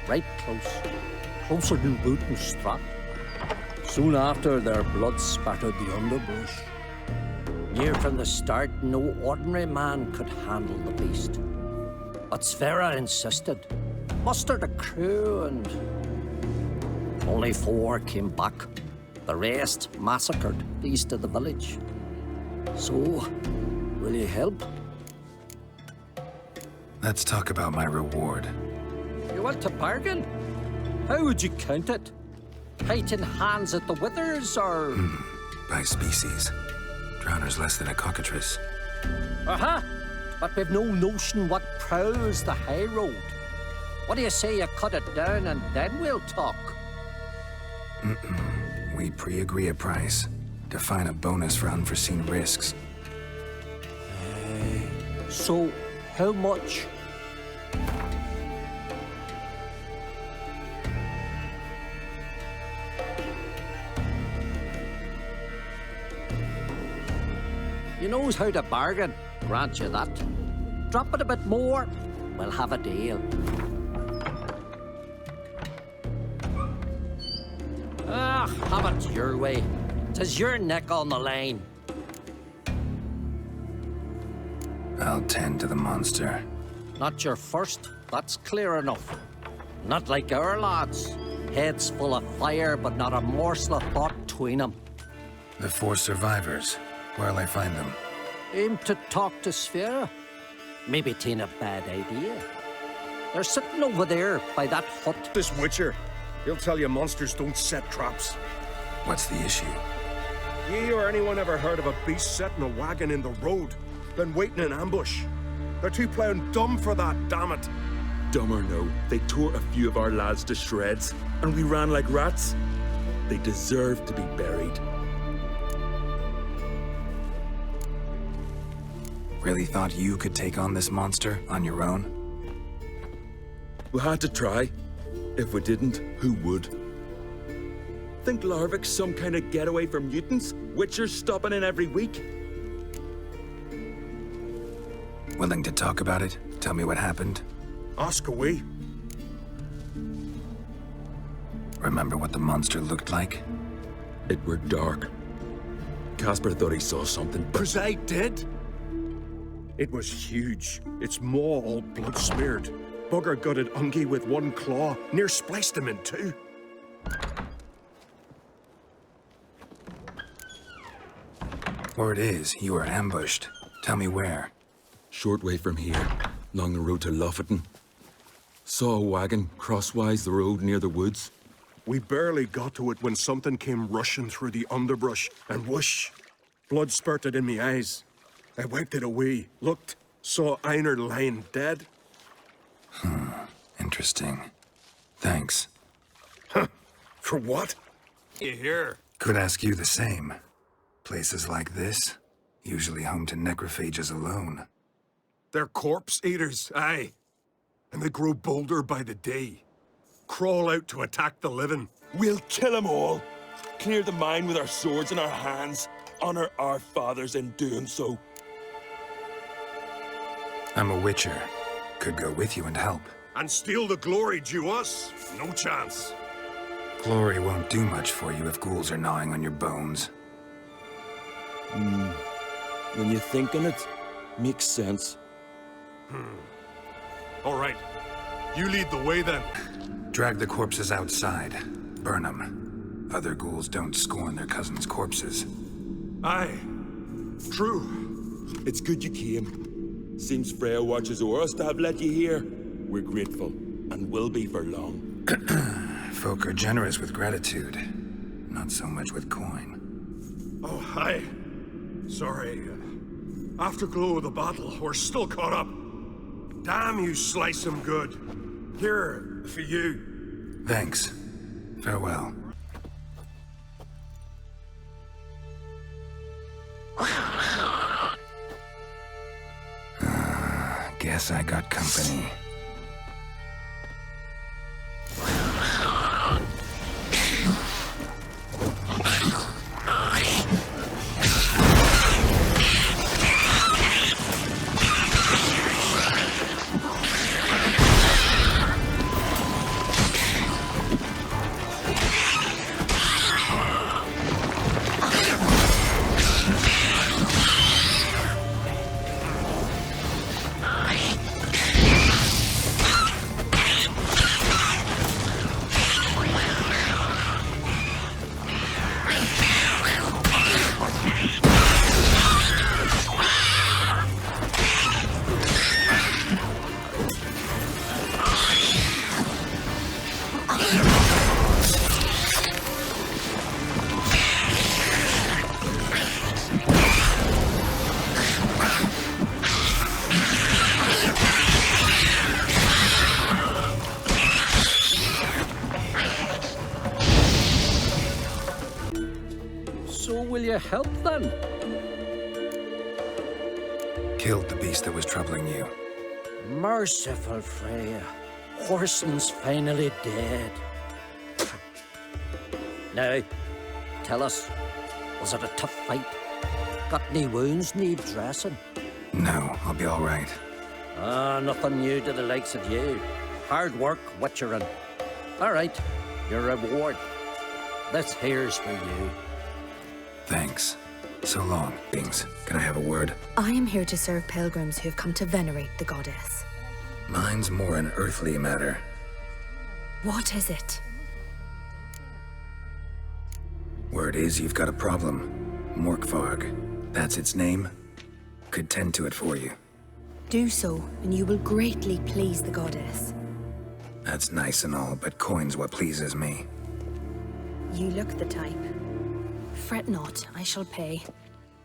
Right close. Closer than boot and strap. Soon after, their blood spattered the underbrush. Near from the start, no ordinary man could handle the beast. But Sverre insisted. Mustered a crew and... only 4 came back. The rest massacred east of the village. So, will you help? Let's talk about my reward. You want to bargain? How would you count it? Height in hands at the withers, or...? By species. Drowner's less than a cockatrice. Aha! But we've no notion what prowls the high road. What do you say you cut it down and then we'll talk? We pre-agree a price. Define a bonus for unforeseen risks. So, how much? You knows how to bargain, grant you that. Drop it a bit more, we'll have a deal. Ah, have it your way. 'Tis your neck on the line. I'll tend to the monster. Not your first, that's clear enough. Not like our lads. Heads full of fire, but not a morsel of thought between them. The 4 survivors. Where'll I find them? Aim to talk to Sverre. Maybe 'tain't a bad idea. They're sitting over there by that hut. This Witcher, he'll tell you monsters don't set traps. What's the issue? Ye or anyone ever heard of a beast setting a wagon in the road, then waiting in ambush? They're too plowing dumb for that, damn it. Dumb or no, they tore a few of our lads to shreds, and we ran like rats. They deserve to be buried. Really thought you could take on this monster on your own? We had to try. If we didn't, who would? Think Larvik's some kind of getaway for mutants? Witchers stopping in every week? Willing to talk about it? Tell me what happened? Ask away. Remember what the monster looked like? It were dark. Casper thought he saw something, but... Was I dead? It was huge. Its maw all blood-smeared. Bugger gutted Ungie with one claw, near spliced him in two. Word is, you were ambushed. Tell me where. Short way from here, along the road to Lofferton. Saw a wagon crosswise the road near the woods. We barely got to it when something came rushing through the underbrush, and whoosh! Blood spurted in me eyes. I wiped it away, looked, saw Einar lying dead. Interesting. Thanks. Huh? For what? You hear? Could ask you the same. Places like this, usually home to necrophages alone. They're corpse eaters, aye. And they grow bolder by the day. Crawl out to attack the living. We'll kill them all. Clear the mine with our swords in our hands. Honor our fathers in doing so. I'm a witcher. Could go with you and help. And steal the glory due us? No chance. Glory won't do much for you if ghouls are gnawing on your bones. When you think on it, makes sense. All right. You lead the way then. Drag the corpses outside. Burn them. Other ghouls don't scorn their cousins' corpses. Aye. True. It's good you came. Seems Freya watches o'er us to have let you here. We're grateful, and will be for long. Folk are generous with gratitude. Not so much with coin. Oh, hi. Sorry. Afterglow of the battle, we're still caught up. Damn, you slice 'em good. Here, for you. Thanks. Farewell. Guess I got company. Help then? Killed the beast that was troubling you. Merciful Freya. Horseman's finally dead. Now, tell us, was it a tough fight? Got any wounds need dressing? No, I'll be all right. Nothing new to the likes of you. Hard work, witchering. All right, your reward. This here's for you. Thanks. So long, beings. Can I have a word? I am here to serve pilgrims who have come to venerate the goddess. Mine's more an earthly matter. What is it? Word is you've got a problem. Morkvarg. That's its name. Could tend to it for you. Do so, and you will greatly please the goddess. That's nice and all, but coin's what pleases me. You look the type. Fret not, I shall pay.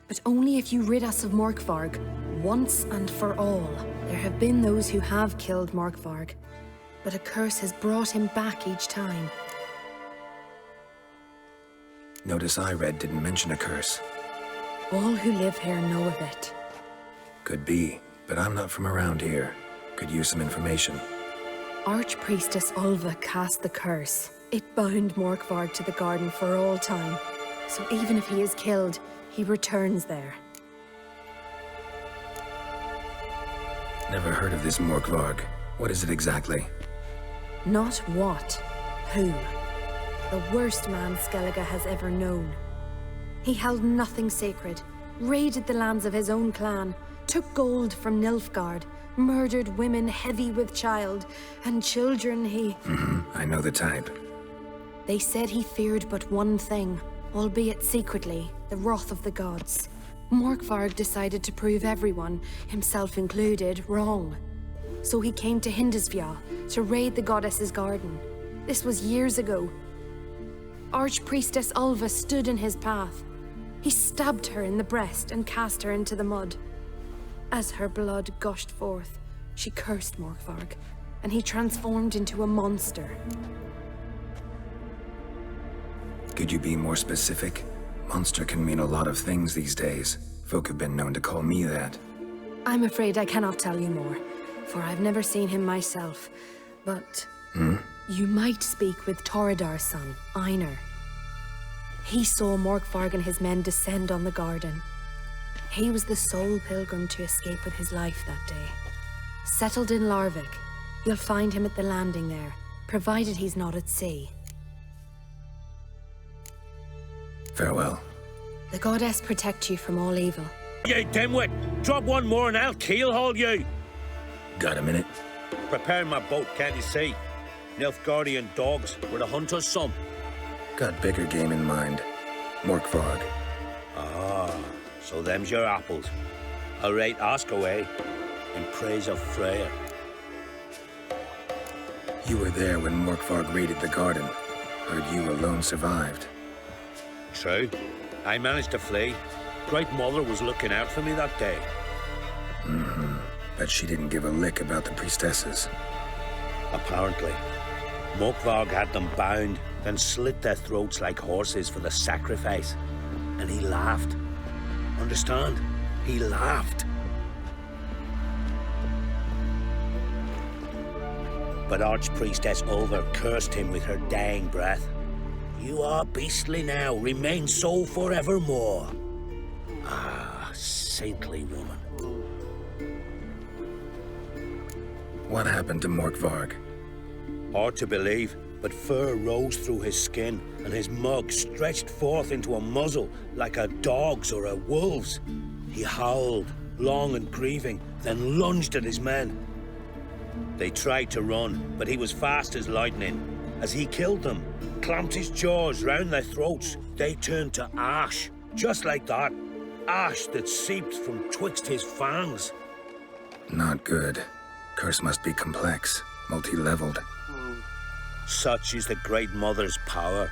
But only if you rid us of Morkvarg, once and for all. There have been those who have killed Morkvarg, but a curse has brought him back each time. Notice I read didn't mention a curse. All who live here know of it. Could be, but I'm not from around here. Could use some information. Archpriestess Ulva cast the curse. It bound Morkvarg to the garden for all time. So even if he is killed, he returns there. Never heard of this Morkvarg. What is it exactly? Not what, who. The worst man Skellige has ever known. He held nothing sacred, raided the lands of his own clan, took gold from Nilfgaard, murdered women heavy with child, and children he... I know the type. They said he feared but one thing, albeit secretly, the wrath of the gods. Morkvarg decided to prove everyone, himself included, wrong. So he came to Hindisfjall to raid the goddess's garden. This was years ago. Archpriestess Ulva stood in his path. He stabbed her in the breast and cast her into the mud. As her blood gushed forth, she cursed Morkvarg, and he transformed into a monster. Could you be more specific? Monster can mean a lot of things these days. Folk have been known to call me that. I'm afraid I cannot tell you more, for I've never seen him myself, but... You might speak with Toradar's son, Einar. He saw Morkvarg and his men descend on the garden. He was the sole pilgrim to escape with his life that day. Settled in Larvik, you'll find him at the landing there, provided he's not at sea. Farewell. The goddess protect you from all evil. You dimwit! Drop one more and I'll keelhaul you! Got a minute? Prepare my boat, can't you see? Nilfgaardian dogs were the hunters' some. Got bigger game in mind. Morkvarg. Ah, so them's your apples. All right, ask away. In praise of Freya. You were there when Morkvarg raided the garden. Heard you alone survived. True. I managed to flee. Great Mother was looking out for me that day. But she didn't give a lick about the priestesses. Apparently. Morkvarg had them bound, then slit their throats like horses for the sacrifice. And he laughed. Understand? He laughed. But Archpriestess Ulva cursed him with her dying breath. You are beastly now, remain so forevermore. Ah, saintly woman. What happened to Morkvarg? Hard to believe, but fur rose through his skin, and his mug stretched forth into a muzzle like a dog's or a wolf's. He howled, long and grieving, then lunged at his men. They tried to run, but he was fast as lightning. As he killed them, clamped his jaws round their throats, they turned to ash, just like that. Ash that seeped from twixt his fangs. Not good. Curse must be complex, multi-leveled. Such is the Great Mother's power.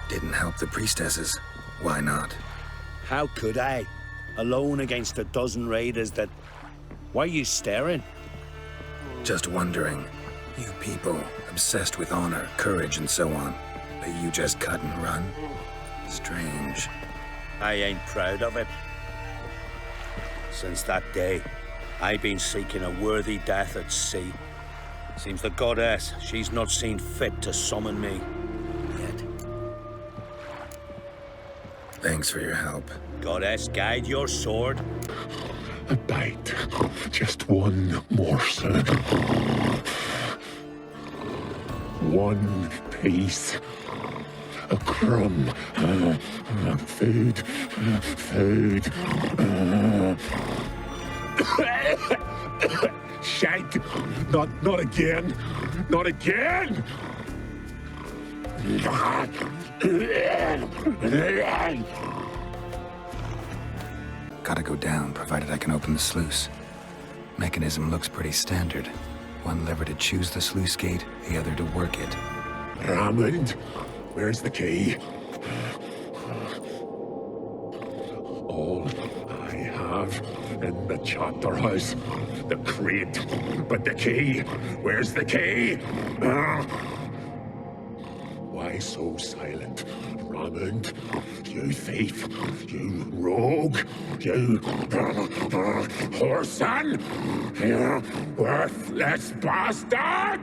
Didn't help the priestesses. Why not? How could I? Alone against a dozen raiders that... Why are you staring? Just wondering. You people, obsessed with honor, courage, and so on. But you just cut and run? Strange. I ain't proud of it. Since that day, I've been seeking a worthy death at sea. Seems the goddess, she's not seen fit to summon me yet. Thanks for your help. Goddess, guide your sword. A bite. Just one morsel. One piece. A crumb. Food. Food. Shank! Not again! Not again! Gotta go down, provided I can open the sluice. Mechanism looks pretty standard. One lever to choose the sluice gate, the other to work it. Raymond, where's the key? All I have in the chapter house, the crate, but the key, where's the key? Why so silent? Ramond, you thief, you rogue, you whoreson, you worthless bastard!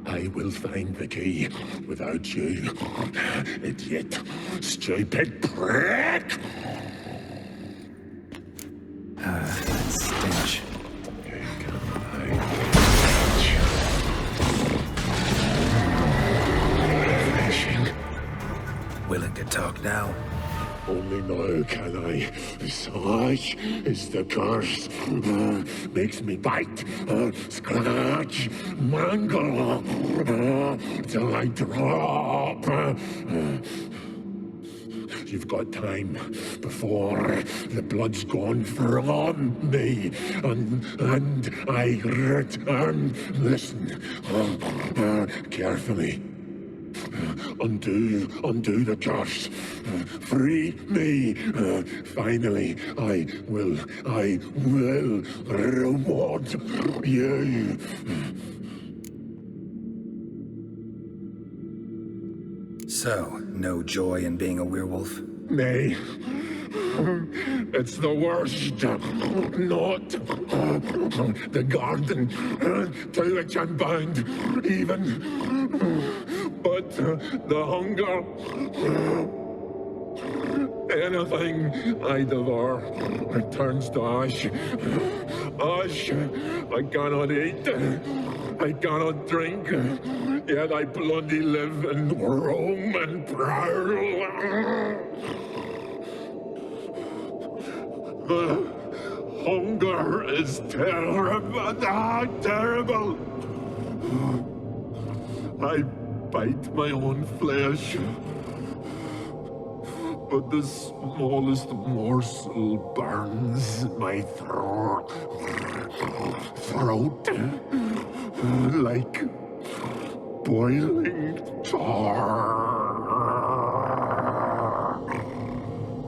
I will find the key without you, idiot, stupid prick! Stench. Willing to talk now? Only now can I. Such is the curse. Makes me bite, scratch, mangle, till I drop. You've got time before the blood's gone from me, and I return. Listen, carefully. Undo the curse. Free me. Finally, I will reward you. So, no joy in being a werewolf? Nay. It's the worst. Not the garden to which I'm bound, even. But the hunger. Anything I devour returns to ash. Ash I cannot eat. I cannot drink. Yet I bloody live and roam and prowl. The hunger is terrible. Terrible. I bite my own flesh, but the smallest morsel burns my throat like boiling tar.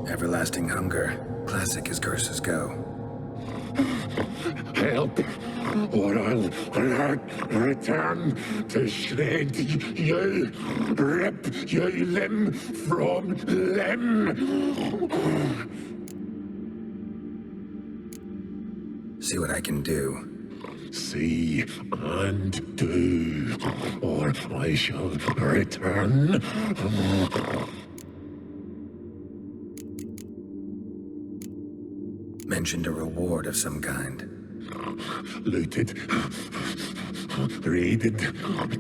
Everlasting hunger. Classic as curses go. Help, or I'll return to shred you, rip you limb from limb. See what I can do. See and do, or I shall return. Mentioned a reward of some kind. Looted, raided,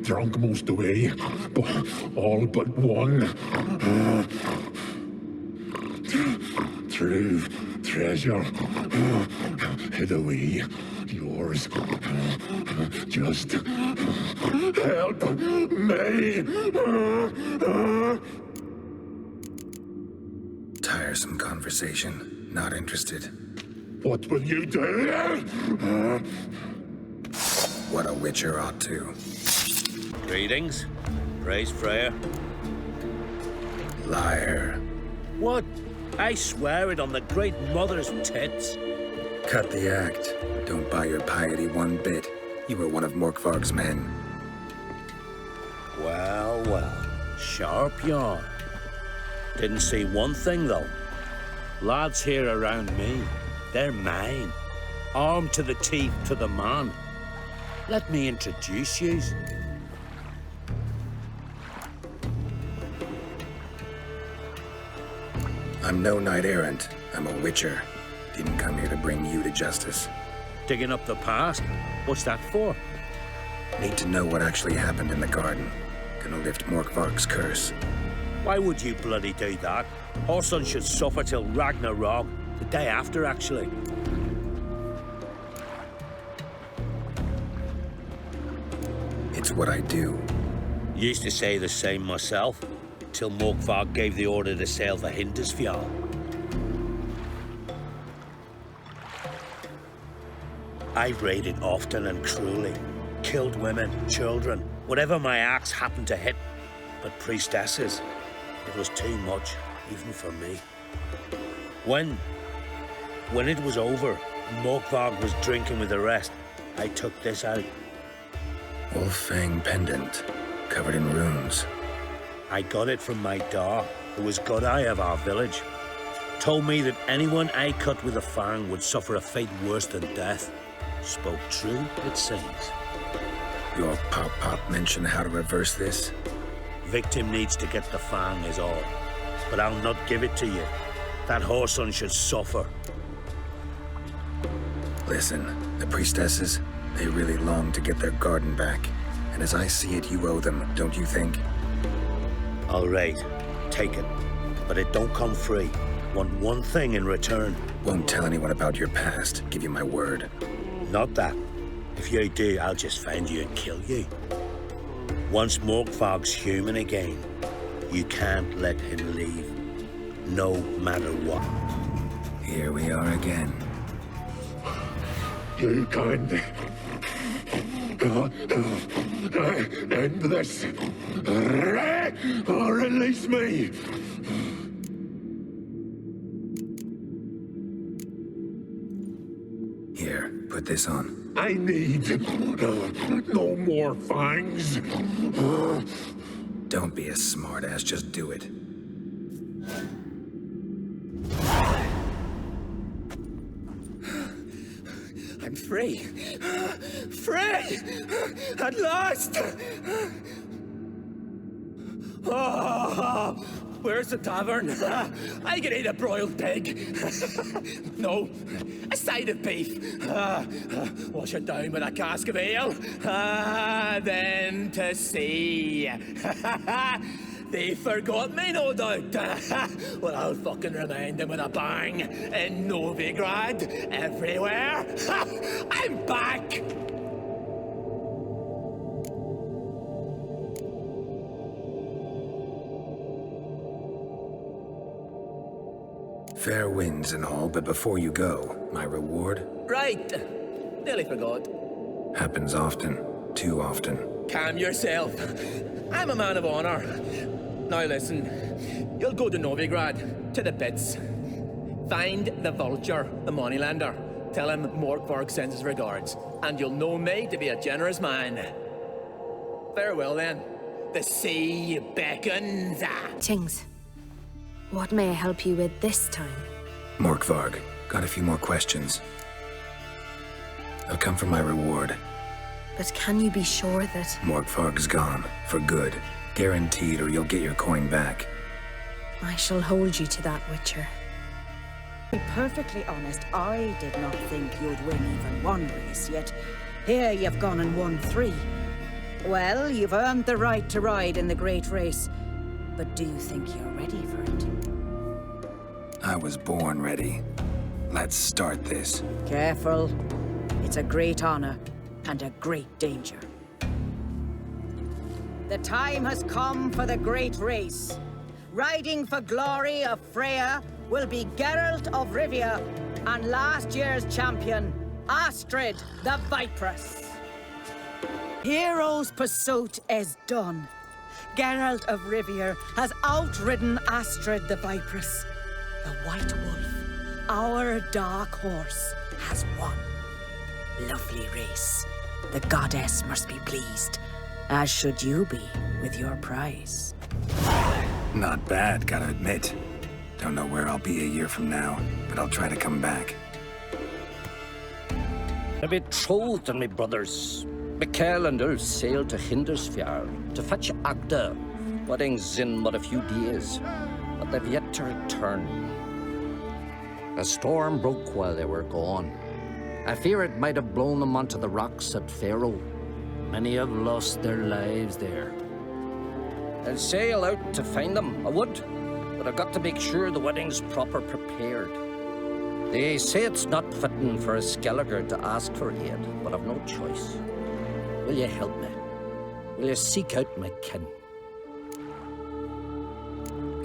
drunk most away, but all but one. True treasure, hid away, yours. Just help me. Tiresome conversation. Not interested. What will you do? What a witcher ought to. Greetings. Praise Freya. Liar. What? I swear it on the great mother's tits. Cut the act. Don't buy your piety one bit. You were one of Morkvarg's men. Well, well. Sharp yarn. Didn't see one thing, though. Lads here around me, they're mine. Armed to the teeth to the man. Let me introduce yous. I'm no knight-errant. I'm a witcher. Didn't come here to bring you to justice. Digging up the past? What's that for? Need to know what actually happened in the garden. Gonna lift Morkvarg's curse. Why would you bloody do that? Our son should suffer till Ragnarok. The day after, actually. It's what I do. Used to say the same myself, till Morkvarg gave the order to sail the Hindisfjall. I've raided often and cruelly. Killed women, children, whatever my axe happened to hit. But priestesses, it was too much, even for me. When it was over, and Morkvarg was drinking with the rest, I took this out. Wolf Fang pendant. covered in runes. I got it from my da, who was god eye of our village. Told me that anyone I cut with a fang would suffer a fate worse than death. Spoke true, it seems. Your pop mentioned how to reverse this? Victim needs to get the fang is all. But I'll not give it to you. That whoreson should suffer. Listen, the priestesses, they really long to get their garden back. And as I see it, you owe them, don't you think? All right, take it. But it don't come free. Want one thing in return. Won't tell anyone about your past, give you my word. Not that. If you do, I'll just find you and kill you. Once Morkvarg's human again, you can't let him leave. No matter what. Here we are again. You kind God, end this. Or release me. Here, put this on. I need no more fangs. Don't be a smartass, just do it. I'm free. Free! At last! Oh, where's the tavern? I can eat a broiled pig. No, a side of beef. Wash it down with a cask of ale. Then to sea. They forgot me, no doubt. Well, I'll fucking remind them with a bang. In Novigrad, everywhere. I'm back! Fair winds and all, but before you go, my reward? Right. Nearly forgot. Happens often. Too often. Calm yourself. I'm a man of honor. Now listen, you'll go to Novigrad, to the pits. Find the vulture, the moneylender. Tell him Morkvarg sends his regards, and you'll know me to be a generous man. Farewell then. The sea beckons. Tings, what may I help you with this time? Morkvarg, got a few more questions. I'll come for my reward. But can you be sure that... Morkvarg's gone, for good. Guaranteed, or you'll get your coin back. I shall hold you to that, Witcher. To be perfectly honest, I did not think you'd win even one race, yet here you've gone and won 3. Well, you've earned the right to ride in the great race, but do you think you're ready for it? I was born ready. Let's start this. Careful. It's a great honor and a great danger. The time has come for the great race. Riding for glory of Freya will be Geralt of Rivia and last year's champion, Astrid the Viperess. Hero's pursuit is done. Geralt of Rivia has outridden Astrid the Viperess. The White Wolf, our dark horse, has won. Lovely race. The goddess must be pleased, as should you be with your prize. Not bad, gotta admit. Don't know where I'll be a year from now, but I'll try to come back. The betrothed and my brothers, Mikkel and Ulf sailed to Hindersfjord to fetch Agda. Wedding's in but a few days, but they've yet to return. A storm broke while they were gone. I fear it might have blown them onto the rocks at Faroe. Many have lost their lives there. I'll sail out to find them, I would, but I've got to make sure the wedding's proper prepared. They say it's not fitting for a Skellige to ask for aid, but I've no choice. Will you help me? Will you seek out my kin?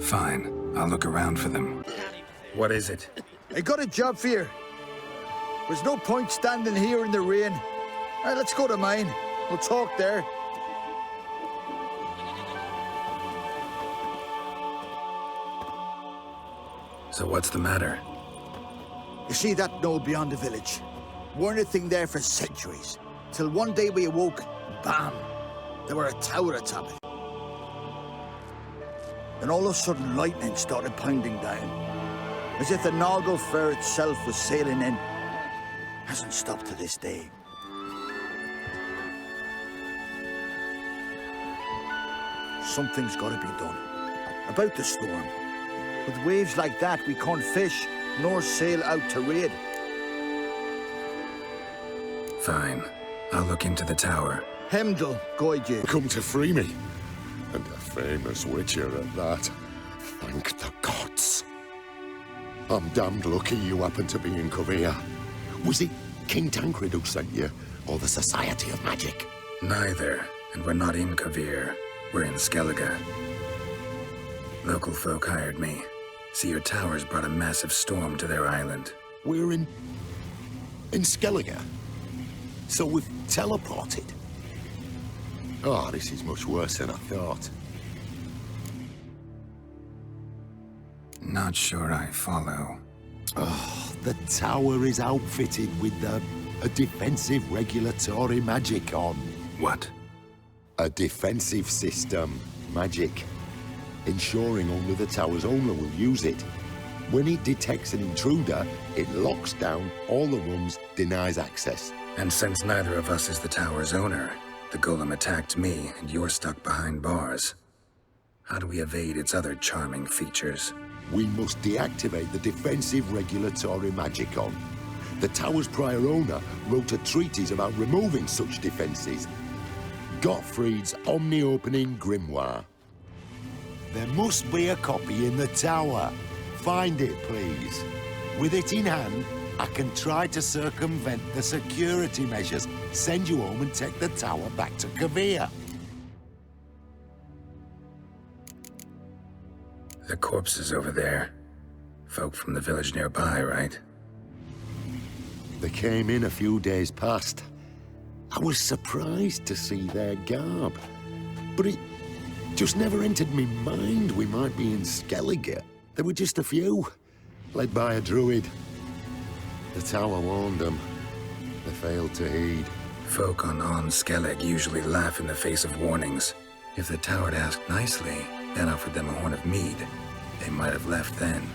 Fine. I'll look around for them. What is it? I got a job for you. There's no point standing here in the rain. Let's go to mine. We'll talk there. So what's the matter? You see that knoll beyond the village? Weren't a thing there for centuries. Till one day we awoke, bam! There were a tower atop it. Then all of a sudden, lightning started pounding down, as if the Noggle Fair itself was sailing in. Hasn't stopped to this day. Something's got to be done. About the storm. With waves like that, we can't fish, nor sail out to raid. Fine. I'll look into the tower. Heimdall, guide you. Come to free me. And a famous witcher at that. Thank the gods. I'm damned lucky you happen to be in Kovir. Was it King Tancred who sent you, or the Society of Magic? Neither, and we're not in Kovir. We're in Skellige. Local folk hired me. See, your towers brought a massive storm to their island. We're in Skellige? So we've teleported? Oh, this is much worse than I thought. Not sure I follow. Oh, the tower is outfitted with a defensive regulatory magic on. What? A defensive system. Magic. Ensuring only the tower's owner will use it. When it detects an intruder, it locks down all the rooms, denies access. And since neither of us is the tower's owner, the golem attacked me, and you're stuck behind bars. How do we evade its other charming features? We must deactivate the defensive regulatory magicon. The tower's prior owner wrote a treatise about removing such defenses. Gottfried's omni-opening grimoire. There must be a copy in the tower. Find it, please. With it in hand, I can try to circumvent the security measures, send you home and take the tower back to Kovir. The corpses over there. Folk from the village nearby, right? They came in a few days past. I was surprised to see their garb. But it just never entered me mind we might be in Skellige. There were just a few, led by a druid. The tower warned them. They failed to heed. Folk on Skellige usually laugh in the face of warnings. If the tower had asked nicely, then offered them a horn of mead, they might have left then.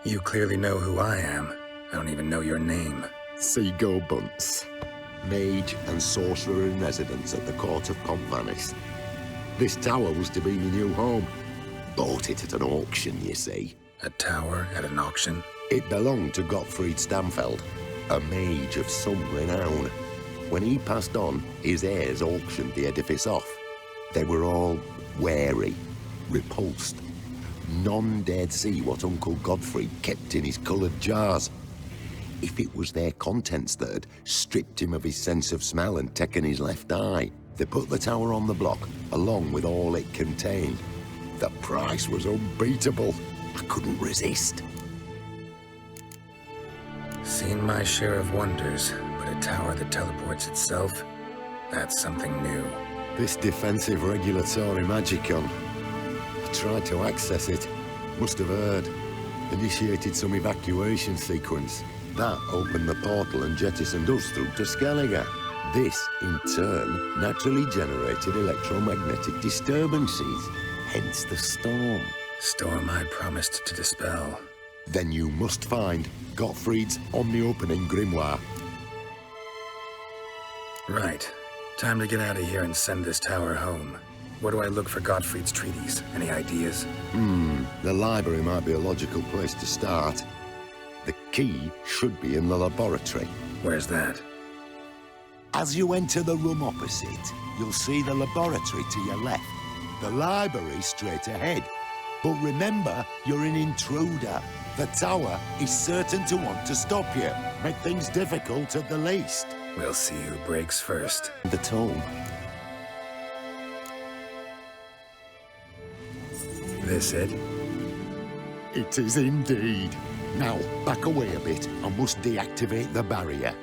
You clearly know who I am. I don't even know your name. Seagull Bunce. Mage and sorcerer in residence at the court of Pontvanis. This tower was to be my new home. Bought it at an auction, you see. A tower at an auction? It belonged to Gottfried Stamfeld, a mage of some renown. When he passed on, his heirs auctioned the edifice off. They were all wary, repulsed. None dared see what Uncle Gottfried kept in his coloured jars. If it was their contents that had stripped him of his sense of smell and taken his left eye, they put the tower on the block, along with all it contained. The price was unbeatable. I couldn't resist. Seen my share of wonders, but a tower that teleports itself? That's something new. This defensive regulatory magicon. I tried to access it. Must have heard. Initiated some evacuation sequence. That opened the portal and jettisoned us through to Skellige. This, in turn, naturally generated electromagnetic disturbances. Hence the storm. Storm I promised to dispel. Then you must find Gottfried's omni-opening grimoire. Right. Time to get out of here and send this tower home. Where do I look for Gottfried's treatise? Any ideas? The library might be a logical place to start. The key should be in the laboratory. Where's that? As you enter the room opposite, you'll see the laboratory to your left. The library straight ahead. But remember, you're an intruder. The tower is certain to want to stop you. Make things difficult at the least. We'll see who breaks first. The tome. This it? It is indeed. Now, back away a bit. I must deactivate the barrier.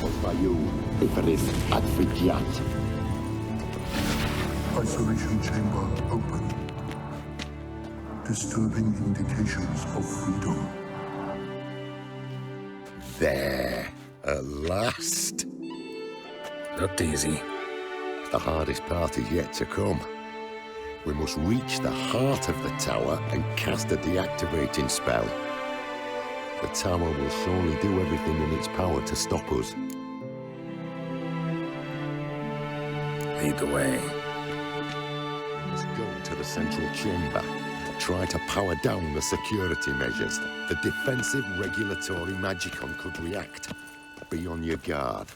What by you, Iferith Advigiat? Isolation chamber open. Disturbing indications of freedom. There, at last. Looked easy. The hardest part is yet to come. We must reach the heart of the tower and cast a deactivating spell. The tower will surely do everything in its power to stop us. Lead the way. We must go to the central chamber. Try to power down the security measures. The defensive regulatory magicon could react. Be on your guard.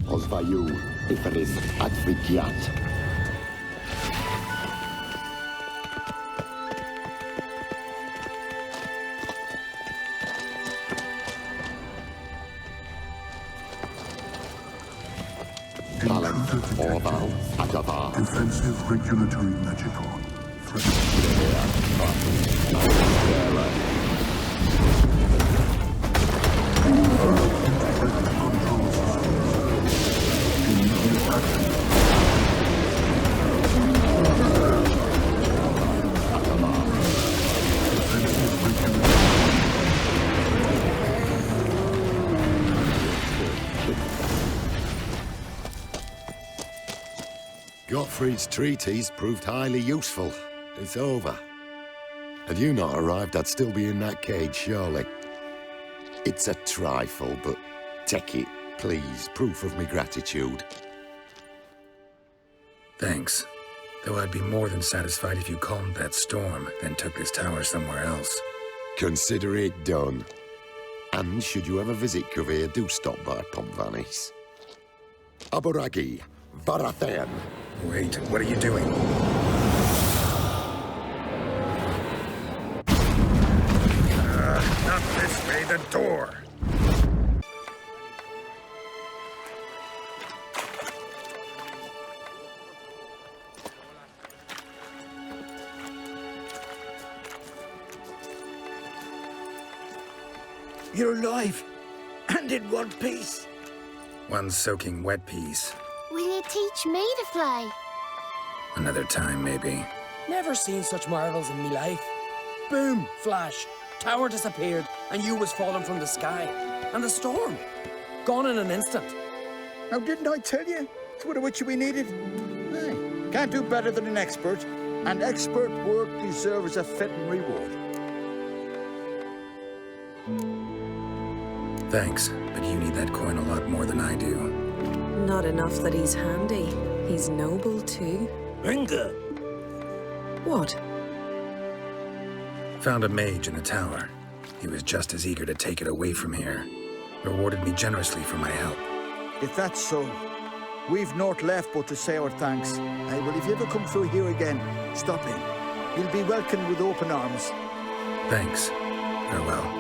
Osvayu, Iferis, Advigiat. Orval, Adavar. Defensive regulatory magicon. Gottfried's treatise proved highly useful. It's over. Had you not arrived, I'd still be in that cage, surely. It's a trifle, but take it, please. Proof of me gratitude. Thanks. Though I'd be more than satisfied if you calmed that storm, then took this tower somewhere else. Consider it done. And should you ever visit Kuvir, do stop by Pompvanis. Aboragi, Varathan. Wait, what are you doing? Not this way, the door. You're alive, and in one piece. One soaking wet piece. Will you teach me to fly? Another time, maybe. Never seen such marvels in me life. Boom, flash, tower disappeared, and you was falling from the sky. And the storm, gone in an instant. Now, didn't I tell you? It's what we needed. Hey, can't do better than an expert, and expert work deserves a fitting reward. Thanks, but you need that coin a lot more than I do. Not enough that he's handy. He's noble, too. Inga! What? Found a mage in the tower. He was just as eager to take it away from here. Rewarded me generously for my help. If that's so, we've naught left but to say our thanks. Hey, well, if you ever come through here again, stop in. You'll be welcomed with open arms. Thanks. Farewell.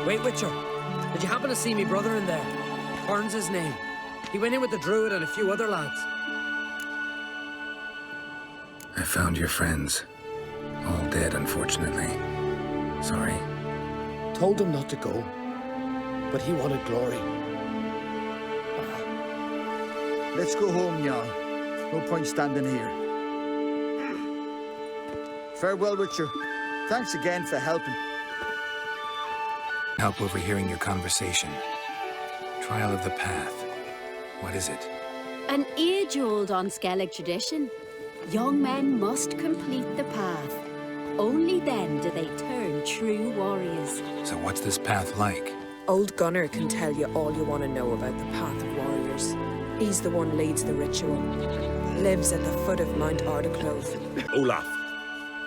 Wait, Witcher. Did you happen to see me brother in there? Burns his name. He went in with the druid and a few other lads. I found your friends. All dead, unfortunately. Sorry. Told him not to go, but he wanted glory. Let's go home, Jarl. No point standing here. Farewell, Witcher. Thanks again for helping. Help overhearing your conversation. Trial of the Path. What is it? An age-old on Skellige tradition. Young men must complete the path. Only then do they turn true warriors. So what's this path like? Old Gunnar can tell you all you want to know about the Path of Warriors. He's the one leads the ritual. Lives at the foot of Mount Ardaclove. Olaf.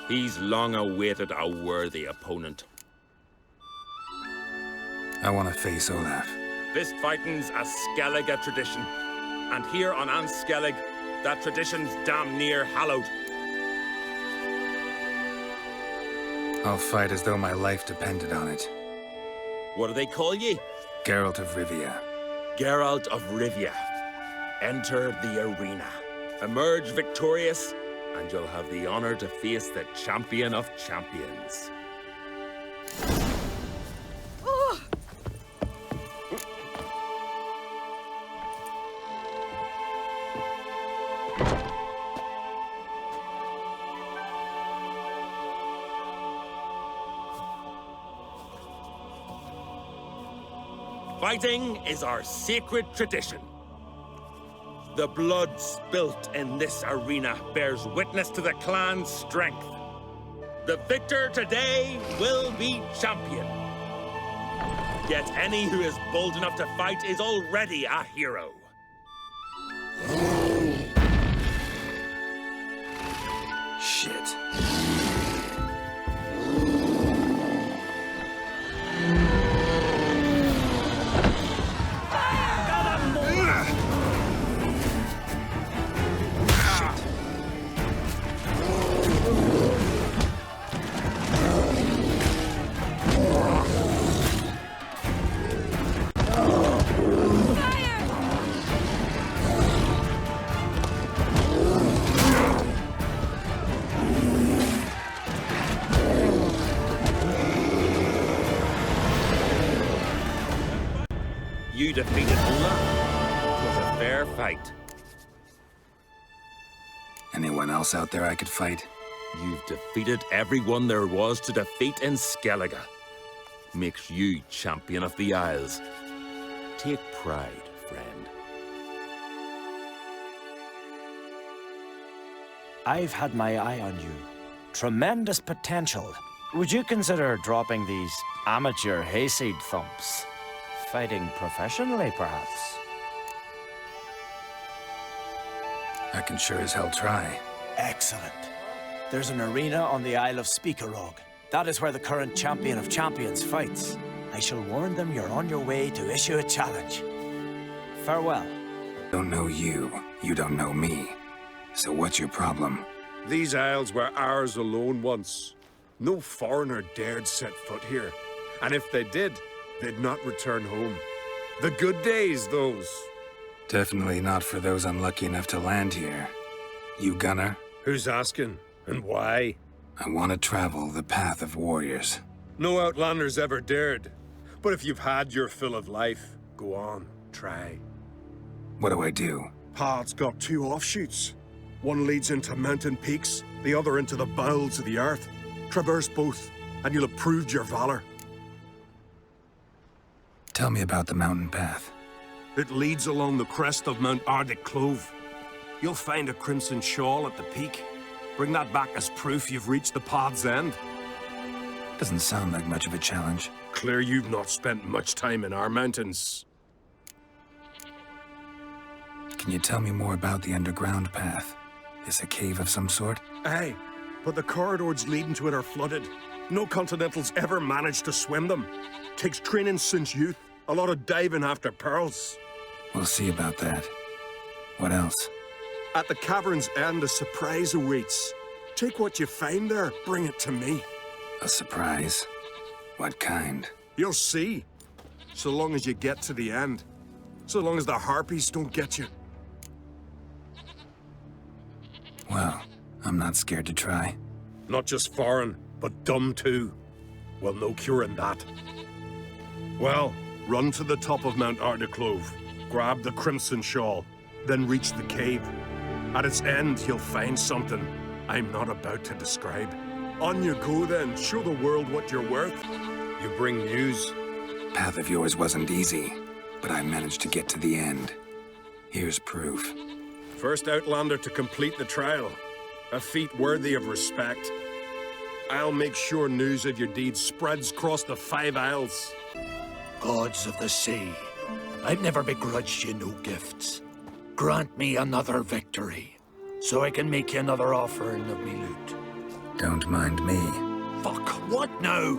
He's long awaited a worthy opponent. I want to face Olaf. Fist fighting's a Skellige tradition. And here on Skellige, that tradition's damn near hallowed. I'll fight as though my life depended on it. What do they call ye? Geralt of Rivia. Geralt of Rivia. Enter the arena. Emerge victorious, and you'll have the honor to face the champion of champions. Fighting is our sacred tradition. The blood spilt in this arena bears witness to the clan's strength. The victor today will be champion. Yet any who is bold enough to fight is already a hero. Shit. You defeated Ola. It was a fair fight. Anyone else out there I could fight? You've defeated everyone there was to defeat in Skellige. Makes you champion of the Isles. Take pride, friend. I've had my eye on you. Tremendous potential. Would you consider dropping these amateur hayseed thumps? Fighting professionally, perhaps? I can sure as hell try. Excellent. There's an arena on the Isle of Speakerog. That is where the current champion of champions fights. I shall warn them you're on your way to issue a challenge. Farewell. Don't know you. You don't know me. So what's your problem? These isles were ours alone once. No foreigner dared set foot here. And if they did, they'd not return home. The good days, those. Definitely not for those unlucky enough to land here. You gunner? Who's asking? And why? I want to travel the path of warriors. No outlanders ever dared. But if you've had your fill of life, go on, try. What do I do? Path's got two offshoots. One leads into mountain peaks, the other into the bowels of the earth. Traverse both, and you'll have proved your valor. Tell me about the mountain path. It leads along the crest of Mount Ardic Clove. You'll find a crimson shawl at the peak. Bring that back as proof you've reached the path's end. Doesn't sound like much of a challenge. Clear you've not spent much time in our mountains. Can you tell me more about the underground path? Is a cave of some sort? Aye, but the corridors leading to it are flooded. No Continentals ever managed to swim them. Takes training since youth. A lot of diving after pearls. We'll see about that. What else? At the cavern's end, a surprise awaits. Take what you find there, bring it to me. A surprise? What kind? You'll see. So long as you get to the end. So long as the harpies don't get you. Well, I'm not scared to try. Not just foreign, but dumb too. Well, no curing that. Well, run to the top of Mount Ardiclove, grab the crimson shawl, then reach the cave. At its end, you'll find something I'm not about to describe. On you go then, show the world what you're worth. You bring news. Path of yours wasn't easy, but I managed to get to the end. Here's proof. First Outlander to complete the trial. A feat worthy of respect. I'll make sure news of your deeds spreads across the 5 Isles. Gods of the sea, I've never begrudged you no gifts. Grant me another victory, so I can make you another offering of me loot. Don't mind me. Fuck, what now?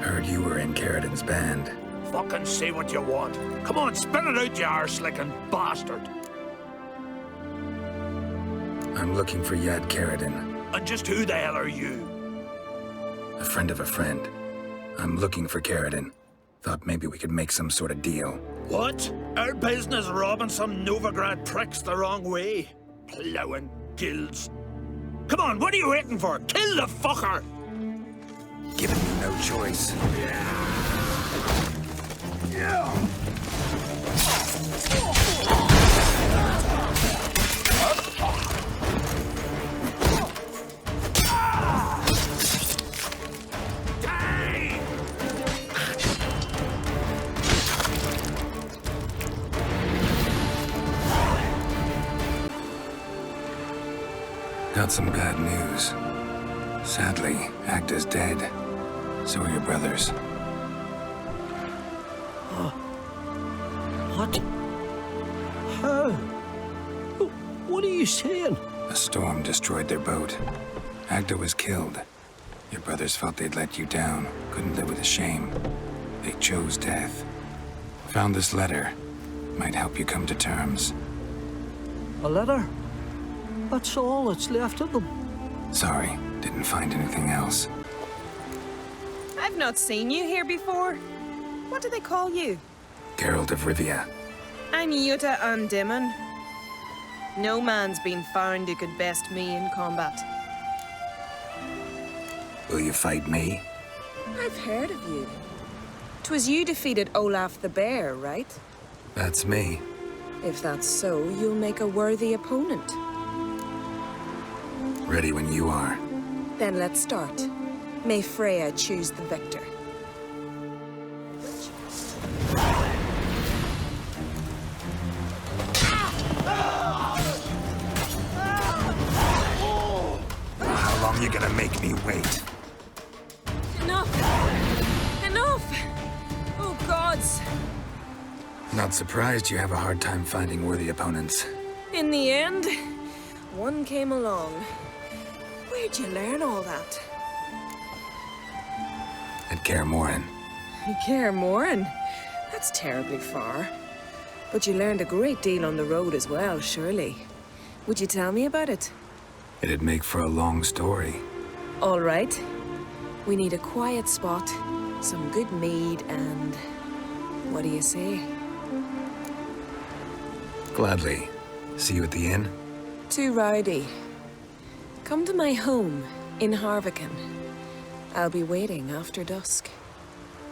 Heard you were in Caridin's band. Fucking say what you want. Come on, spit it out, you arse-licking bastard. I'm looking for Yad Caridin. And just who the hell are you? A friend of a friend. I'm looking for Caridin. Thought maybe we could make some sort of deal. What? Our business robbing some Novigrad pricks the wrong way? Plowing guilds. Come on, what are you waiting for? Kill the fucker! Giving you no choice. got some bad news. Sadly, Agda's dead. So are your brothers. What? How? What are you saying? A storm destroyed their boat. Agda was killed. Your brothers felt they'd let you down, couldn't live with the shame. They chose death. Found this letter. Might help you come to terms. A letter? That's all that's left of them. Sorry, didn't find anything else. I've not seen you here before. What do they call you? Geralt of Rivia. I'm Jutta Undimmen. No man's been found who could best me in combat. Will you fight me? I've heard of you. 'Twas you defeated Olaf the Bear, right? That's me. If that's so, you'll make a worthy opponent. Ready when you are. Then let's start. May Freya choose the victor. How long you gonna make me wait? Enough! Enough! Oh, gods! Not surprised you have a hard time finding worthy opponents. In the end, one came along. Where'd you learn all that? At Kaer Morhen. Kaer Morhen? That's terribly far. But you learned a great deal on the road as well, surely. Would you tell me about it? It'd make for a long story. All right. We need a quiet spot, some good mead, and... what do you say? Gladly. See you at the inn? Too rowdy. Come to my home in Harviken. I'll be waiting after dusk.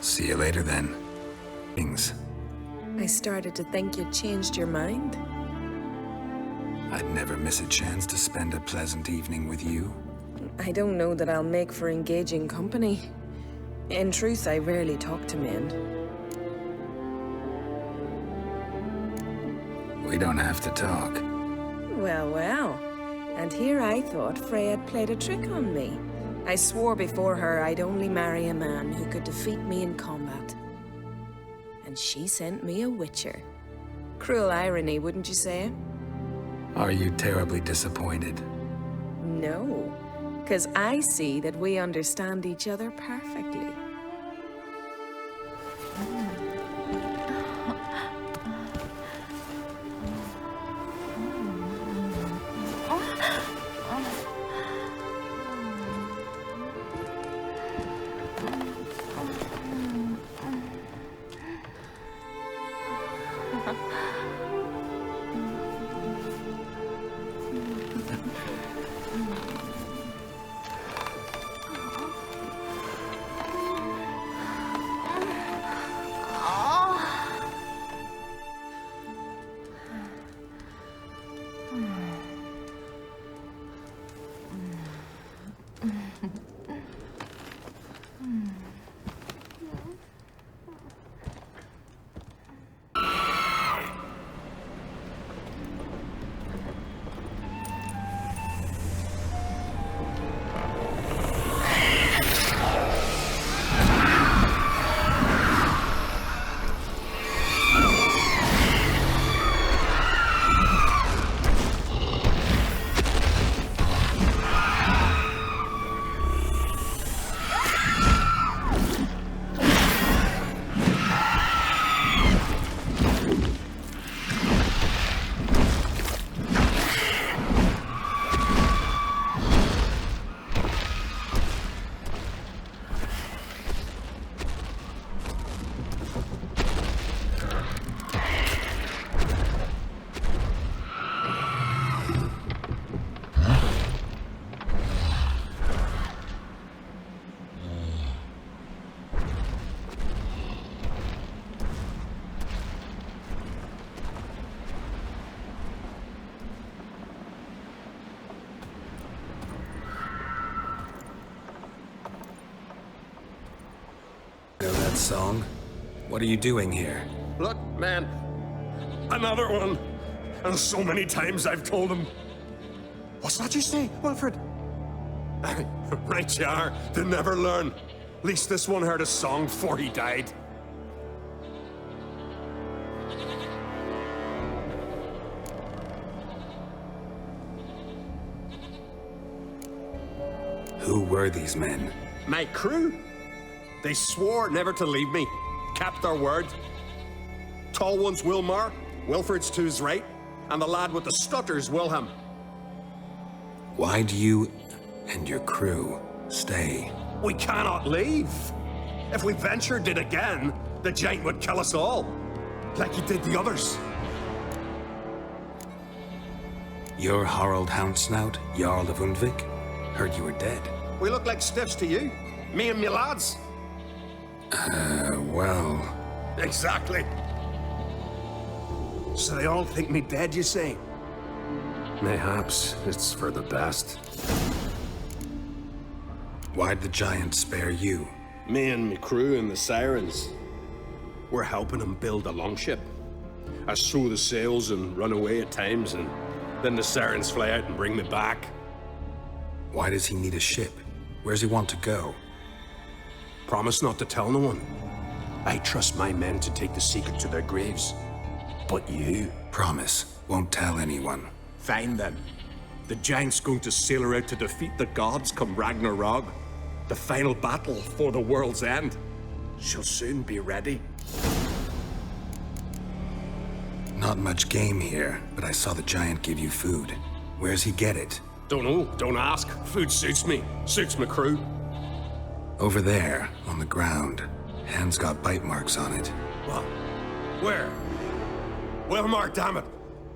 See you later then. Things. I started to think you'd changed your mind. I'd never miss a chance to spend a pleasant evening with you. I don't know that I'll make for engaging company. In truth, I rarely talk to men. We don't have to talk. Well, well. And here I thought Freya had played a trick on me. I swore before her I'd only marry a man who could defeat me in combat. And she sent me a witcher. Cruel irony, wouldn't you say? Are you terribly disappointed? No, because I see that we understand each other perfectly. Know that song? What are you doing here? Look, man. Another one. And so many times I've told him. What's that you say, Wilfred? Right you are. They never learn. At least this one heard a song before he died. Who were these men? My crew. They swore never to leave me. Kept their word. Tall one's Wilmar, Wilfred's to his right, and the lad with the stutter's Wilhelm. Why do you and your crew stay? We cannot leave. If we ventured it again, the giant would kill us all, like he did the others. You're Harald Houndsnout, Jarl of Undvik? Heard you were dead. We look like stiffs to you. Me and me lads. Well... Exactly. So they all think me dead, you say? Mayhaps it's for the best. Why'd the giant spare you? Me and me crew and the sirens. We're helping him build a longship. I sew the sails and run away at times, and then the sirens fly out and bring me back. Why does he need a ship? Where's he want to go? Promise not to tell no one. I trust my men to take the secret to their graves. But you? Promise. Won't tell anyone. Fine then. The giant's going to sail her out to defeat the gods come Ragnarok. The final battle for the world's end. She'll soon be ready. Not much game here, but I saw the giant give you food. Where's he get it? Don't know, don't ask. Food suits me, suits my crew. Over there, on the ground. Hand's got bite marks on it. What? Where? Wilmar, damn it!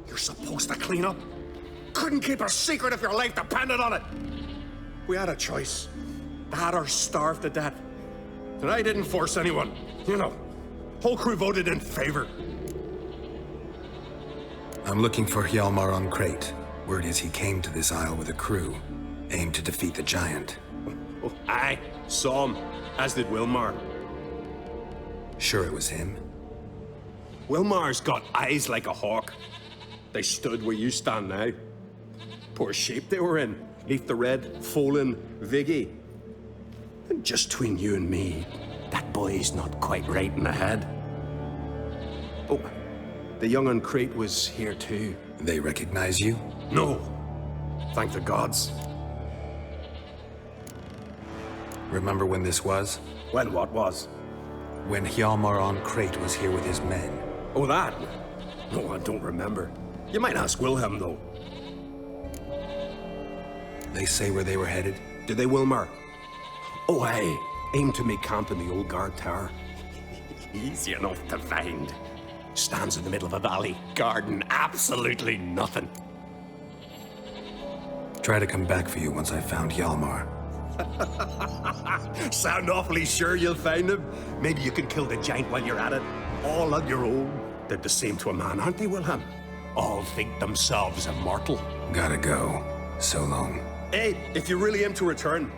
You're supposed to clean up. Couldn't keep a secret if your life depended on it. We had a choice. That or starve to death. And I didn't force anyone. You know, whole crew voted in favor. I'm looking for Hjalmar on Crate. Word is he came to this isle with a crew, aimed to defeat the giant. Oh, aye, saw him, as did Wilmar. Sure it was him? Wilmar's got eyes like a hawk. They stood where you stand now. Poor shape they were in, neath the red, Folin, Viggy. And just between you and me, that boy's not quite right in the head. Oh, the young on Crate was here too. They recognize you? No. Thank the gods. Remember when this was? When what was? When Hjalmar on Crate was here with his men. Oh, that? No, I don't remember. You might ask Wilhelm, though. They say where they were headed? Did they, Wilmar? Oh, aye. Aim to make camp in the old guard tower. Easy enough to find. Stands in the middle of a valley. Garden, absolutely nothing. Try to come back for you once I found Hjalmar. Sound awfully sure you'll find him? Maybe you can kill the giant while you're at it. All on your own. They're the same to a man, aren't they, Wilhelm? All think themselves immortal. Gotta go. So long. Hey, if you really aim to return,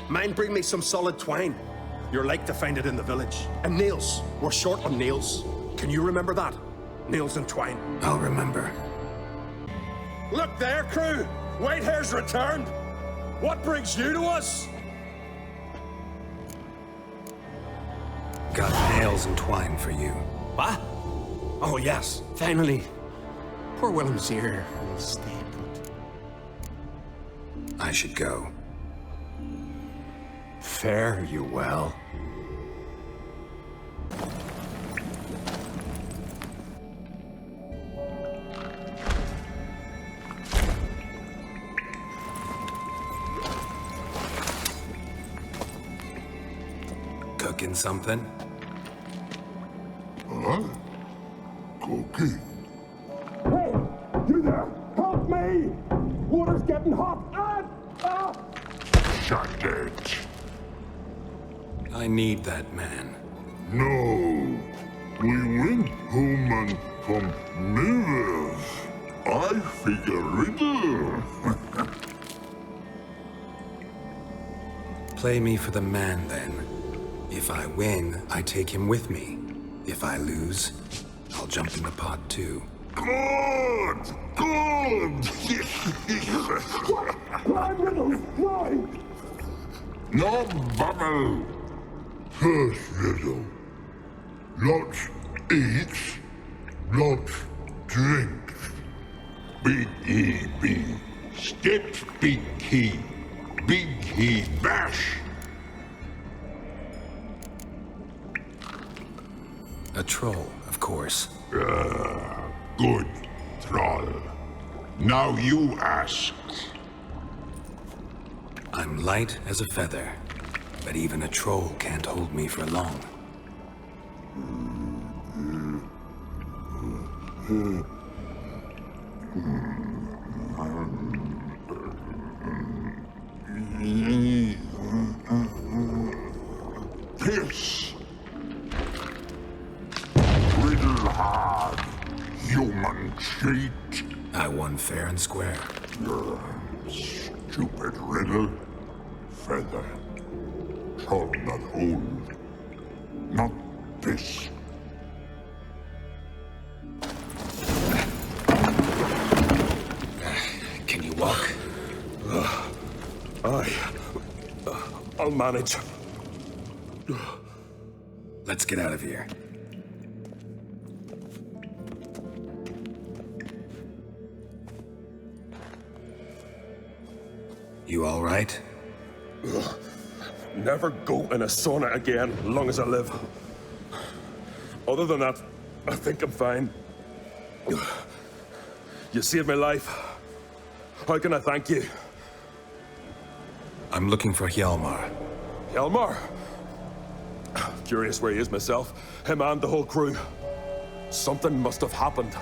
mind bring me some solid twine. You're like to find it in the village. And nails. We're short on nails. Can you remember that? Nails and twine. I'll remember. Look there, crew! Whitehair's returned! What brings you to us? Got nails and twine for you. What? Oh, yes. Finally. Poor Willem's here. Stay put. I should go. Fare you well. Cooking something? Huh? Cooking? Hey! You there! Help me! Water's getting hot! Shut it! I need that man. No. We went home and from mirrors. I figure riddle. Play me for the man, then. If I win, I take him with me. If I lose, I'll jump in the pot, too. Good! Good! Blind riddles, no! No bubble! First riddle. Lots eats, lots drinks. Big E B. Sticks big key. Big key bash. A troll, of course. Good, troll. Now you ask. I'm light as a feather, but even a troll can't hold me for long. Piss. Riddle hard, human cheat. I won fair and square. Stupid riddle. Feather. Troll not hold. Not piss. Can you walk? I'll manage. Let's get out of here. You all right? Never go in a sauna again, long as I live. Other than that, I think I'm fine. You saved my life. How can I thank you? I'm looking for Hjalmar. Hjalmar? Curious where he is myself. Him and the whole crew. Something must have happened.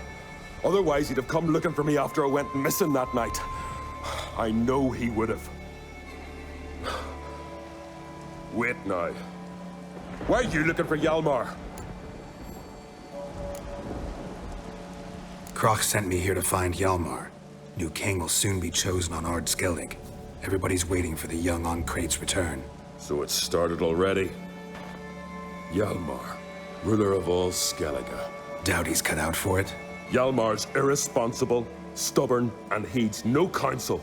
Otherwise, he'd have come looking for me after I went missing that night. I know he would have. Wait now. Why are you looking for Hjalmar? Kroch sent me here to find Hjalmar. New king will soon be chosen on Ard Skellige. Everybody's waiting for the young Ankreit's return. So it's started already. Hjalmar, ruler of all Skellige. Doubt he's cut out for it. Hjalmar's irresponsible, stubborn, and heeds no counsel.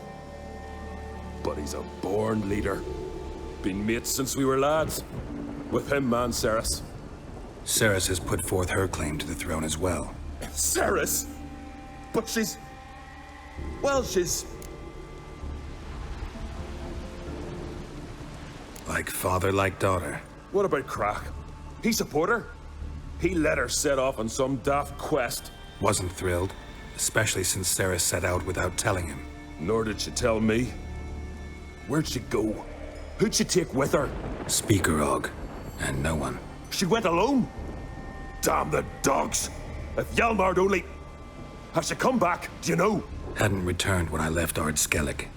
But he's a born leader. Been mates since we were lads. With him and Ceres. Ceres has put forth her claim to the throne as well. Ceres? But she's... well, she's... like father, like daughter. What about Kroch? He support her? He let her set off on some daft quest. Wasn't thrilled, especially since Ceres set out without telling him. Nor did she tell me. Where'd she go? Who'd she take with her? Speakerog, and no one. She went alone? Damn the dogs! If Hjalmar'd only... Has she come back? Do you know? Hadn't returned when I left Ard Skellige.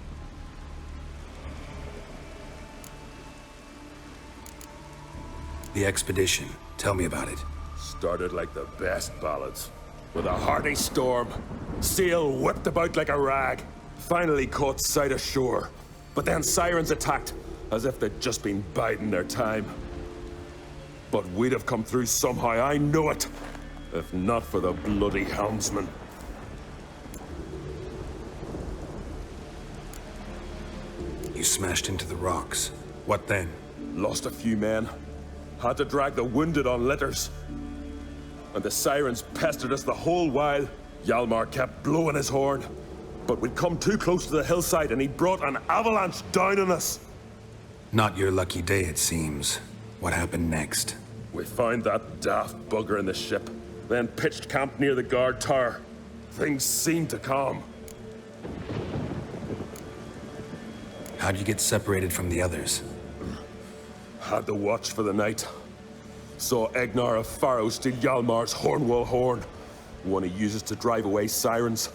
The expedition. Tell me about it. Started like the best ballads. With a hearty storm. Sail whipped about like a rag. Finally caught sight of shore. But then sirens attacked, as if they'd just been biding their time. But we'd have come through somehow, I know it. If not for the bloody helmsman. You smashed into the rocks. What then? Lost a few men. Had to drag the wounded on litters. And the sirens pestered us the whole while. Hjalmar kept blowing his horn. But we'd come too close to the hillside and he brought an avalanche down on us. Not your lucky day, it seems. What happened next? We found that daft bugger in the ship, then pitched camp near the guard tower. Things seemed to calm. How'd you get separated from the others? Had to watch for the night. Saw Egnar of Pharaoh steal Hjalmar's Hornwall horn, one he uses to drive away sirens.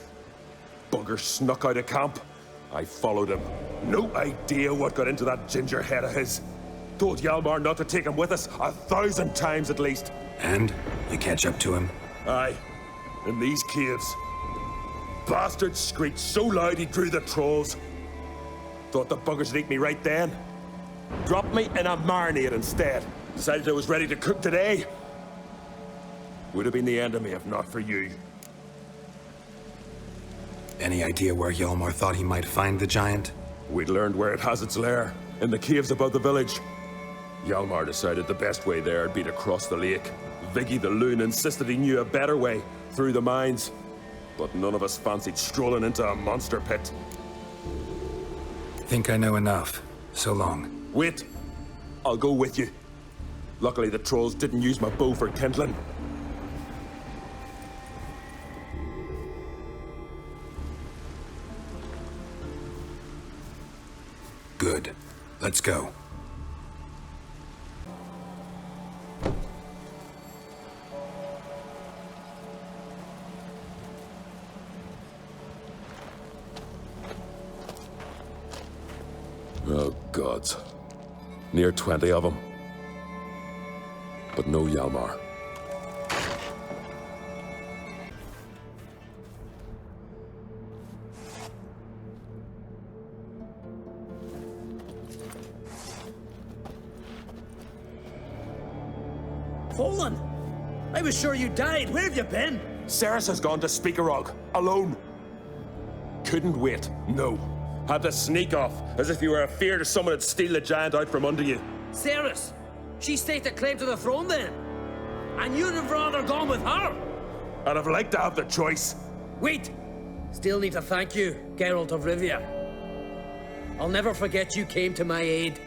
Bugger snuck out of camp. I followed him. No idea what got into that ginger head of his. Told Hjalmar not to take him with us 1,000 times at least. And? You catch up to him? Aye. In these caves. Bastard screeched so loud he drew the trolls. Thought the buggers would eat me right then. Dropped me in a marinade instead. Decided I was ready to cook today. Would have been the end of me if not for you. Any idea where Hjalmar thought he might find the giant? We'd learned where it has its lair, in the caves above the village. Hjalmar decided the best way there would be to cross the lake. Viggy the loon insisted he knew a better way, through the mines. But none of us fancied strolling into a monster pit. Think I know enough. So long. Wait. I'll go with you. Luckily the trolls didn't use my bow for kindling. Good. Let's go. Oh, gods. Near 20 of them. But no Hjalmar. Fallen! I was sure you died. Where have you been? Ceres has gone to Speakerog, alone. Couldn't wait, no. Had to sneak off, as if you were afeard of someone would steal the giant out from under you. Ceres! She staked claim to the throne then. And you'd have rather gone with her. I'd have liked to have the choice. Wait! Still need to thank you, Geralt of Rivia. I'll never forget you came to my aid.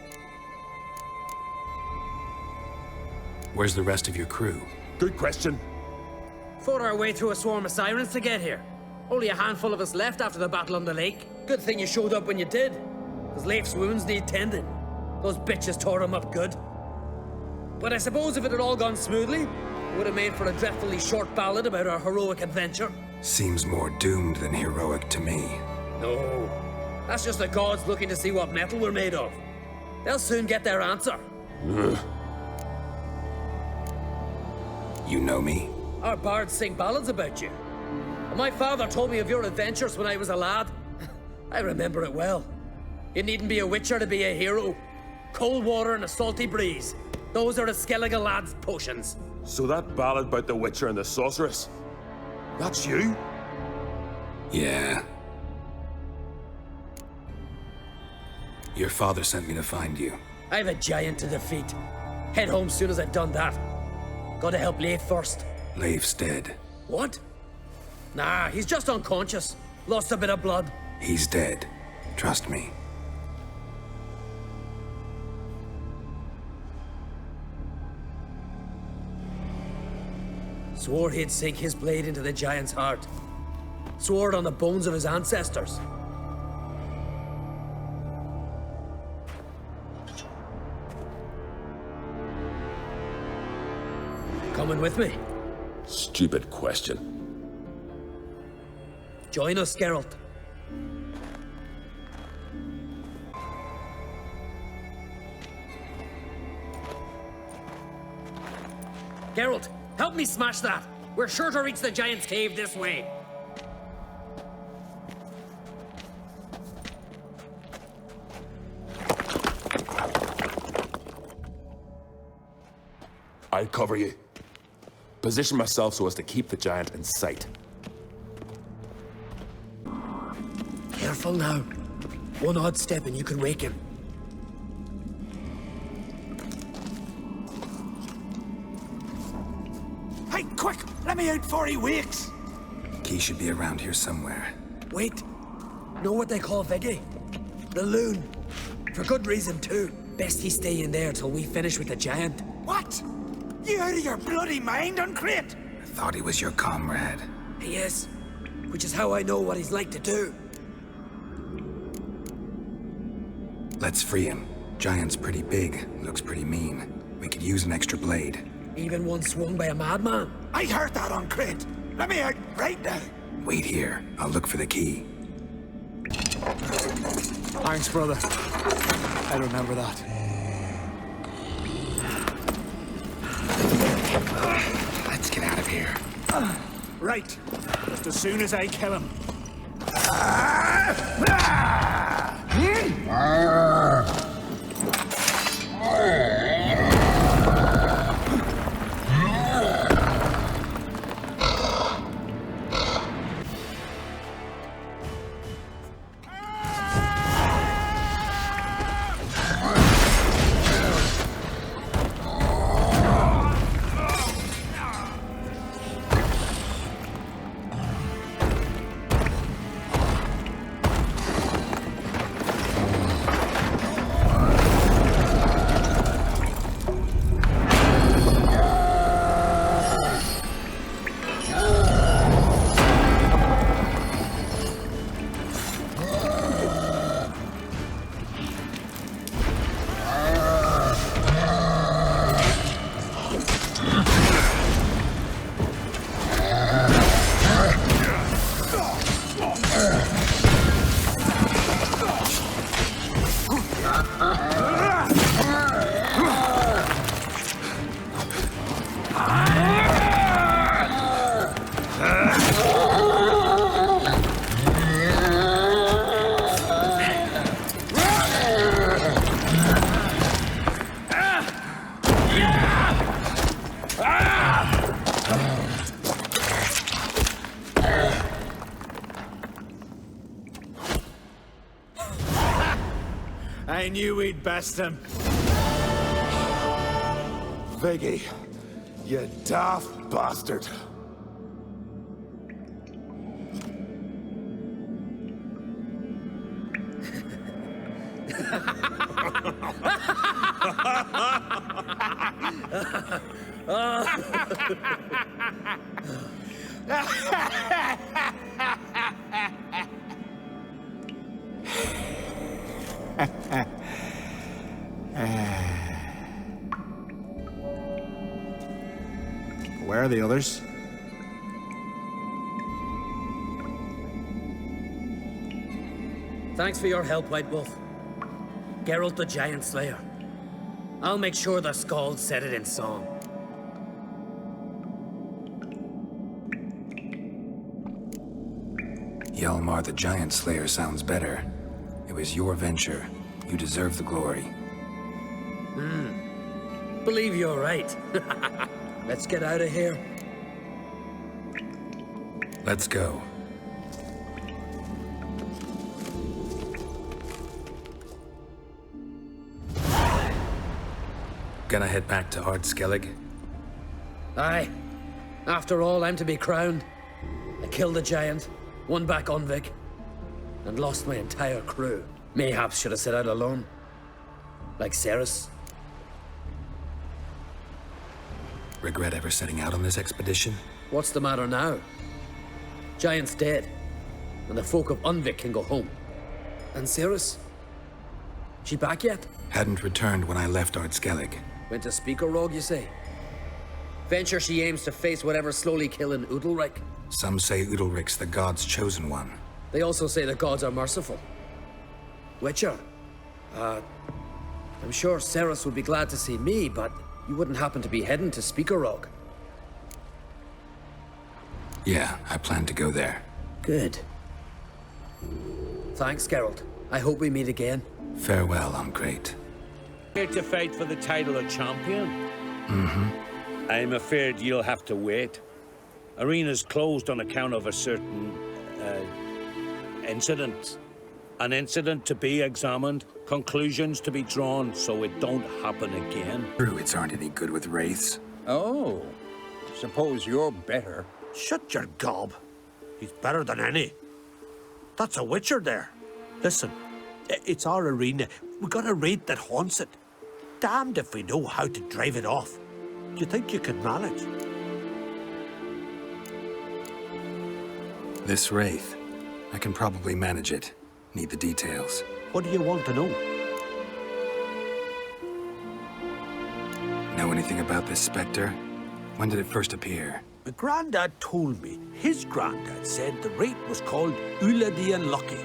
Where's the rest of your crew? Good question. Fought our way through a swarm of sirens to get here. Only a handful of us left after the battle on the lake. Good thing you showed up when you did. Because Leif's wounds need tending. Those bitches tore him up good. But I suppose if it had all gone smoothly, it would have made for a dreadfully short ballad about our heroic adventure. Seems more doomed than heroic to me. No. That's just the gods looking to see what metal we're made of. They'll soon get their answer. You know me? Our bards sing ballads about you. And my father told me of your adventures when I was a lad. I remember it well. You needn't be a witcher to be a hero. Cold water and a salty breeze. Those are the Skellige lads' potions. So that ballad about the Witcher and the Sorceress, that's you? Yeah. Your father sent me to find you. I have a giant to defeat. Head home soon as I've done that. Gotta help Leif first. Leif's dead. What? Nah, he's just unconscious. Lost a bit of blood. He's dead. Trust me. Swore he'd sink his blade into the giant's heart. Swore it on the bones of his ancestors. Coming with me? Stupid question. Join us, Geralt. Geralt, help me smash that! We're sure to reach the giant's cave this way. I'll cover you. Position myself so as to keep the giant in sight. Careful now. One odd step and you can wake him. Hey, quick! Let me out before he wakes! Key should be around here somewhere. Wait. Know what they call Viggy? The loon. For good reason, too. Best he stay in there till we finish with the giant. What? You out of your bloody mind, Uncrate? I thought he was your comrade. He is. Which is how I know what he's like to do. Let's free him. Giant's pretty big, looks pretty mean. We could use an extra blade. Even one swung by a madman. I heard that, Uncrate. Let me out right now. Wait here. I'll look for the key. Thanks, brother. I remember that. Let's get out of here. Right. Just as soon as I kill him. I knew we'd best him. Viggy, you daft bastard. Where are the others? Thanks for your help, White Wolf. Geralt the Giant Slayer. I'll make sure the Scald said it in song. Hjalmar the Giant Slayer sounds better. It was your venture. You deserve the glory. Believe you're right. Let's get out of here. Let's go. Gonna head back to Skellige? Aye. After all, I'm to be crowned. I killed the giant, won back Unvik, and lost my entire crew. Mayhaps should have set out alone. Like Ceres. Regret ever setting out on this expedition? What's the matter now? Giant's dead, and the folk of Unvik can go home. And Ceres? She back yet? Hadn't returned when I left Skellige. Went to Speakerrog, you say? Venture she aims to face whatever's slowly killing Udalric. Some say Udalric's the god's chosen one. They also say the gods are merciful. Witcher? I'm sure Ceres would be glad to see me, but you wouldn't happen to be heading to Speakerrog. Yeah, I plan to go there. Good. Thanks, Geralt. I hope we meet again. Farewell, I'm great. Here to fight for the title of champion? Mm-hmm. I'm afraid you'll have to wait. Arena's closed on account of a certain, incident. An incident to be examined, conclusions to be drawn so it don't happen again. Druids aren't any good with wraiths. Oh, suppose you're better. Shut your gob. He's better than any. That's a witcher there. Listen, it's our arena. We got a wraith that haunts it. Damned if we know how to drive it off. Do you think you can manage? This wraith. I can probably manage it. Need the details. What do you want to know? Know anything about this specter? When did it first appear? My granddad told me his granddad said the wraith was called Ulla the Unlucky.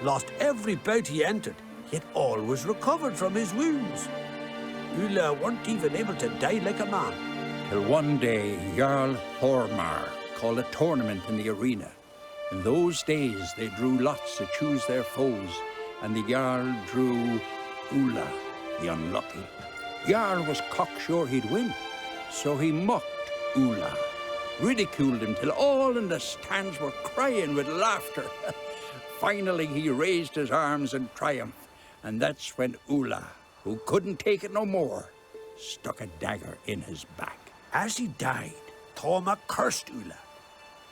Lost every bout he entered, yet always recovered from his wounds. Ulla weren't even able to die like a man. Till one day, Jarl Hormar called a tournament in the arena. In those days, they drew lots to choose their foes, and the Jarl drew Ulla, the Unlucky. Jarl was cocksure he'd win, so he mocked Ulla, ridiculed him till all in the stands were crying with laughter. Finally, he raised his arms in triumph, and that's when Ulla, who couldn't take it no more, stuck a dagger in his back. As he died, Toma cursed Ulla.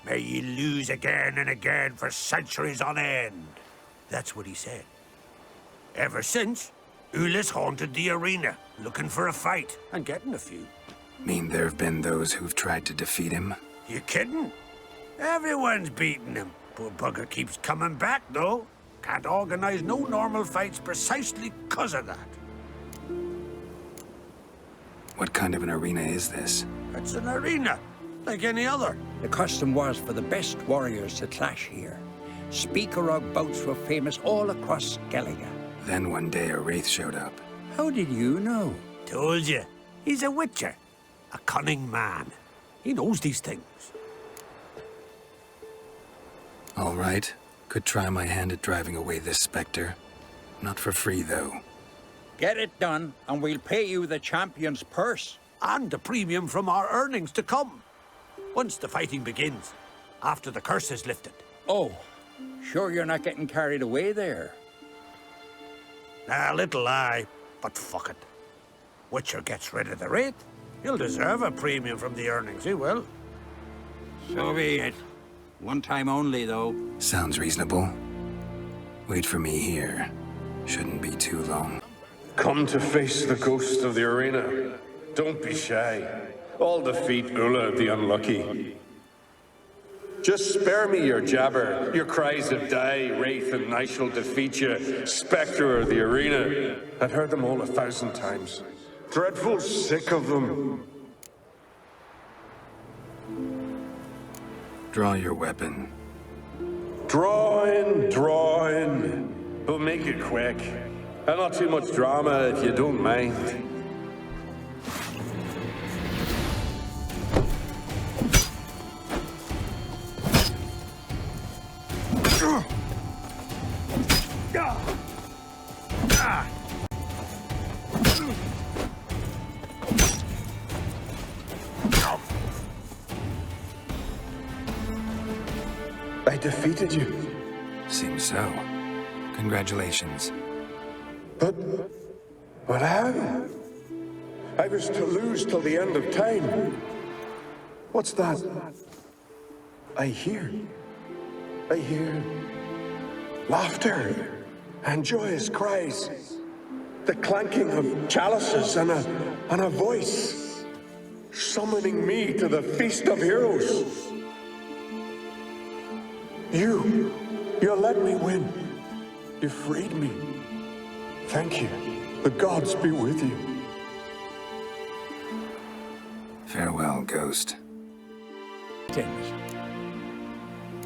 May ye lose again and again for centuries on end. That's what he said. Ever since, Ulla's haunted the arena, looking for a fight, and getting a few. Mean there have been those who've tried to defeat him? You kidding? Everyone's beating him. Poor bugger keeps coming back, though. Can't organize no normal fights precisely 'cause of that. What kind of an arena is this? It's an arena, like any other. The custom was for the best warriors to clash here. Speakerrog bouts were famous all across Skellige. Then one day a wraith showed up. How did you know? Told you. He's a witcher. A cunning man. He knows these things. All right. Could try my hand at driving away this specter. Not for free, though. Get it done, and we'll pay you the champion's purse. And a premium from our earnings to come. Once the fighting begins. After the curse is lifted. Oh, sure you're not getting carried away there? A little lie, but fuck it. Witcher gets rid of the rate. He'll deserve a premium from the earnings, he will. So be it. One time only, though. Sounds reasonable. Wait for me here. Shouldn't be too long. Come to face the ghost of the arena. Don't be shy. I'll defeat Ulla the Unlucky. Just spare me your jabber, your cries of die, wraith, and I shall defeat you, spectre of the arena. I've heard them all 1,000 times. Dreadful sick of them. Draw your weapon. Draw in. But make it quick. And not too much drama if you don't mind. I defeated you. Seems so. Congratulations. But how? I was to lose till the end of time. What's that? I hear laughter and joyous cries. The clanking of chalices and a voice summoning me to the feast of heroes. You let me win. You freed me. Thank you. The gods be with you. Farewell, Ghost. Tens.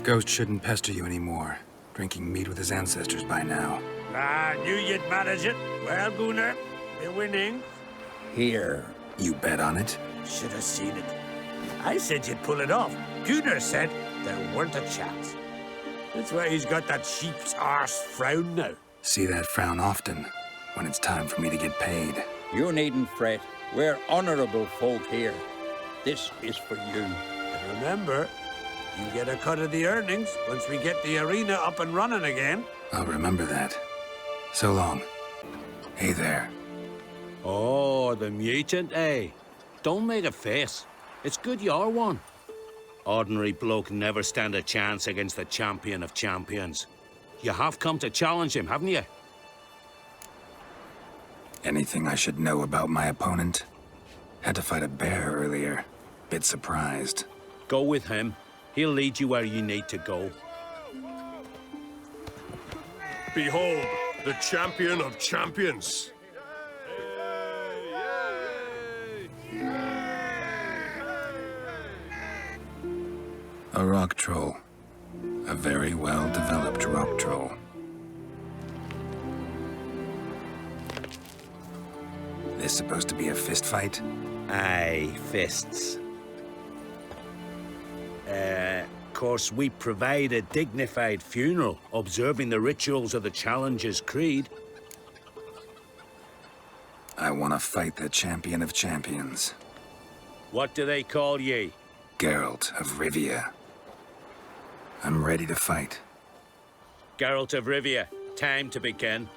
Ghost shouldn't pester you anymore. Drinking mead with his ancestors by now. Ah, knew you'd manage it. Well, Gunnar, you're winning. Here. You bet on it? Should have seen it. I said you'd pull it off. Gunnar said there weren't a chance. That's why he's got that sheep's arse frown now. See that frown often, when it's time for me to get paid. You needn't fret. We're honorable folk here. This is for you. And remember, you get a cut of the earnings once we get the arena up and running again. I'll remember that. So long. Hey there. Oh, the mutant, eh? Don't make a face. It's good you're one. Ordinary bloke never stand a chance against the champion of champions. You have come to challenge him, haven't you? Anything I should know about my opponent? Had to fight a bear earlier. Bit surprised. Go with him. He'll lead you where you need to go. Behold, the champion of champions. A rock troll. A very well-developed rock troll. This supposed to be a fist fight? Aye, fists. Course, we provide a dignified funeral, observing the rituals of the Challenger's Creed. I want to fight the champion of champions. What do they call ye? Geralt of Rivia. I'm ready to fight. Geralt of Rivia, time to begin.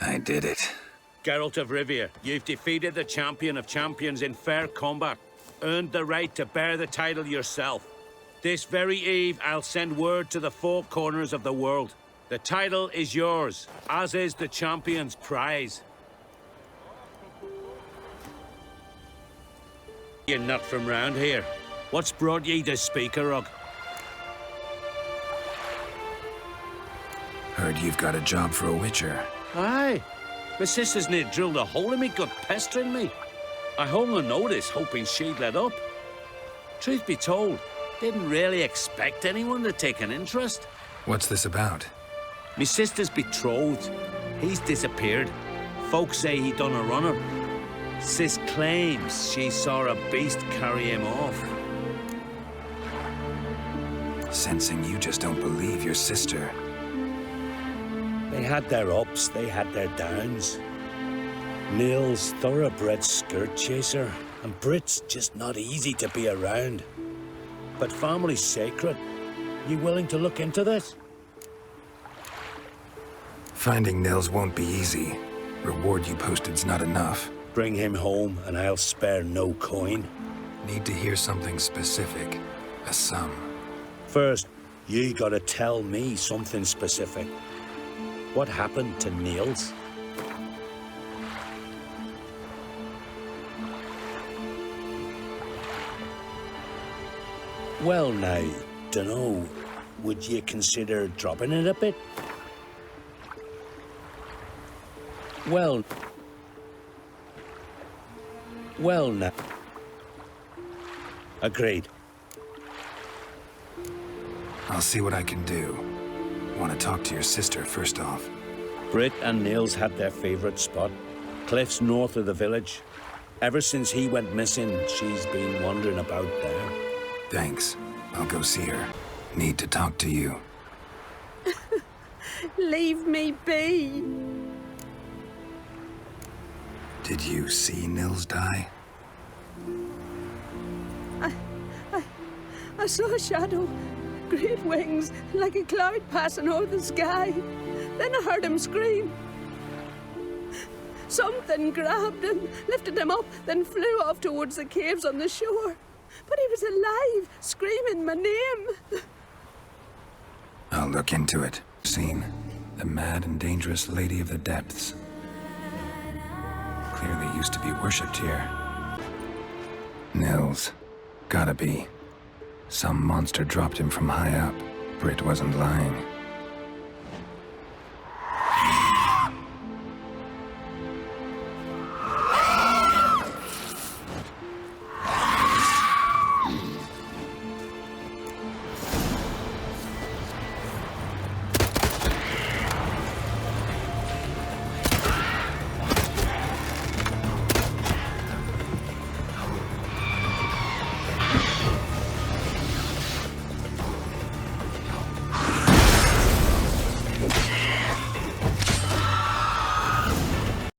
I did it. Geralt of Rivia, you've defeated the champion of champions in fair combat. Earned the right to bear the title yourself. This very eve, I'll send word to the four corners of the world. The title is yours, as is the champion's prize. You're not from round here. What's brought ye to Speakerog? Heard you've got a job for a witcher. Aye. My sister's near drilled a hole in me, gut pestering me. I hung on notice, hoping she'd let up. Truth be told, didn't really expect anyone to take an interest. What's this about? Me sister's betrothed. He's disappeared. Folks say he done a runner. Sis claims she saw a beast carry him off. Sensing you just don't believe your sister. They had their ups, they had their downs. Neil's thoroughbred skirt chaser, and Brit's just not easy to be around. But family's sacred. You willing to look into this? Finding Nils won't be easy. Reward you posted's not enough. Bring him home, and I'll spare no coin. Need to hear something specific. A sum. First, you gotta tell me something specific. What happened to Niels? Well now, dunno, would you consider dropping it a bit? Well now. Agreed. I'll see what I can do. Want to talk to your sister first off. Brit and Niels had their favorite spot. Cliffs north of the village. Ever since he went missing, she's been wandering about there. Thanks. I'll go see her. Need to talk to you. Leave me be. Did you see Nils die? I saw a shadow. Great wings, like a cloud passing over the sky. Then I heard him scream. Something grabbed him, lifted him up, then flew off towards the caves on the shore. But he was alive, screaming my name. I'll look into it. Seen the mad and dangerous Lady of the Depths. Clearly used to be worshipped here. Nils. Gotta be. Some monster dropped him from high up. Brit wasn't lying.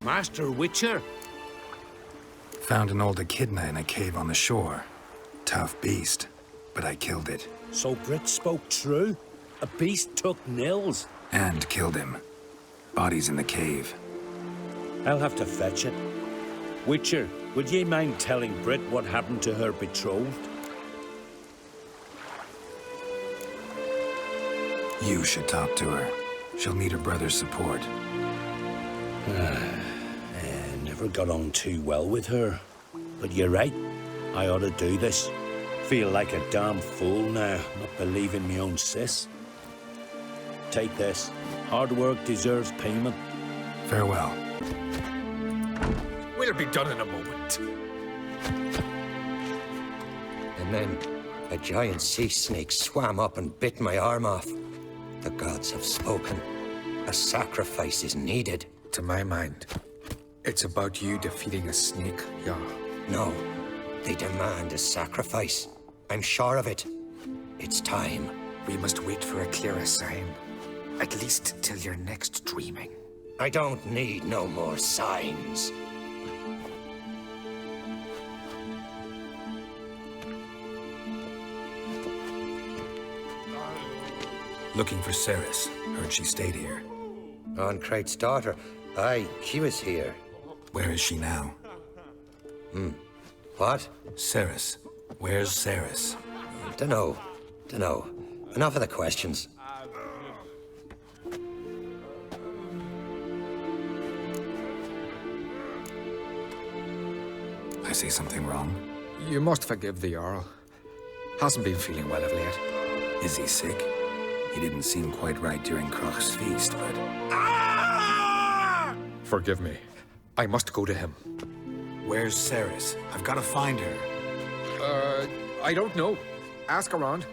Master Witcher? Found an old echidna in a cave on the shore. Tough beast, but I killed it. So Brit spoke true? A beast took Nils? And killed him. Body's in the cave. I'll have to fetch it. Witcher, would ye mind telling Brit what happened to her betrothed? You should talk to her. She'll need her brother's support. Never got on too well with her. But you're right. I ought to do this. Feel like a damn fool now, not believing me own sis. Take this. Hard work deserves payment. Farewell. We'll be done in a moment. And then a giant sea snake swam up and bit my arm off. The gods have spoken. A sacrifice is needed. To my mind, it's about you defeating a snake, yeah. No, they demand a sacrifice. I'm sure of it. It's time. We must wait for a clearer sign. At least till your next dreaming. I don't need no more signs. Looking for Ceres. Heard she stayed here. Onkrate's daughter. Aye, she was here. Where is she now? What? Ceres. Where's Ceres? Dunno. Dunno. Enough of the questions. I say something wrong? You must forgive the Jarl. Hasn't been feeling well of late. Is he sick? He didn't seem quite right during Croc's feast, but... Forgive me. I must go to him. Where's Ceres? I've got to find her. I don't know. Ask around.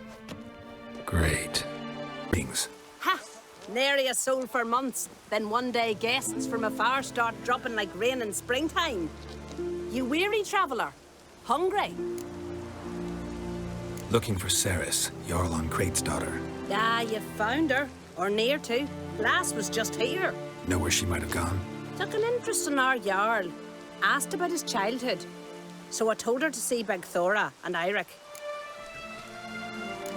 Great. Things. Ha! Nary a soul for months. Then one day guests from afar start dropping like rain in springtime. You weary traveller? Hungry? Looking for Ceres, Jarl on Crate's daughter. Ah, you found her. Or near to. Lass was just here. Know where she might have gone? Took an interest in our Jarl. Asked about his childhood. So I told her to see Bergthora and Eirik.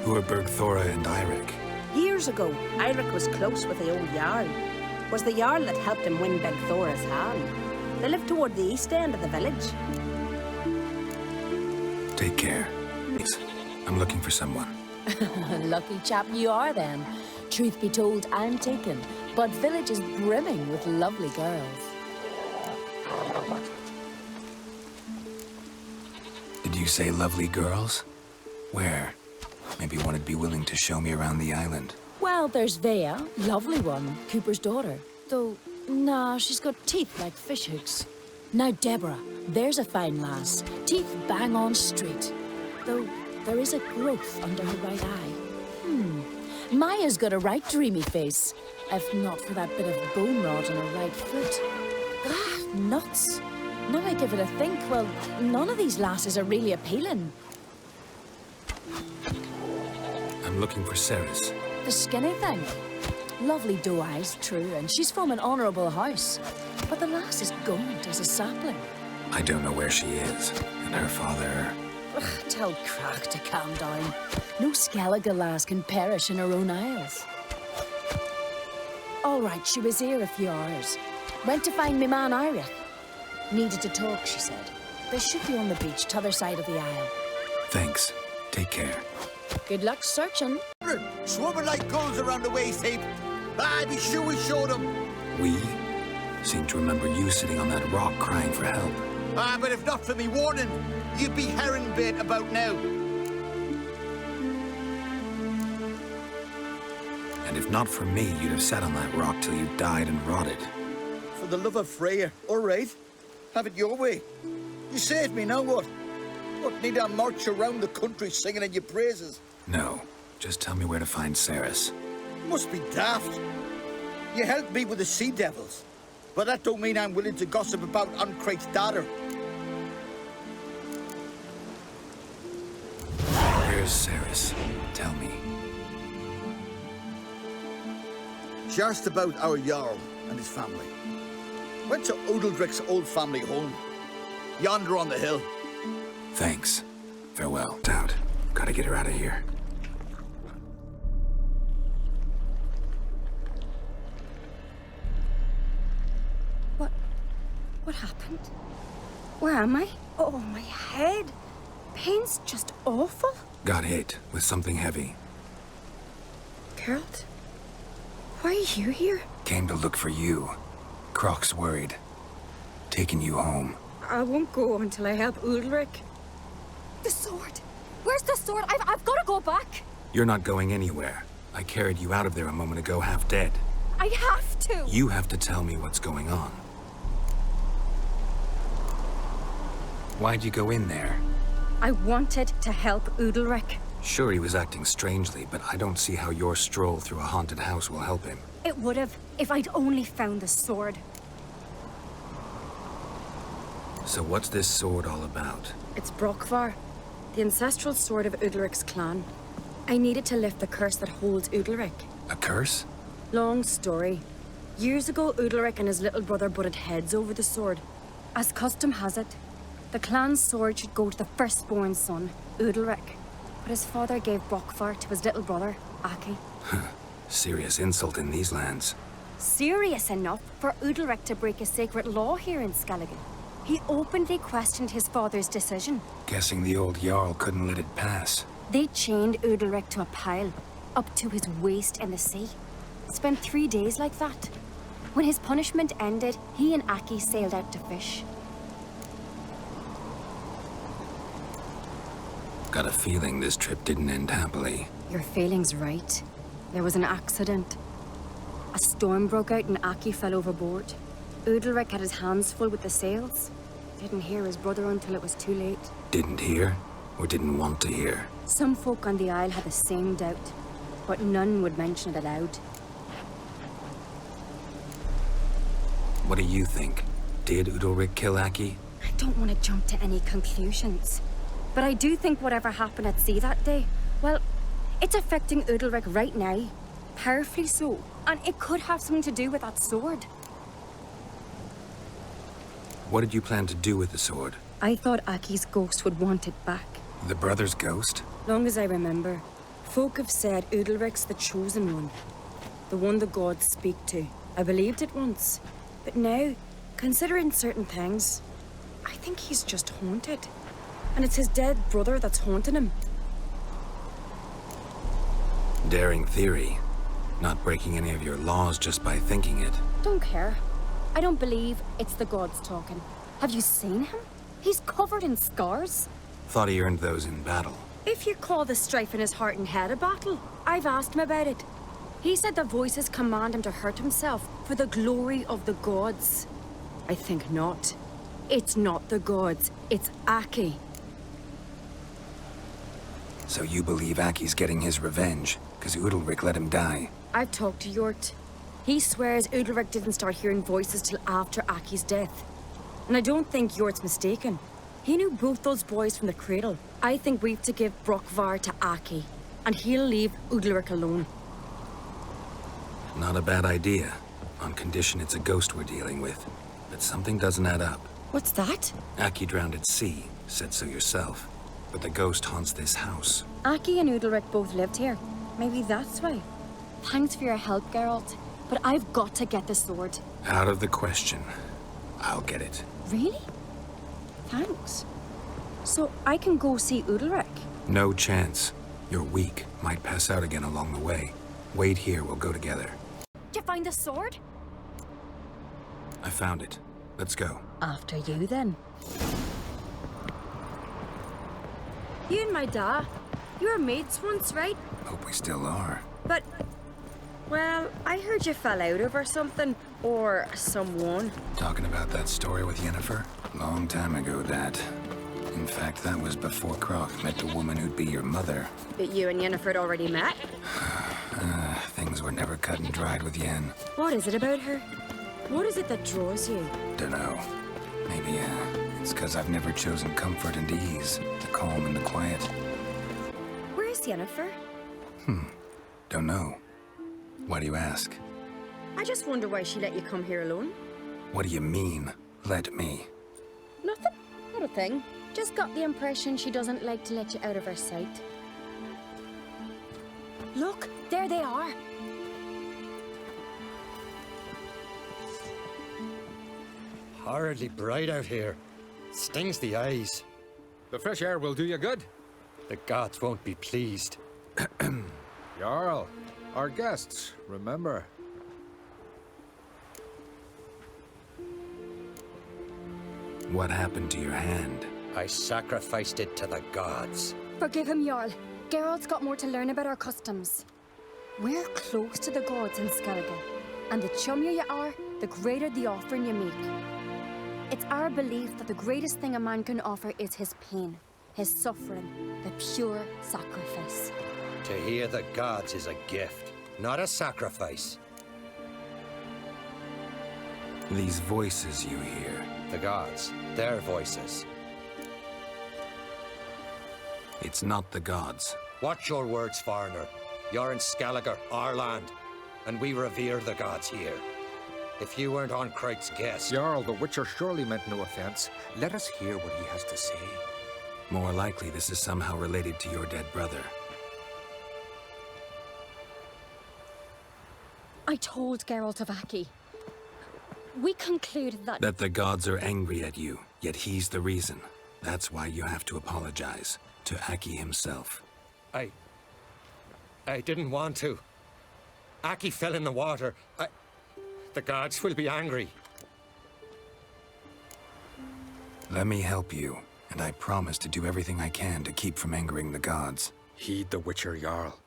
Who are Bergthora and Eirik? Years ago, Eirik was close with the old Jarl. Was the Jarl that helped him win Bergthora's hand. They live toward the east end of the village. Take care. Please. I'm looking for someone. Lucky chap you are then. Truth be told, I'm taken, but village is brimming with lovely girls. Did you say lovely girls? Where? Maybe one would be willing to show me around the island. Well, there's Vea, lovely one, Cooper's daughter. Though, nah, she's got teeth like fish hooks. Now Deborah, there's a fine lass. Teeth bang on straight. Though, there is a growth under her right eye. Maya's got a right dreamy face. If not for that bit of bone rot on her right foot. Ah, nuts. Now I give it a think, well, none of these lasses are really appealing. I'm looking for Ceres. The skinny thing. Lovely doe eyes, true, and she's from an honourable house. But the lass is gaunt as a sapling. I don't know where she is, and her father... Ugh, tell Crach to calm down. No Skellige lass can perish in her own isles. All right, she was here a few hours. Went to find me man Eirik. Needed to talk, she said. They should be on the beach, t'other side of the isle. Thanks. Take care. Good luck searching. Swarming like gulls around the waist heap. I'd be sure we showed them. We? Seem to remember you sitting on that rock crying for help. But if not for me warning, you'd be herring bait about now. And if not for me, you'd have sat on that rock till you died and rotted. For the love of Freya, all right. Have it your way. You saved me, now what? What, need I march around the country singing in your praises? No, just tell me where to find Ceres. Must be daft. You helped me with the sea devils, but that don't mean I'm willing to gossip about Uncrate's daughter. Where's Ceres? Tell me. She asked about our Jarl and his family. Went to Udaldric's old family home, yonder on the hill. Thanks. Farewell. Out. Gotta get her out of here. What happened? Where am I? Oh, my head. Pain's just awful. Got hit with something heavy. Geralt? Why are you here? Came to look for you. Croc's worried. Taking you home. I won't go until I help Udalric. The sword! Where's the sword? I've got to go back! You're not going anywhere. I carried you out of there a moment ago half dead. I have to! You have to tell me what's going on. Why'd you go in there? I wanted to help Udalric. Sure, he was acting strangely, but I don't see how your stroll through a haunted house will help him. It would have, if I'd only found the sword. So what's this sword all about? It's Brokvar, the ancestral sword of Udalric's clan. I needed to lift the curse that holds Udalric. A curse? Long story. Years ago, Udalric and his little brother butted heads over the sword. As custom has it, the clan's sword should go to the firstborn son, Udalric. But his father gave Brokvar to his little brother, Aki. Serious insult in these lands. Serious enough for Udalric to break a sacred law here in Skellige. He openly questioned his father's decision. Guessing the old Jarl couldn't let it pass. They chained Udalric to a pile, up to his waist in the sea. Spent 3 days like that. When his punishment ended, he and Aki sailed out to fish. Got a feeling this trip didn't end happily. Your feeling's right. There was an accident. A storm broke out and Aki fell overboard. Udalric had his hands full with the sails. Didn't hear his brother until it was too late. Didn't hear? Or didn't want to hear? Some folk on the Isle had the same doubt, but none would mention it aloud. What do you think? Did Udalric kill Aki? I don't want to jump to any conclusions, but I do think whatever happened at sea that day, well, it's affecting Udalric right now. Powerfully so. And it could have something to do with that sword. What did you plan to do with the sword? I thought Aki's ghost would want it back. The brother's ghost? Long as I remember, folk have said Udalric's the chosen one. The one the gods speak to. I believed it once. But now, considering certain things, I think he's just haunted. And it's his dead brother that's haunting him. Daring theory. Not breaking any of your laws just by thinking it. Don't care. I don't believe it's the gods talking. Have you seen him? He's covered in scars. Thought he earned those in battle. If you call the strife in his heart and head a battle, I've asked him about it. He said the voices command him to hurt himself for the glory of the gods. I think not. It's not the gods, it's Aki. So you believe Aki's getting his revenge, because Udalric let him die? I've talked to Yort. He swears Udalric didn't start hearing voices till after Aki's death. And I don't think Yort's mistaken. He knew both those boys from the cradle. I think we've to give Brokvar to Aki, and he'll leave Udalric alone. Not a bad idea, on condition it's a ghost we're dealing with. But something doesn't add up. What's that? Aki drowned at sea, said so yourself. But the ghost haunts this house. Aki and Udalric both lived here. Maybe that's why. Thanks for your help, Geralt. But I've got to get the sword. Out of the question. I'll get it. Really? Thanks. So I can go see Udalric? No chance. You're weak. Might pass out again along the way. Wait here, we'll go together. Did you find the sword? I found it. Let's go. After you, then. You and my da, you were mates once, right? Hope we still are. But, well, I heard you fell out over something, or someone. Talking about that story with Yennefer? Long time ago, that. In fact, that was before Croc met the woman who'd be your mother. But you and Yennefer had already met? Things were never cut and dried with Yen. What is it about her? What is it that draws you? Dunno. Maybe, it's because I've never chosen comfort and ease, the calm and the quiet. Where's Yennefer? Don't know. Why do you ask? I just wonder why she let you come here alone. What do you mean, let me? Nothing. Not a thing. Just got the impression she doesn't like to let you out of her sight. Look, there they are. Horridly bright out here. Stings the eyes. The fresh air will do you good. The gods won't be pleased. Jarl, our guests, remember. What happened to your hand? I sacrificed it to the gods. Forgive him, Jarl. Geralt's got more to learn about our customs. We're close to the gods in Skellige, and the chummier you are, the greater the offering you make. It's our belief that the greatest thing a man can offer is his pain, his suffering, the pure sacrifice. To hear the gods is a gift, not a sacrifice. These voices you hear. The gods, their voices. It's not the gods. Watch your words, foreigner. You're in Skellige, our land, and we revere the gods here. If you weren't on Cright's guest... Jarl, the Witcher surely meant no offense. Let us hear what he has to say. More likely this is somehow related to your dead brother. I told Geralt of Aki. We concluded that... That the gods are angry at you, yet he's the reason. That's why you have to apologize. To Aki himself. I didn't want to. Aki fell in the water. The gods will be angry. Let me help you, and I promise to do everything I can to keep from angering the gods. Heed the Witcher Jarl.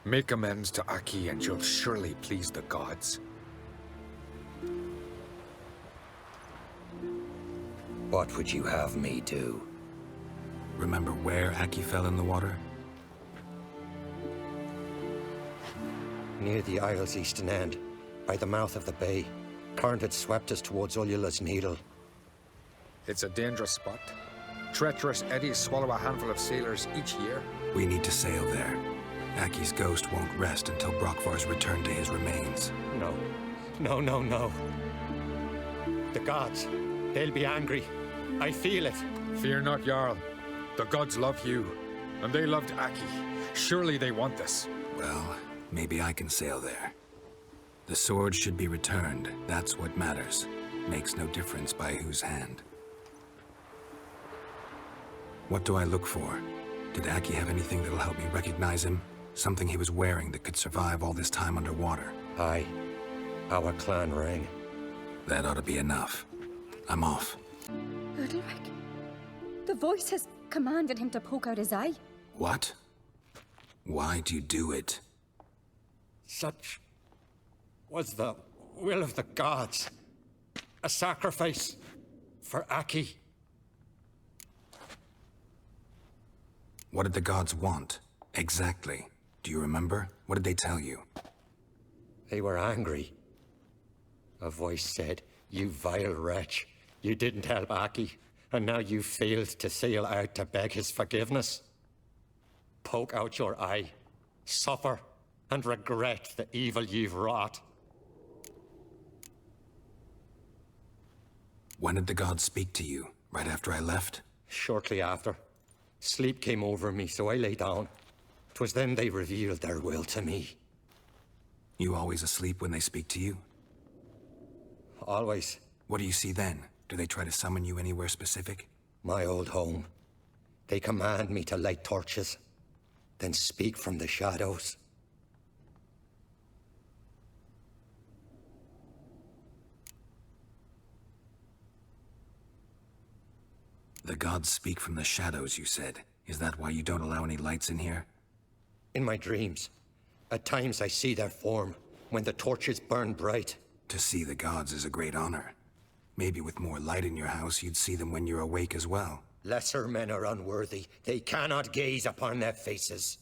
Make amends to Aki and you'll surely please the gods. What would you have me do? Remember where Aki fell in the water? Near the isle's eastern end, by the mouth of the bay. Current had swept us towards Ullula's Needle. It's a dangerous spot. Treacherous eddies swallow a handful of sailors each year. We need to sail there. Aki's ghost won't rest until Brokvar's returned to his remains. No. No. The gods, they'll be angry. I feel it. Fear not, Jarl. The gods love you, and they loved Aki. Surely they want this. Well, maybe I can sail there. The sword should be returned. That's what matters. Makes no difference by whose hand. What do I look for? Did Aki have anything that'll help me recognize him? Something he was wearing that could survive all this time underwater? Aye. Our clan ring. That ought to be enough. I'm off. Udalric, the voice has commanded him to poke out his eye. What? Why'd you do it? Such was the will of the gods. A sacrifice for Aki. What did the gods want? Exactly. Do you remember? What did they tell you? They were angry. A voice said, "You vile wretch. You didn't help Aki, and now you failed to sail out to beg his forgiveness. Poke out your eye, suffer, and regret the evil you've wrought." When did the gods speak to you? Right after I left? Shortly after. Sleep came over me, so I lay down. 'Twas then they revealed their will to me. You always asleep when they speak to you? Always. What do you see then? Do they try to summon you anywhere specific? My old home. They command me to light torches, then speak from the shadows. The gods speak from the shadows, you said. Is that why you don't allow any lights in here? In my dreams. At times I see their form, when the torches burn bright. To see the gods is a great honor. Maybe with more light in your house, you'd see them when you're awake as well. Lesser men are unworthy. They cannot gaze upon their faces.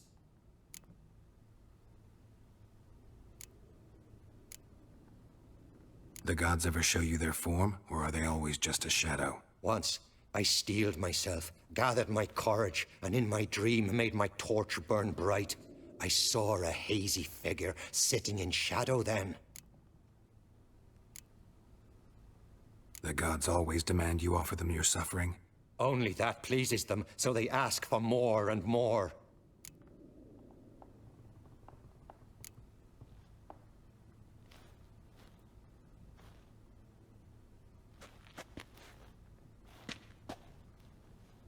The gods ever show you their form, or are they always just a shadow? Once, I steeled myself, gathered my courage, and in my dream made my torch burn bright. I saw a hazy figure sitting in shadow then. The gods always demand you offer them your suffering? Only that pleases them, so they ask for more and more.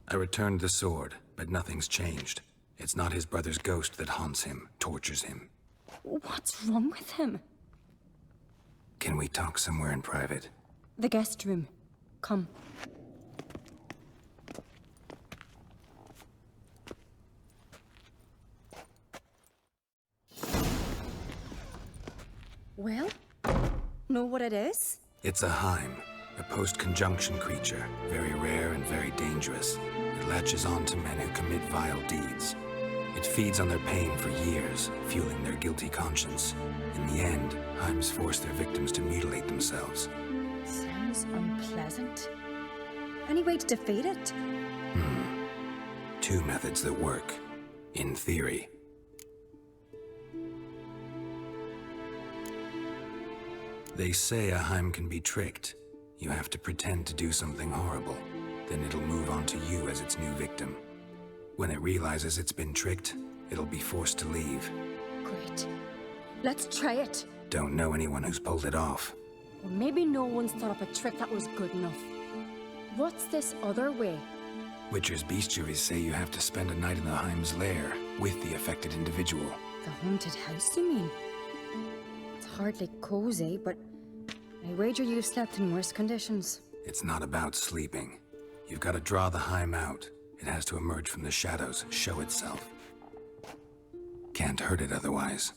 I returned the sword, but nothing's changed. It's not his brother's ghost that haunts him, tortures him. What's wrong with him? Can we talk somewhere in private? The guest room. Come. Well, know what it is? It's a Heim, a post-conjunction creature, very rare and very dangerous. It latches on to men who commit vile deeds. It feeds on their pain for years, fueling their guilty conscience. In the end, Heims force their victims to mutilate themselves. Sounds unpleasant. Any way to defeat it? Two methods that work. In theory. They say a Heim can be tricked. You have to pretend to do something horrible. Then it'll move on to you as its new victim. When it realizes it's been tricked, it'll be forced to leave. Great. Let's try it. Don't know anyone who's pulled it off. Or maybe no one's thought up a trick that was good enough. What's this other way? Witcher's bestiaries say you have to spend a night in the Heim's lair. with the affected individual. The haunted house, you mean? It's hardly cozy, but I wager you've slept in worse conditions. It's not about sleeping. You've got to draw the Heim out. It has to emerge from the shadows, show itself. Can't hurt it otherwise.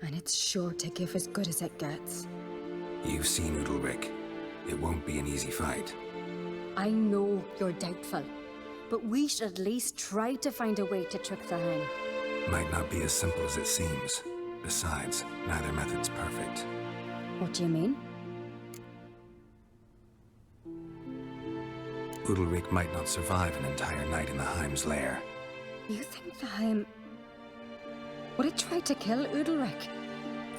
And it's sure to give as good as it gets. You've seen Udalric. It won't be an easy fight. I know you're doubtful, but we should at least try to find a way to trick the Heim. Might not be as simple as it seems. Besides, neither method's perfect. What do you mean? Udalric might not survive an entire night in the Heim's lair. You think the Heim... would it try to kill Udalric?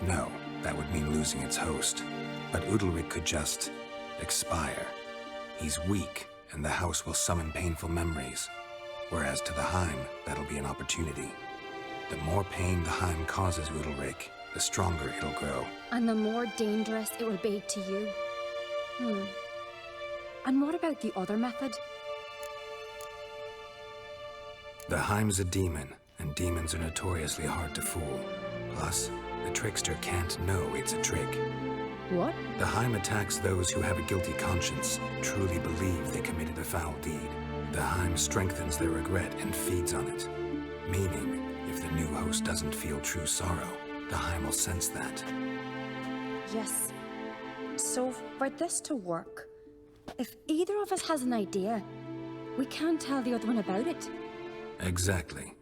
No, that would mean losing its host. But Udalric could just... expire. He's weak, and the house will summon painful memories. Whereas to the Heim, that'll be an opportunity. The more pain the Heim causes Udalric, the stronger it'll grow. And the more dangerous it will be to you. And what about the other method? The Heim's a demon, and demons are notoriously hard to fool. Plus, the trickster can't know it's a trick. What? The Heim attacks those who have a guilty conscience, truly believe they committed a foul deed. The Heim strengthens their regret and feeds on it. Meaning, if the new host doesn't feel true sorrow, the Heim will sense that. Yes. So, for this to work, if either of us has an idea, we can't tell the other one about it. Exactly.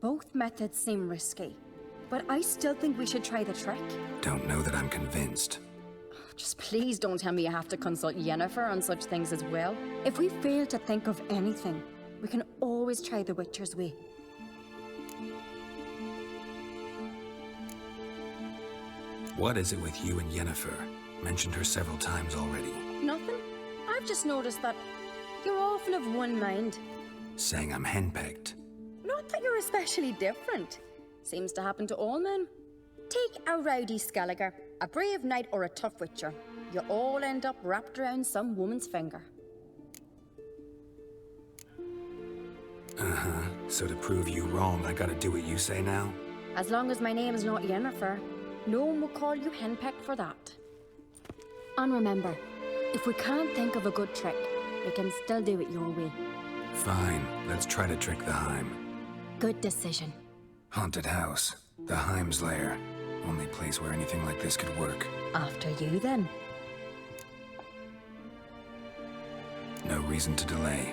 Both methods seem risky, but I still think we should try the trick. Don't know that I'm convinced. Just please don't tell me you have to consult Yennefer on such things as well. If we fail to think of anything, we can always try the Witcher's way. What is it with you and Yennefer? Mentioned her several times already. Nothing. I've just noticed that you're often of one mind. Saying I'm henpecked. Not that you're especially different. Seems to happen to all men. Take a rowdy Skellige, a brave knight or a tough witcher. You all end up wrapped around some woman's finger. Uh-huh. So to prove you wrong, I gotta do what you say now? As long as my name is not Yennefer, no one will call you henpecked for that. And remember, if we can't think of a good trick, we can still do it your way. Fine, let's try to trick the Heim. Good decision. Haunted house. The Heim's lair. Only place where anything like this could work. After you, then. No reason to delay.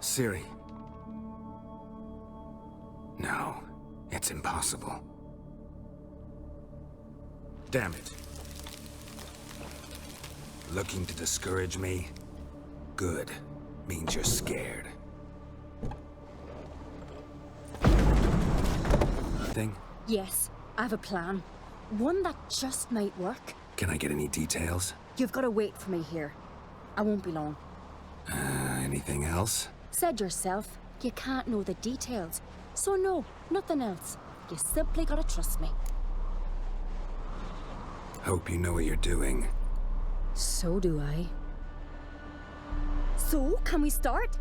Ciri. No, it's impossible. Damn it. Looking to discourage me? Good. Means you're scared. Thing? Yes, I have a plan. One that just might work. Can I get any details? You've got to wait for me here. I won't be long. Anything else? Said yourself, you can't know the details. So no, nothing else. You simply gotta trust me. Hope you know what you're doing. So do I. So, can we start?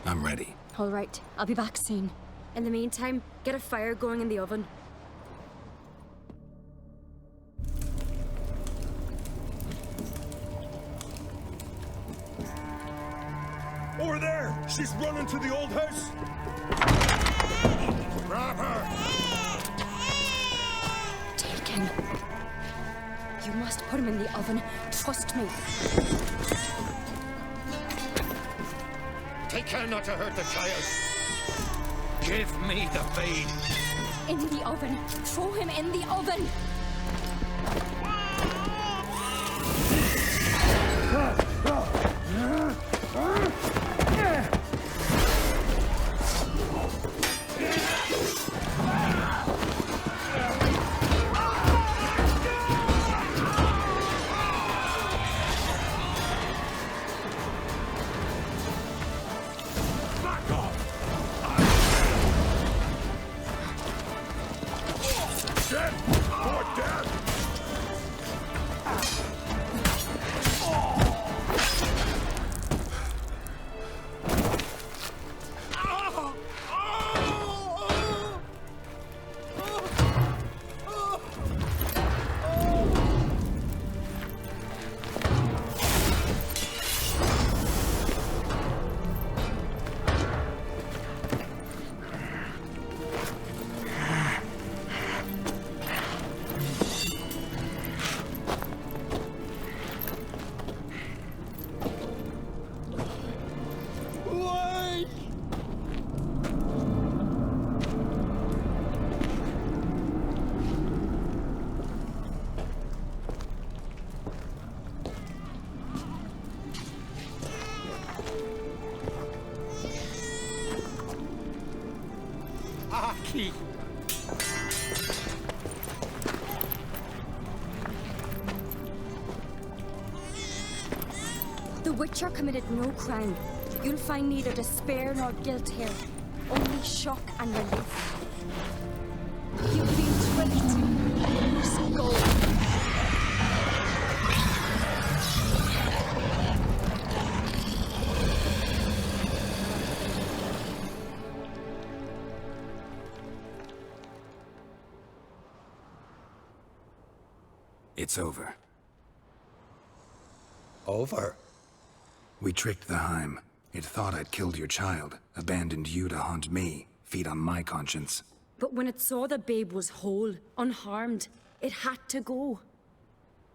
I'm ready. All right, I'll be back soon. In the meantime, get a fire going in the oven. Over there! She's running to the old house! Grab her! Taken. You must put him in the oven. Trust me. Take care not to hurt the child. Give me the feed. In the oven. Throw him in the oven. dead! More dead! Aki! The Witcher committed no crime. You'll find neither despair nor guilt here. Only shock and relief. You feel tricked. You skull. It's over. Over? We tricked the Heim. It thought I'd killed your child, abandoned you to haunt me, feed on my conscience. But when it saw the babe was whole, unharmed, it had to go.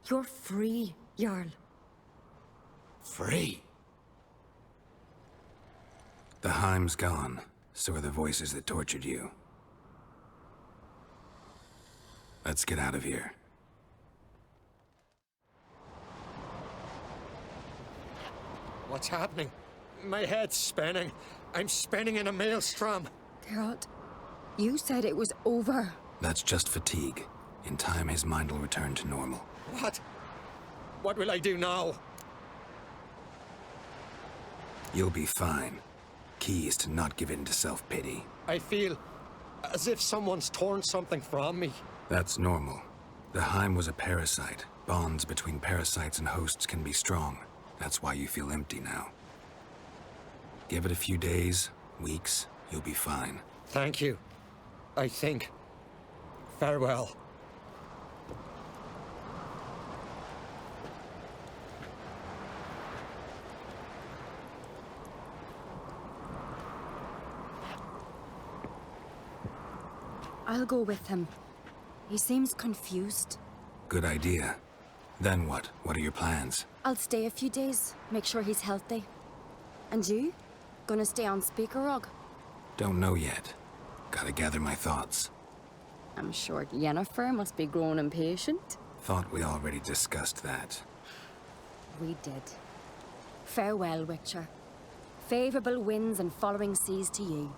You're free, Jarl. Free? The Heim's gone, so are the voices that tortured you. Let's get out of here. What's happening? My head's spinning. I'm spinning in a maelstrom. Geralt, you said it was over. That's just fatigue. In time, his mind will return to normal. What? What will I do now? You'll be fine. Key is to not give in to self-pity. I feel as if someone's torn something from me. That's normal. The Heim was a parasite. Bonds between parasites and hosts can be strong. That's why you feel empty now. Give it a few days, weeks, you'll be fine. Thank you. I think. Farewell. I'll go with him. He seems confused. Good idea. Then what? What are your plans? I'll stay a few days, make sure he's healthy. And you? Gonna stay on Speakerog? Don't know yet. Gotta gather my thoughts. I'm sure Yennefer must be growing impatient. Thought we already discussed that. We did. Farewell, Witcher. Favorable winds and following seas to you.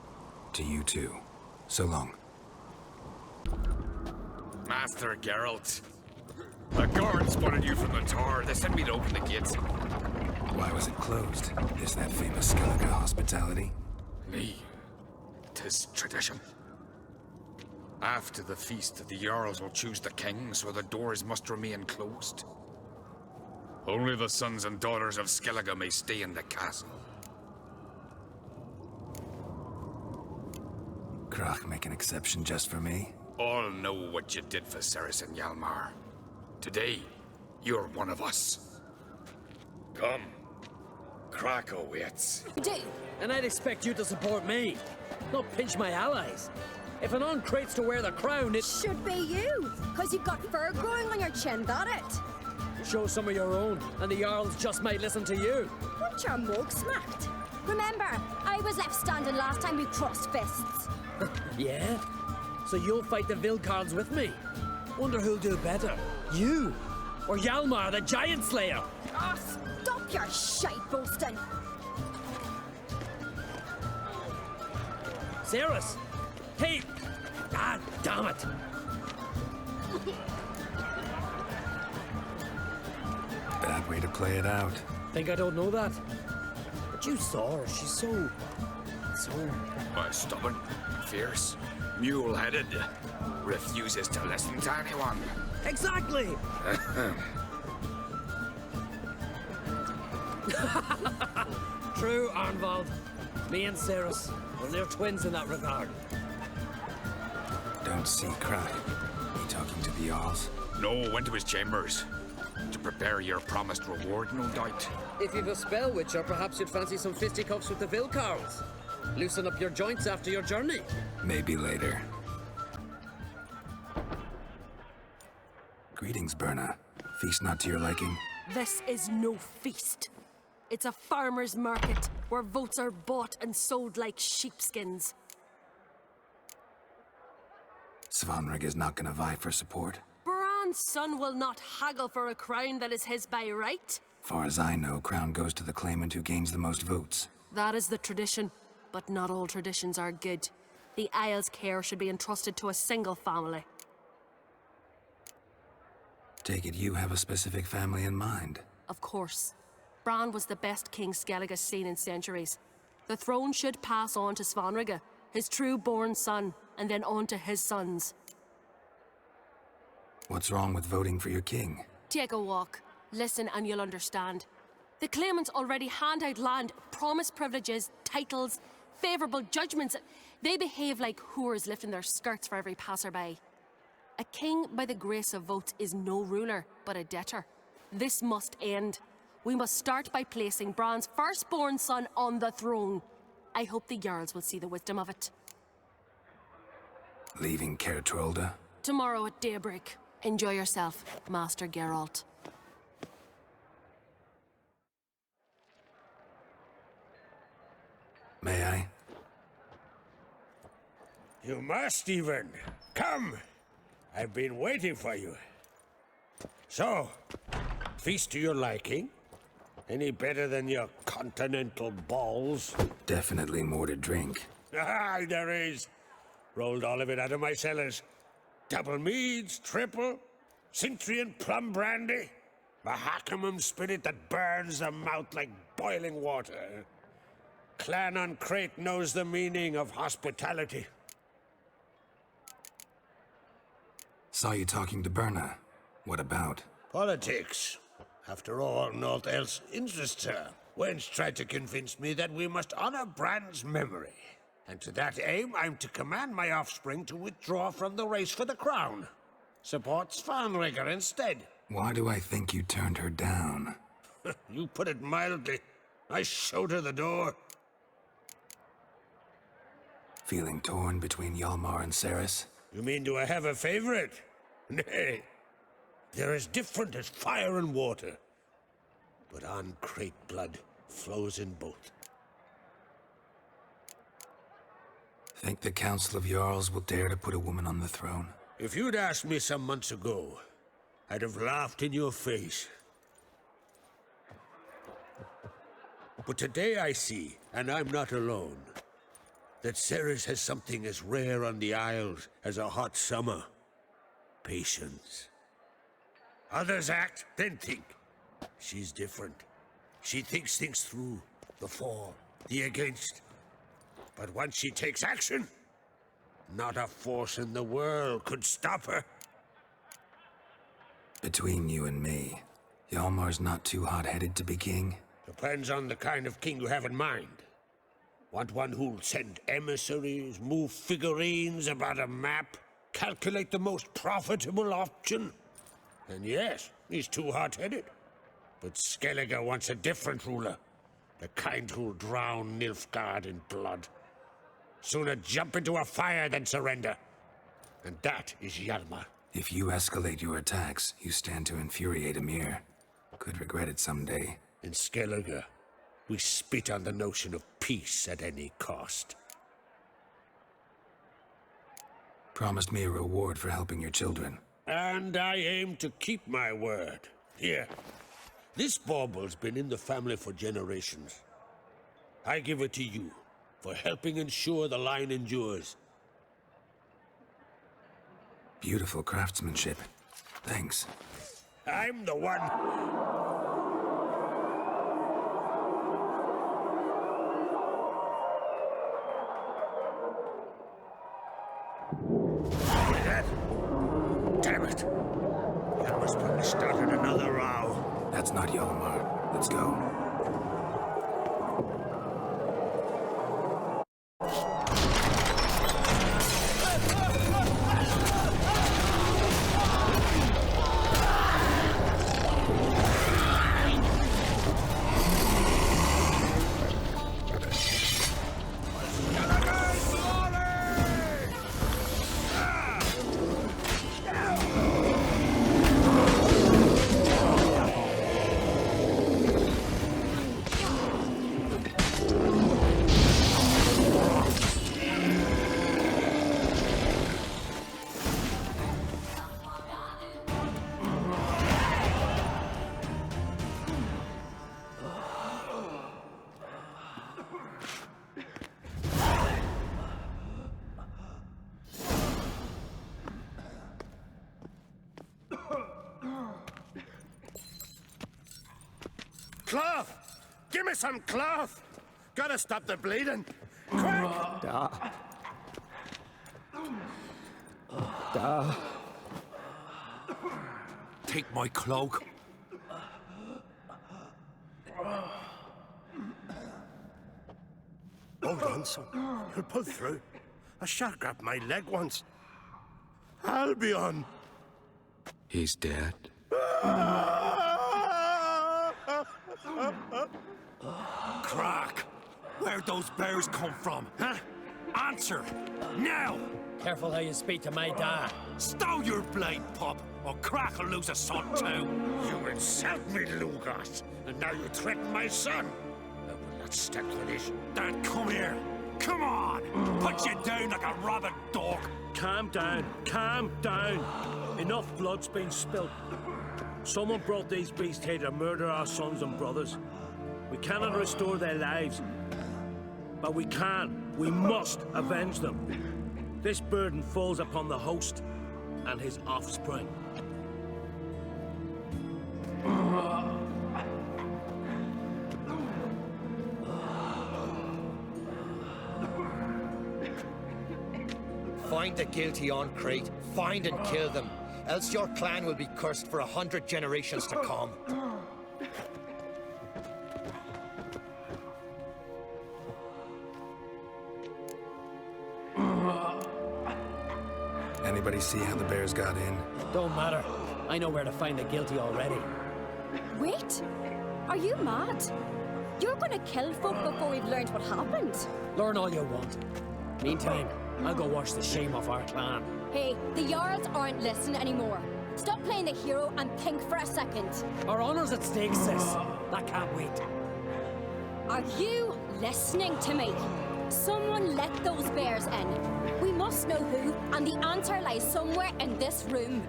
To you too. So long. Master Geralt. The guards spotted you from the tower. They sent me to open the gates. Why was it closed? Is that famous Skellige hospitality? Me. 'Tis tradition. After the feast, the Jarls will choose the king, so the doors must remain closed. Only the sons and daughters of Skellige may stay in the castle. Krach make an exception just for me? All know what you did for Ceres and Hjalmar. Today, you're one of us. Come. Krach awaits. You do? And I'd expect you to support me, not pinch my allies. If an uncrate's to wear the crown, it should be you, because you've got fur growing on your chin, that it? Show some of your own, and the Jarls just might listen to you. Want your mug smacked? Remember, I was left standing last time we crossed fists. Yeah? So you'll fight the Vilcards with me? Wonder who'll do better, you or Hjalmar the Giant Slayer? Oh, stop your shite boasting! Ceres! Hey! Ah, damn it! Bad way to play it out. Think I don't know that? But you saw her. She's so... Why, stubborn, fierce. Mule-headed. Refuses to listen to anyone. Exactly! True, Arnvald. Me and Ceres, well, they're twins in that regard. Don't see cry. You talking to the Jarls? No, went to his chambers. To prepare your promised reward, no doubt. If you've a spell, Witcher, perhaps you'd fancy some fisticuffs with the Vilcarls. Loosen up your joints after your journey. Maybe later. Greetings, Berna. Feast not to your liking? This is no feast. It's a farmer's market, where votes are bought and sold like sheepskins. Svanrig is not gonna vie for support. Bran's son will not haggle for a crown that is his by right. Far as I know, crown goes to the claimant who gains the most votes. That is the tradition, but not all traditions are good. The Isle's care should be entrusted to a single family. Take it you have a specific family in mind. Of course. Bran was the best king Skellige's seen in centuries. The throne should pass on to Svanrige, his true-born son, and then on to his sons. What's wrong with voting for your king? Take a walk. Listen and you'll understand. The claimants already hand out land, promise privileges, titles, favourable judgments. They behave like whores lifting their skirts for every passerby. A king by the grace of votes is no ruler, but a debtor. This must end. We must start by placing Bran's firstborn son on the throne. I hope the Jarls will see the wisdom of it. Leaving Caer Trolda? Tomorrow at daybreak. Enjoy yourself, Master Geralt. May I? You must even. Come! I've been waiting for you. So, feast to your liking? Any better than your continental balls? Definitely more to drink. Ah, there is. Rolled all of it out of my cellars. Double meads, triple, Cintrian plum brandy, Mahakimum spirit that burns the mouth like boiling water. Clan on Crate knows the meaning of hospitality. Saw you talking to Berna. What about? Politics. After all, naught else interests her. Wench tried to convince me that we must honor Bran's memory. And to that aim, I'm to command my offspring to withdraw from the race for the crown. Support Svanrige instead. Why do I think you turned her down? You put it mildly. I showed her the door. Feeling torn between Hjalmar and Ceres? You mean, do I have a favorite? Nay. They're as different as fire and water. But on Crate blood flows in both. Think the Council of Jarls will dare to put a woman on the throne? If you'd asked me some months ago, I'd have laughed in your face. But today I see, and I'm not alone, that Ceres has something as rare on the Isles as a hot summer. Patience. Others act, then think. She's different. She thinks things through, the for, the against. But once she takes action, not a force in the world could stop her. Between you and me, Hjalmar's not too hot-headed to be king? Depends on the kind of king you have in mind. Want one who'll send emissaries, move figurines about a map, calculate the most profitable option? And yes, he's too hot-headed. But Skellige wants a different ruler. The kind who'll drown Nilfgaard in blood. Sooner jump into a fire than surrender. And that is Hjalmar. If you escalate your attacks, you stand to infuriate Emir. Could regret it someday. In Skellige, we spit on the notion of peace at any cost. Promised me a reward for helping your children. And I aim to keep my word. Here. This bauble's been in the family for generations. I give it to you for helping ensure the line endures. Beautiful craftsmanship. Thanks. I'm the one. dead. Damn it. Yalmar's probably started another row. That's not Hjalmar. Let's go. Cloth! Give me some cloth! Gotta stop the bleeding! Quick! Da. Da. Take my cloak. Hold on, son. You'll pull through. A shark grabbed my leg once. Albion! He's dead. Crack! Where'd those bears come from, huh? Answer! Now! Careful how you speak to my dad. Stow your blade, pup, or Crack will lose a son too. You insult me, Lugas, and now you threaten my son. I will not stand for this. Dad, come here. Come on! Put you down like a rabid dog. Calm down. Calm down. Enough blood's been spilt. Someone brought these beasts here to murder our sons and brothers. We cannot restore their lives. But we must avenge them. This burden falls upon the host and his offspring. Find the guilty on Crete, find and kill them, else your clan will be cursed for 100 generations to come. Anybody see how the bears got in? Don't matter. I know where to find the guilty already. Wait! Are you mad? You're gonna kill folk before we've learned what happened. Learn all you want. Meantime, I'll go wash the shame off our clan. Hey, the Jarls aren't listening anymore. Stop playing the hero and think for a second. Our honor's at stake, sis. That can't wait. Are you listening to me? Someone let those bears in. We must know who, and the answer lies somewhere in this room.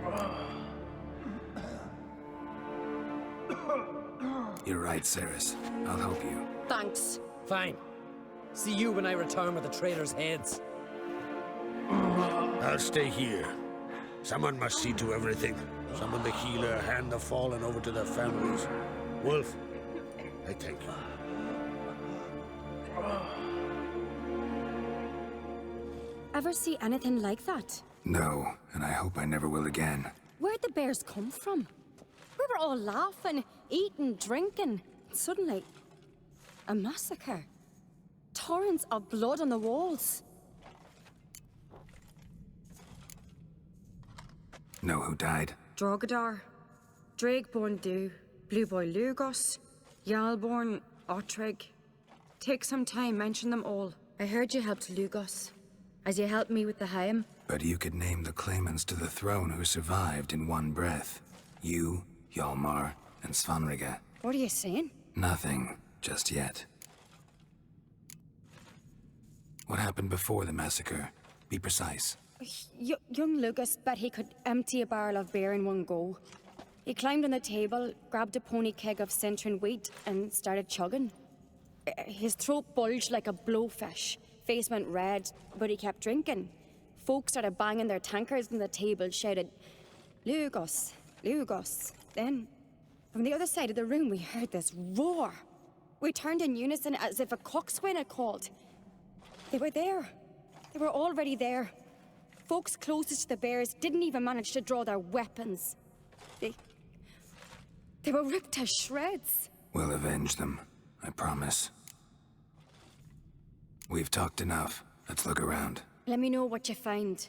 You're right, Ceres. I'll help you. Thanks. Fine. See you when I return with the traitors' heads. I'll stay here. Someone must see to everything. Someone the healer, hand the fallen over to their families. Wolf, I thank you. Ever see anything like that? No, and I hope I never will again. Where'd the bears come from? We were all laughing, eating, drinking. Suddenly, a massacre. Torrents of blood on the walls. Know who died? Drogadar, Drakeborn Du, Blue Boy Lugos, Jarlborn, Ottrig. Take some time, mention them all. I heard you helped Lugos, as you helped me with the Haim. But you could name the claimants to the throne who survived in one breath. You, Hjalmar, and Svanrige. What are you saying? Nothing, just yet. What happened before the massacre? Be precise. Young Lucas bet he could empty a barrel of beer in one go. He climbed on the table, grabbed a pony keg of Centron wheat, and started chugging. His throat bulged like a blowfish. Face went red, but he kept drinking. Folk started banging their tankards on the table, shouted, "Lugos, Lugos." Then, from the other side of the room, we heard this roar. We turned in unison as if a coxswain had called. They were there. They were already there. folks closest to the bears didn't even manage to draw their weapons. They were ripped to shreds. We'll avenge them, I promise. We've talked enough. Let's look around. Let me know what you find.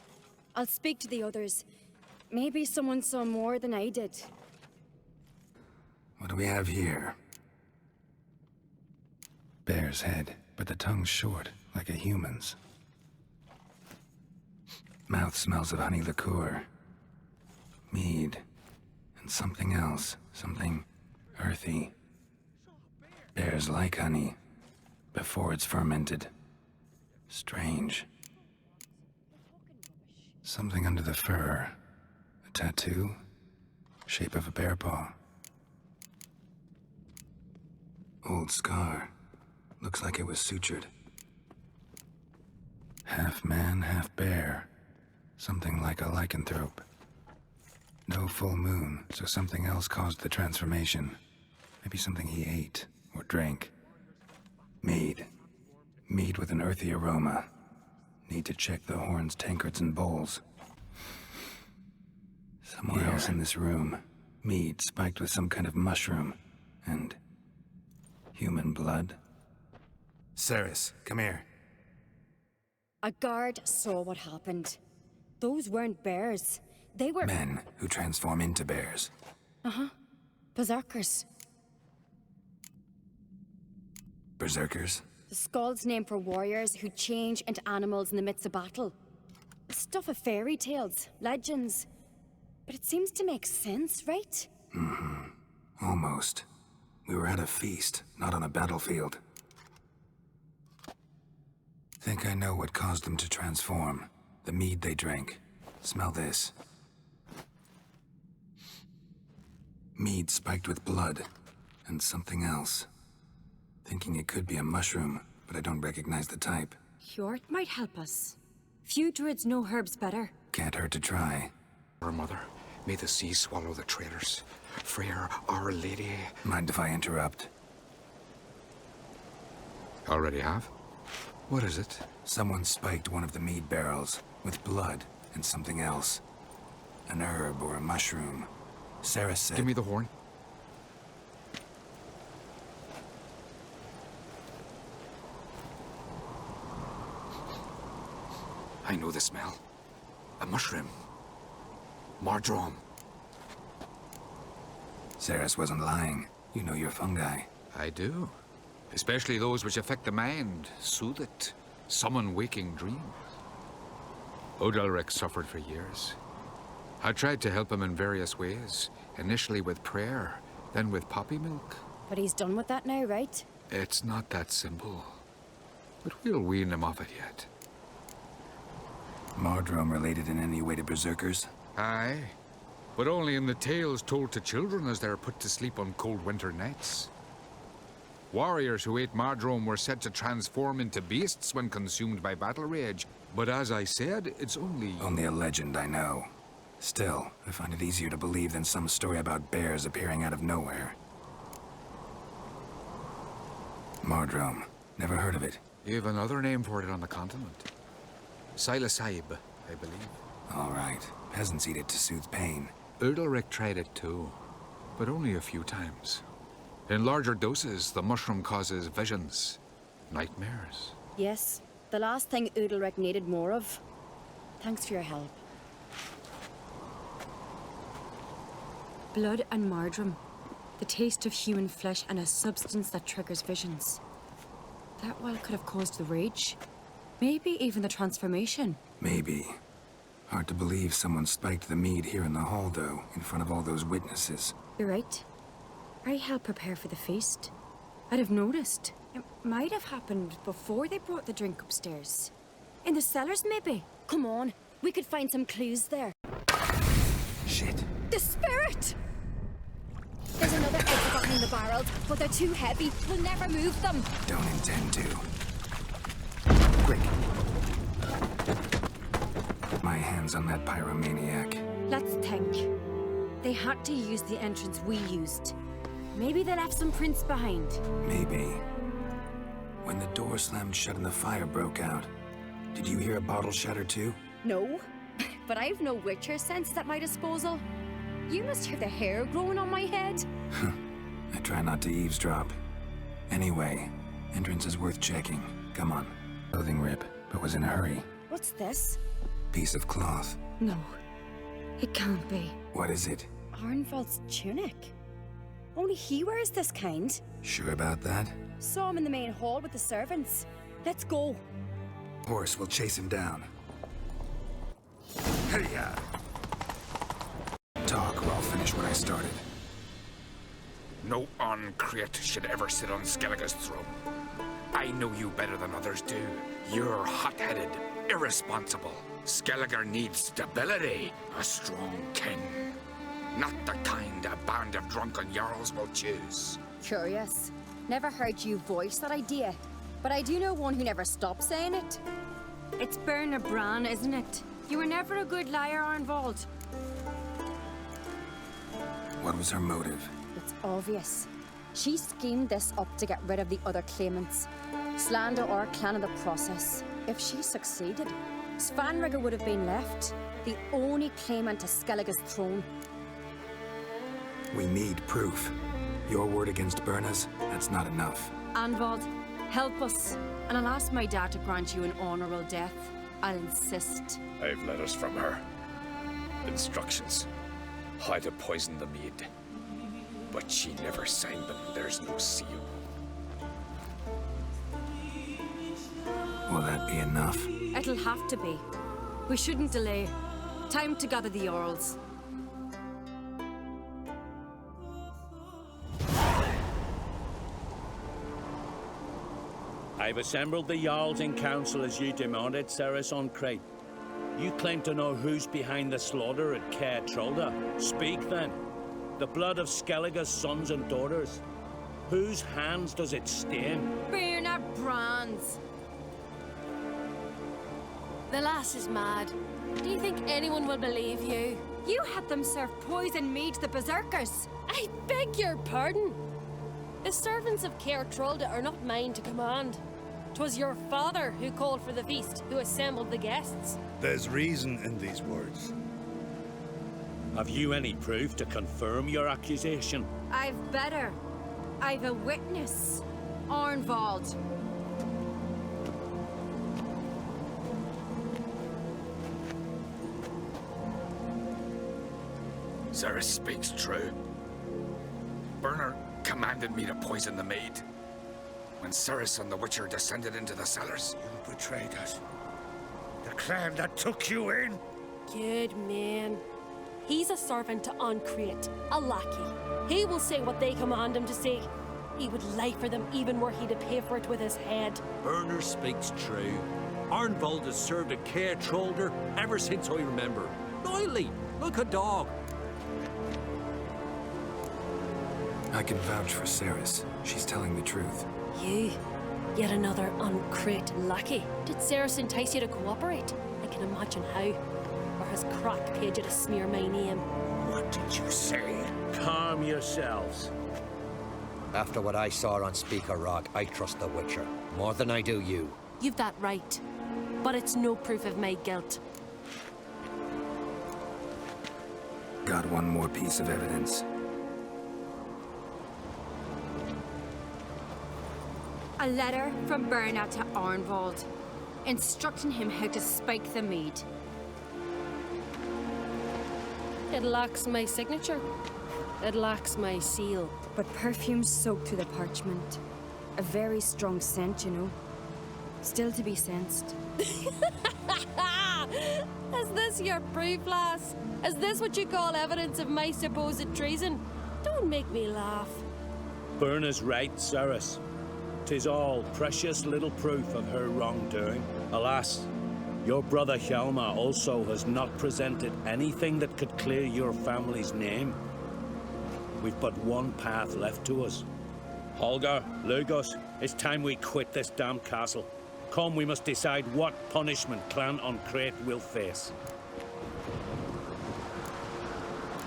I'll speak to the others. Maybe someone saw more than I did. What do we have here? Bear's head, but the tongue's short, like a human's. Mouth smells of honey liqueur. Mead. And something else. Something earthy. Bears like honey. Before it's fermented. Strange. Something under the fur. A tattoo? Shape of a bear paw. Old scar. Looks like it was sutured. Half man, half bear. Something like a lycanthrope. No full moon, so something else caused the transformation. Maybe something he ate or drank. Mead. Mead with an earthy aroma. Need to check the horns, tankards, and bowls. Somewhere else in this room. Mead spiked with some kind of mushroom. And human blood. Ceres, come here. A guard saw what happened. Those weren't bears. They were... Men who transform into bears. Uh-huh. Berserkers. Berserkers? The Skald's name for warriors who change into animals in the midst of battle. Stuff of fairy tales, legends. But it seems to make sense, right? Mm-hmm. Almost. We were at a feast, not on a battlefield. Think I know what caused them to transform. The mead they drank. Smell this. Mead spiked with blood. And something else. Thinking it could be a mushroom, but I don't recognize the type. Hjort might help us. Few druids know herbs better. Can't hurt to try. Our mother, may the sea swallow the traitors. Freyr, Our Lady... Mind if I interrupt? Already have? What is it? Someone spiked one of the mead barrels with blood and something else. An herb or a mushroom. Sarah said... Give me the horn. I know the smell. A mushroom. Mardrome. Ceres wasn't lying. You know your fungi. I do. Especially those which affect the mind, soothe it, summon waking dreams. Odalric suffered for years. I tried to help him in various ways, initially with prayer, then with poppy milk. But he's done with that now, right? It's not that simple. But we'll wean him off it yet. Mardrome related in any way to berserkers? Aye, but only in the tales told to children as they're put to sleep on cold winter nights. Warriors who ate Mardrome were said to transform into beasts when consumed by battle rage. But as I said, it's only... Only a legend, I know. Still, I find it easier to believe than some story about bears appearing out of nowhere. Mardrome. Never heard of it. You have another name for it on the continent. Silasaib, I believe. All right. Peasants eat it to soothe pain. Udalric tried it too, but only a few times. In larger doses, the mushroom causes visions, nightmares. Yes, the last thing Udalric needed more of. Thanks for your help. Blood and Mardrome. The taste of human flesh and a substance that triggers visions. That well could have caused the rage. Maybe even the transformation. Maybe. Hard to believe someone spiked the mead here in the hall, though, in front of all those witnesses. You're right. I helped prepare for the feast. I'd have noticed. It might have happened before they brought the drink upstairs. In the cellars, maybe. Come on, we could find some clues there. Shit. The spirit! There's another egg forgotten in the barrels, but they're too heavy. We'll never move them. Don't intend to. Quick. My hands on that pyromaniac. Let's think. They had to use the entrance we used. Maybe they left some prints behind. Maybe. When the door slammed shut and the fire broke out, did you hear a bottle shatter too? No, but I've no witcher senses at my disposal. You must have the hair growing on my head. I try not to eavesdrop. Anyway, entrance is worth checking. Come on. Clothing rip, but was in a hurry. What's this? Piece of cloth. No, it can't be. What is it? Arnvald's tunic. Only he wears this kind. Sure about that? Saw him in the main hall with the servants. Let's go. Horse will chase him down. Hey-ya! Talk or I'll finish what I started. No Aint should ever sit on Skellige's throne. I know you better than others do. You're hot-headed, irresponsible. Skellige needs stability, a strong king. Not the kind a band of drunken jarls will choose. Curious. Never heard you voice that idea, but I do know one who never stops saying it. It's Berna Bran, isn't it? You were never a good liar, Arnvald. What was her motive? It's obvious. She schemed this up to get rid of the other claimants. Slander our clan in the process. If she succeeded, Svanrigger would have been left, the only claimant to Skellige's throne. We need proof. Your word against Berna's, that's not enough. Arnvald, help us, and I'll ask my dad to grant you an honorable death. I'll insist. I've letters from her. Instructions. How to poison the mead. But she never signed them. There's no seal. Will that be enough? It'll have to be. We shouldn't delay. Time to gather the Jarls. I've assembled the Jarls in council as you demanded, Ceres on Crate. You claim to know who's behind the slaughter at Caer Trolda. Speak then. The blood of Skellige's sons and daughters. Whose hands does it stain? Berna Bran's. The lass is mad. Do you think anyone will believe you? You had them serve poison mead to the berserkers. I beg your pardon. The servants of Caer Trolda are not mine to command. 'Twas your father who called for the feast, who assembled the guests. There's reason in these words. Have you any proof to confirm your accusation? I've better. I've a witness. Arnvald. Ceres speaks true. Berna commanded me to poison the maid. When Ceres and the Witcher descended into the cellars. You betrayed us. The clan that took you in. Good man. He's a servant to Aint, a lackey. He will say what they command him to say. He would lie for them even were he to pay for it with his head. Berna speaks true. Arnvald has served at Caer Trolda ever since I remember. Loyally, like a dog. I can vouch for Ceres. She's telling the truth. You? Yet another Aint lackey. Did Ceres entice you to cooperate? I can imagine how. Or has Crack paid you to smear my name? What did you say? Calm yourselves. After what I saw on Speaker Rock, I trust the Witcher. More than I do you. You've that right. But it's no proof of my guilt. Got one more piece of evidence. A letter from Berna to Arnvald, instructing him how to spike the mead. It lacks my signature. It lacks my seal. But perfume soaked through the parchment. A very strong scent, you know. Still to be sensed. Is this your proof, lass? Is this what you call evidence of my supposed treason? Don't make me laugh. Berna's right, Ceres. 'Tis all precious little proof of her wrongdoing. Alas, your brother Hjalmar also has not presented anything that could clear your family's name. We've but one path left to us. Holger, Lugos, it's time we quit this damn castle. Come, we must decide what punishment Clan Aint will face.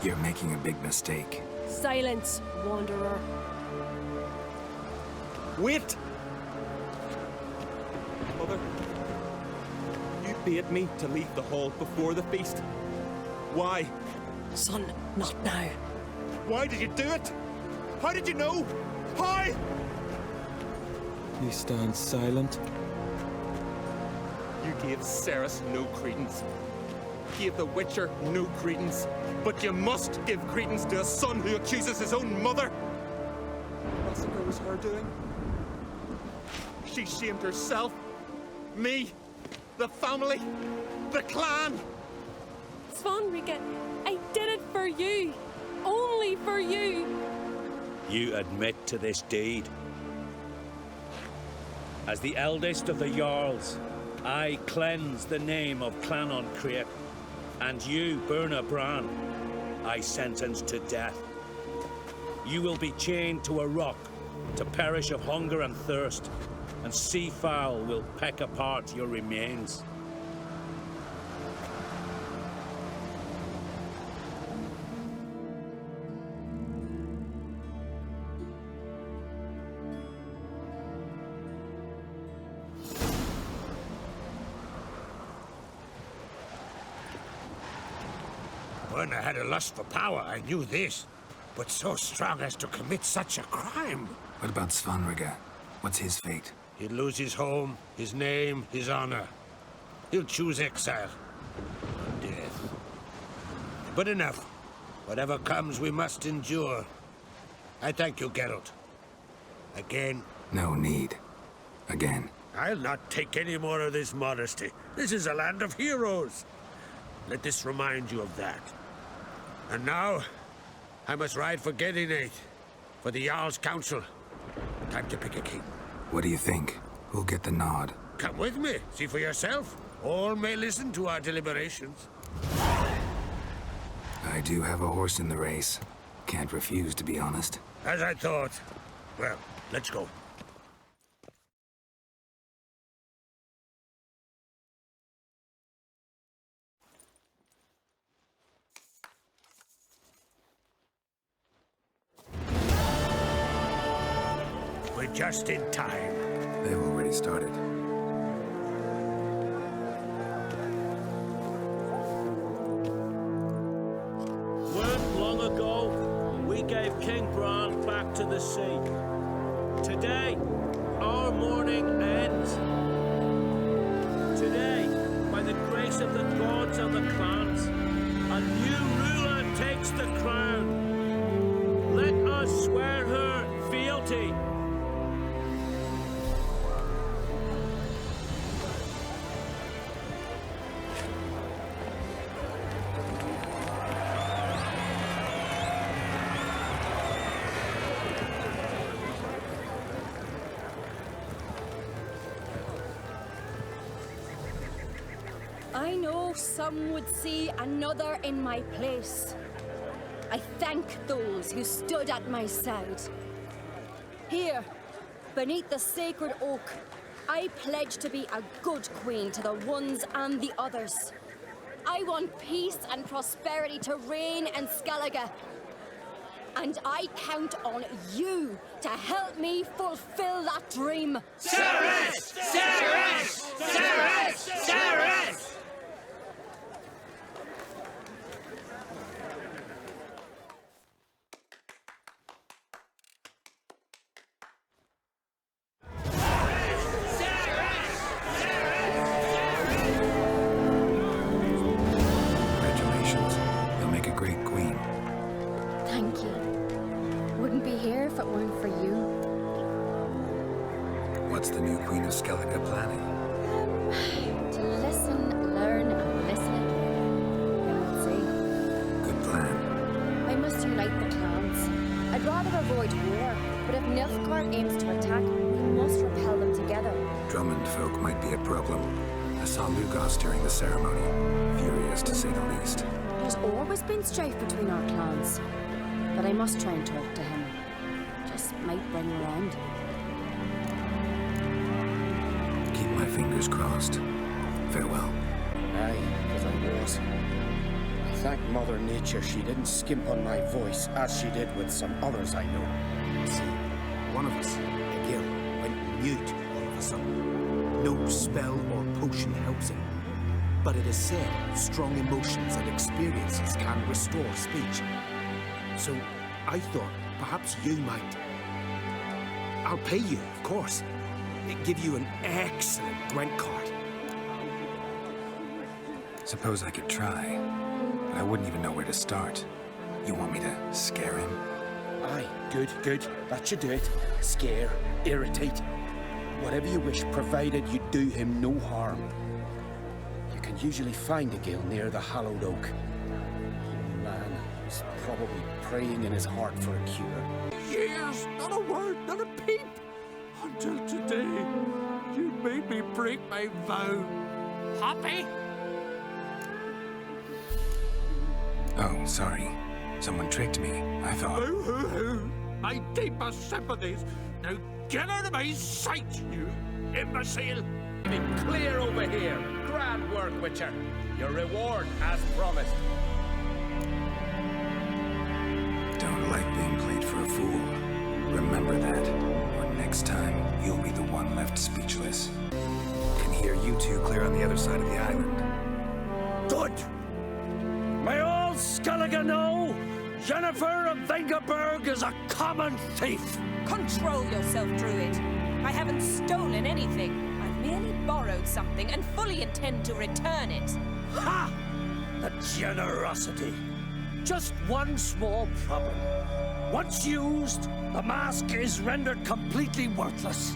You're making a big mistake. Silence, wanderer. Wait! Mother, you bade me to leave the hall before the feast. Why? Son, not now. Why did you do it? How did you know? How? He stands silent. You gave Ceres no credence. Gave the Witcher no credence. But you must give credence to a son who accuses his own mother. Massacre was her doing. She shamed herself, me, the family, the clan. Svanrika, I did it for you. Only for you. You admit to this deed. As the eldest of the Jarls, I cleanse the name of Clan on Crete, and you, Burna Bran, I sentence to death. You will be chained to a rock to perish of hunger and thirst, and sea fowl will peck apart your remains. When I had a lust for power, I knew this. But so strong as to commit such a crime. What about Svanrika? What's his fate? He'll lose his home, his name, his honor. He'll choose exile. Or death. But enough. Whatever comes, we must endure. I thank you, Geralt. Again. No need. Again. I'll not take any more of this modesty. This is a land of heroes. Let this remind you of that. And now, I must ride for Gedinate, for the Jarl's Council. Time to pick a king. What do you think? Who'll get the nod? Come with me, see for yourself. All may listen to our deliberations. I do have a horse in the race. Can't refuse, to be honest. As I thought. Well, let's go. We're just in time. They've already started. Weren't long ago, we gave King Bran back to the sea. Today, our mourning ends. Today, by the grace of the gods and the clans, a new ruler takes the crown. Let us swear her fealty. I know some would see another in my place. I thank those who stood at my side. Here, beneath the sacred oak, I pledge to be a good queen to the ones and the others. I want peace and prosperity to reign in Skellige. And I count on you to help me fulfill that dream. Ceres! Ceres! Ceres! Ceres! Congratulations. You'll make a great queen. Thank you. Wouldn't be here if it weren't for you. What's the new Queen of Skellige planning? To listen, learn, and listen again. Then we'll see. Good plan. I must unite the clans. I'd rather avoid war, but if Nilfgaard aims to attack, we must repel them together. Drummond folk might be a problem. I saw Lugos during the ceremony. Furious, to say the least. There's always been strife between our clans. But I must try and talk to him. Just might bring around. Keep my fingers crossed. Farewell. Aye, because I was. I thank Mother Nature she didn't skimp on my voice, as she did with some others I know. See, one of us, a girl, went mute all of a sudden. No spell or potion helps him. But it is said strong emotions and experiences can restore speech. So I thought perhaps you might. I'll pay you, of course. Give you an excellent Gwent card. Suppose I could try, but I wouldn't even know where to start. You want me to scare him? Aye, good, good. That should do it. Scare, irritate. Whatever you wish, provided you do him no harm. You can usually find a gill near the hallowed oak. Oh man, he's probably praying in his heart for a cure. Years, not a word, not a peep. Until today, you made me break my vow. Happy? Oh, sorry. Someone tricked me. I thought... Boo-hoo-hoo! My deepest sympathies. Now get out of my sight, you imbecile! Be clear over here. Grand work, Witcher. Your reward as promised. Don't like being played for a fool. Remember that. Or next time, you'll be the one left speechless. Can hear you two clear on the other side of the island. Good! May all Skellige know Jennifer of Vengerberg is a common thief! Control yourself, Druid. I haven't stolen anything. I've merely borrowed something and fully intend to return it. Ha! The generosity. Just one small problem. Once used, the mask is rendered completely worthless.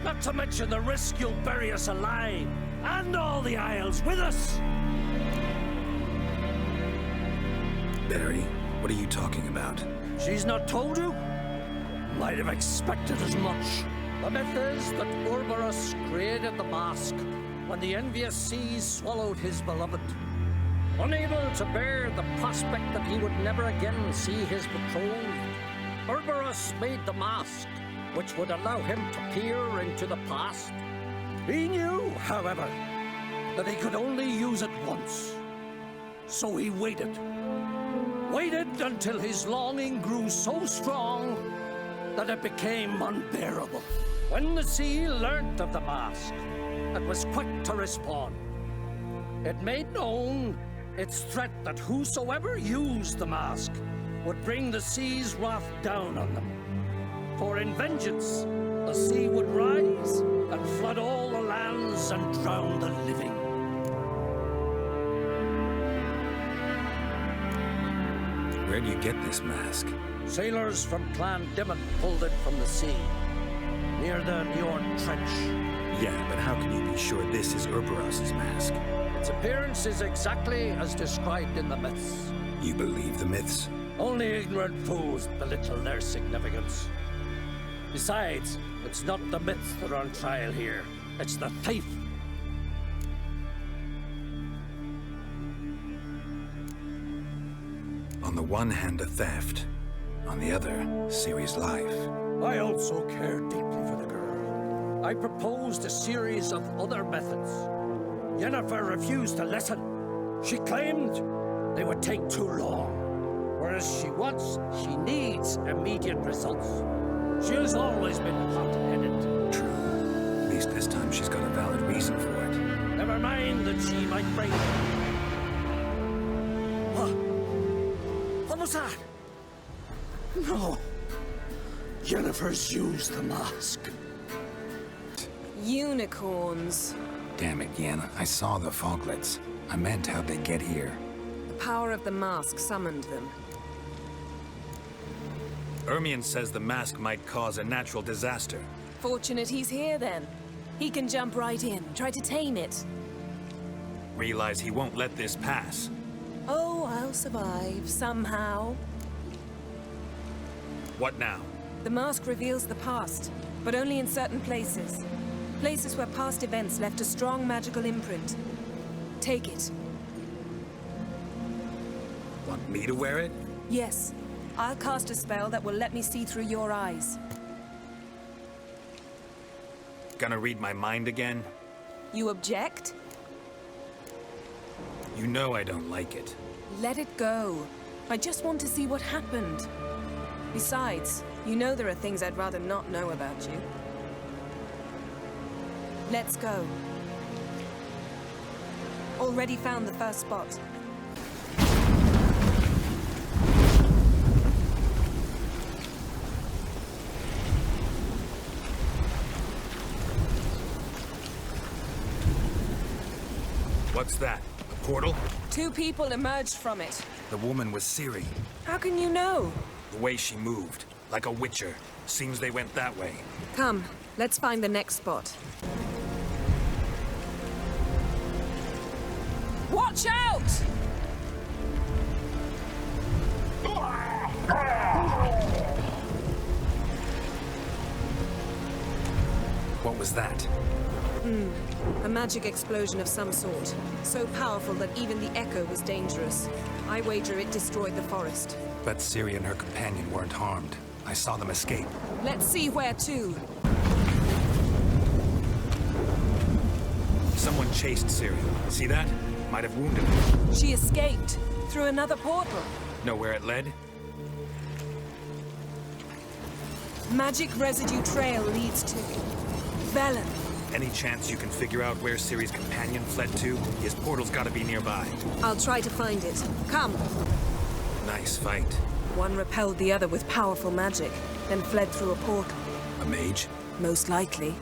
Not to mention the risk you'll bury us alive, and all the Isles with us! Barry, what are you talking about? She's not told you? Might have expected as much. The myth is that Urberus created the mask when the envious seas swallowed his beloved. Unable to bear the prospect that he would never again see his betrothed, Urberus made the mask, which would allow him to peer into the past. He knew, however, that he could only use it once. So he waited. Waited until his longing grew so strong that it became unbearable. When the sea learnt of the mask, it was quick to respond. It made known its threat that whosoever used the mask would bring the sea's wrath down on them. For in vengeance, the sea would rise and flood all the lands and drown the living. Where'd you get this mask? Sailors from Clan Dimon pulled it from the sea, near the Njord Trench. Yeah, but how can you be sure this is Urberus's mask? Its appearance is exactly as described in the myths. You believe the myths? Only ignorant fools belittle their significance. Besides, it's not the myths that are on trial here. It's the thief. On the one hand, a theft. On the other, Ciri's life. I also care deeply for the girl. I proposed a series of other methods. Yennefer refused to listen. She claimed they would take too long. Whereas she needs immediate results. She has always been hot-headed. True. At least this time she's got a valid reason for it. Never mind that she might break it. What was that? No. Yennefer's used the mask. Unicorns. Damn it, Yen. I saw the foglets. I meant how'd they get here. The power of the mask summoned them. Ermion says the mask might cause a natural disaster. Fortunate he's here, then. He can jump right in, try to tame it. Realize he won't let this pass. Oh, I'll survive, somehow. What now? The mask reveals the past, but only in certain places. Places where past events left a strong magical imprint. Take it. Want me to wear it? Yes. I'll cast a spell that will let me see through your eyes. Gonna read my mind again? You object? You know I don't like it. Let it go. I just want to see what happened. Besides, you know there are things I'd rather not know about you. Let's go. Already found the first spot. What's that? A portal? 2 people emerged from it. The woman was Ciri. How can you know? The way she moved, like a witcher. Seems they went that way. Come, let's find the next spot. Watch out! What was that? A magic explosion of some sort. So powerful that even the echo was dangerous. I wager it destroyed the forest. But Ciri and her companion weren't harmed. I saw them escape. Let's see where to. Someone chased Ciri. See that? Might have wounded her. She escaped through another portal. Know where it led? Magic residue trail leads to Velen. Any chance you can figure out where Ciri's companion fled to? His portal's gotta be nearby. I'll try to find it. Come. Nice fight. One repelled the other with powerful magic, then fled through a portal. A mage? Most likely.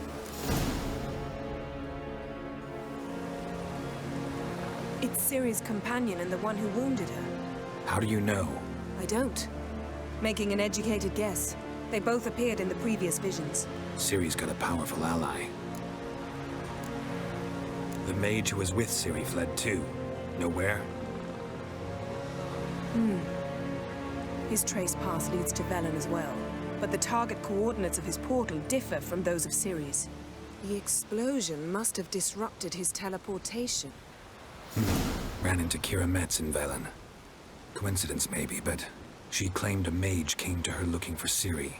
It's Ciri's companion and the one who wounded her. How do you know? I don't. Making an educated guess. They both appeared in the previous visions. Ciri's got a powerful ally. The mage who was with Ciri fled too. Know where? His trace path leads to Velen as well. But the target coordinates of his portal differ from those of Ciri's. The explosion must have disrupted his teleportation. Ran into Kira Metz in Velen. Coincidence maybe, but she claimed a mage came to her looking for Ciri.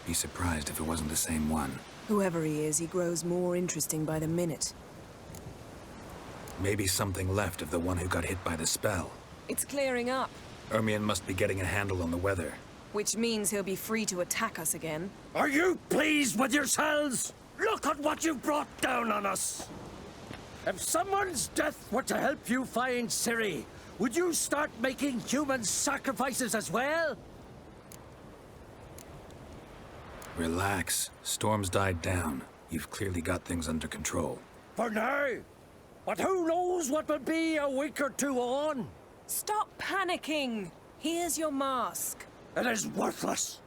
Be surprised if it wasn't the same one. Whoever he is, he grows more interesting by the minute. Maybe something left of the one who got hit by the spell. It's clearing up, Ermion must be getting a handle on the weather. which means he'll be free to attack us again. Are you pleased with yourselves? Look at what you've brought down on us. If someone's death were to help you find Ciri, would you start making human sacrifices as well? Relax. Storm's died down. You've clearly got things under control. For now. But who knows what will be a week or two on? Stop panicking! Here's your mask. It is worthless.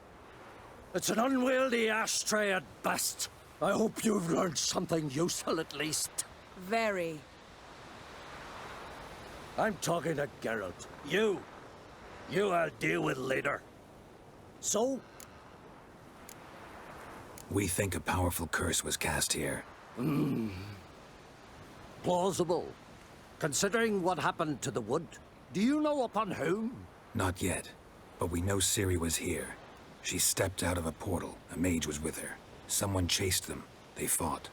It's an unwieldy ashtray at best. I hope you've learned something useful at least. Very. I'm talking to Geralt. You I'll deal with later. So? We think a powerful curse was cast here. Plausible. Considering what happened to the wood, do you know upon whom? Not yet, but we know Ciri was here. She stepped out of a portal. A mage was with her. Someone chased them. They fought.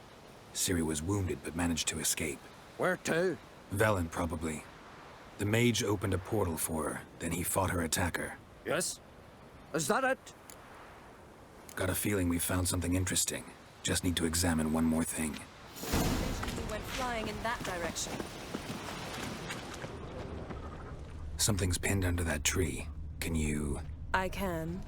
Ciri was wounded but managed to escape. Where to? Velen, probably. The mage opened a portal for her, then he fought her attacker. Yes? Is that it? Got a feeling we found something interesting. Just need to examine one more thing. We went flying in that direction. Something's pinned under that tree. Can you... I can.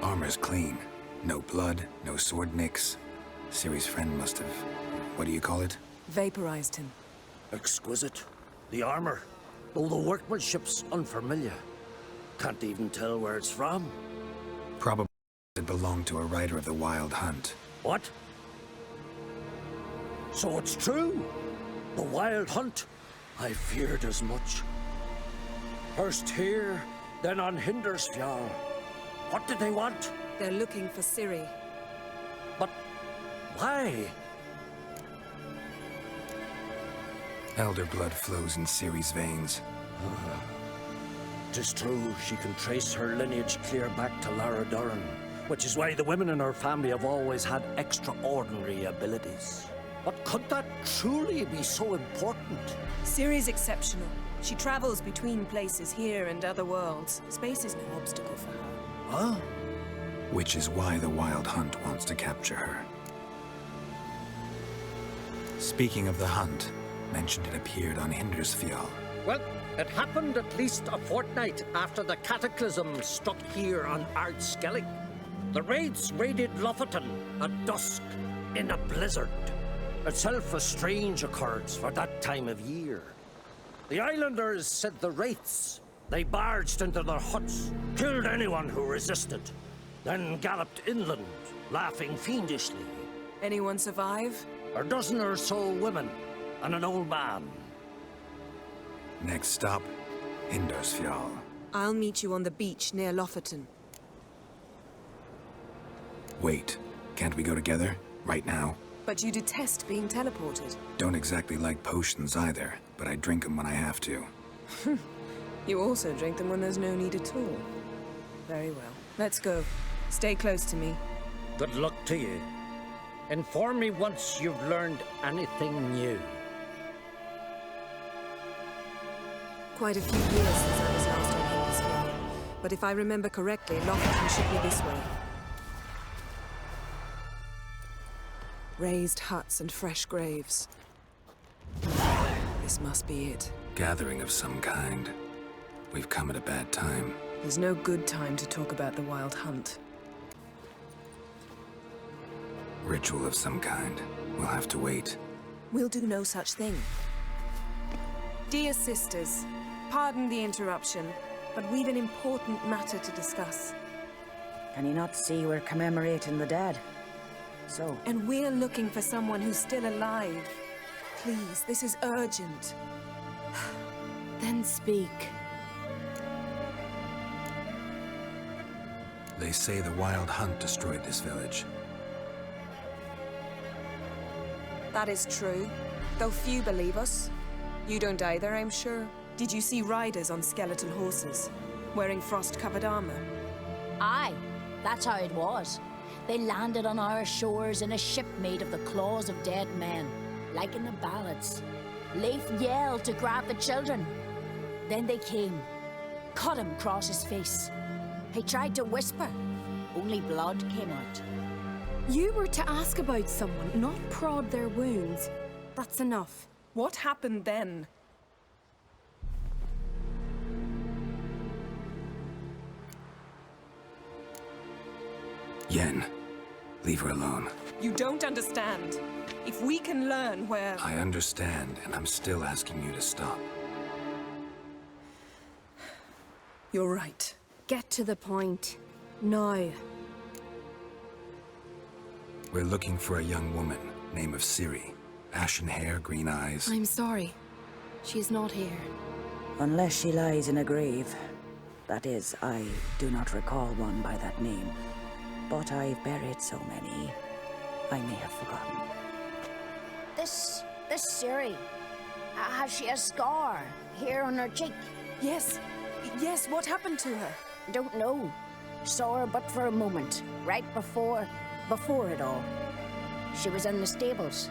Armor's clean. No blood, no sword nicks. Ciri's friend must have... what do you call it? Vaporized him. Exquisite. The armor, though the workmanship's unfamiliar. Can't even tell where it's from. Probably it belonged to a rider of the Wild Hunt. What? So it's true? The Wild Hunt? I feared as much. First here, then on Hindersfjall. What did they want? They're looking for Ciri. But why? Elder blood flows in Ciri's veins. 'Tis true she can trace her lineage clear back to Lara Doran, Which is why the women in her family have always had extraordinary abilities. But could that truly be so important? Ciri's exceptional. She travels between places here and other worlds. Space is no obstacle for her. Huh? Which is why the Wild Hunt wants to capture her. Speaking of the hunt, mentioned it appeared on Hindersfjall. Well, it happened at least a fortnight after the cataclysm struck here on Skellige. The raids raided Lofoten at dusk in a blizzard. Itself a strange occurrence for that time of year. The islanders said the wraiths. They barged into their huts, killed anyone who resisted, then galloped inland, laughing fiendishly. Anyone survive? A dozen or so women and an old man. Next stop, Hindersfjall. I'll meet you on the beach near Lofoten. Wait, can't we go together? Right now? But you detest being teleported. Don't exactly like potions either, but I drink them when I have to. You also drink them when there's no need at all. Very well. Let's go. Stay close to me. Good luck to you. Inform me once you've learned anything new. Quite a few years since I was last on Hindersfjall. But if I remember correctly, Lofoten should be this way. Raised huts and fresh graves. This must be it. Gathering of some kind. We've come at a bad time. There's no good time to talk about the Wild Hunt. Ritual of some kind. We'll have to wait. We'll do no such thing. Dear sisters, pardon the interruption, but we've an important matter to discuss. Can you not see we're commemorating the dead? So? And we're looking for someone who's still alive. Please, this is urgent. Then speak. They say the Wild Hunt destroyed this village. That is true, though few believe us. You don't either, I'm sure. Did you see riders on skeletal horses, wearing frost-covered armor? Aye, that's how it was. They landed on our shores in a ship made of the claws of dead men, like in the ballads. Leif yelled to grab the children. Then they came, cut him across his face. He tried to whisper, only blood came out. You were to ask about someone, not prod their wounds. That's enough. What happened then? Yen, leave her alone. You don't understand. If we can learn where... I understand, and I'm still asking you to stop. You're right. Get to the point. Now. We're looking for a young woman, name of Ciri. Ashen hair, green eyes. I'm sorry. She's not here. Unless she lies in a grave. That is, I do not recall one by that name. But I've buried so many, I may have forgotten. This Ciri, has she a scar here on her cheek? Yes, what happened to her? Don't know. Saw her but for a moment, right before it all. She was in the stables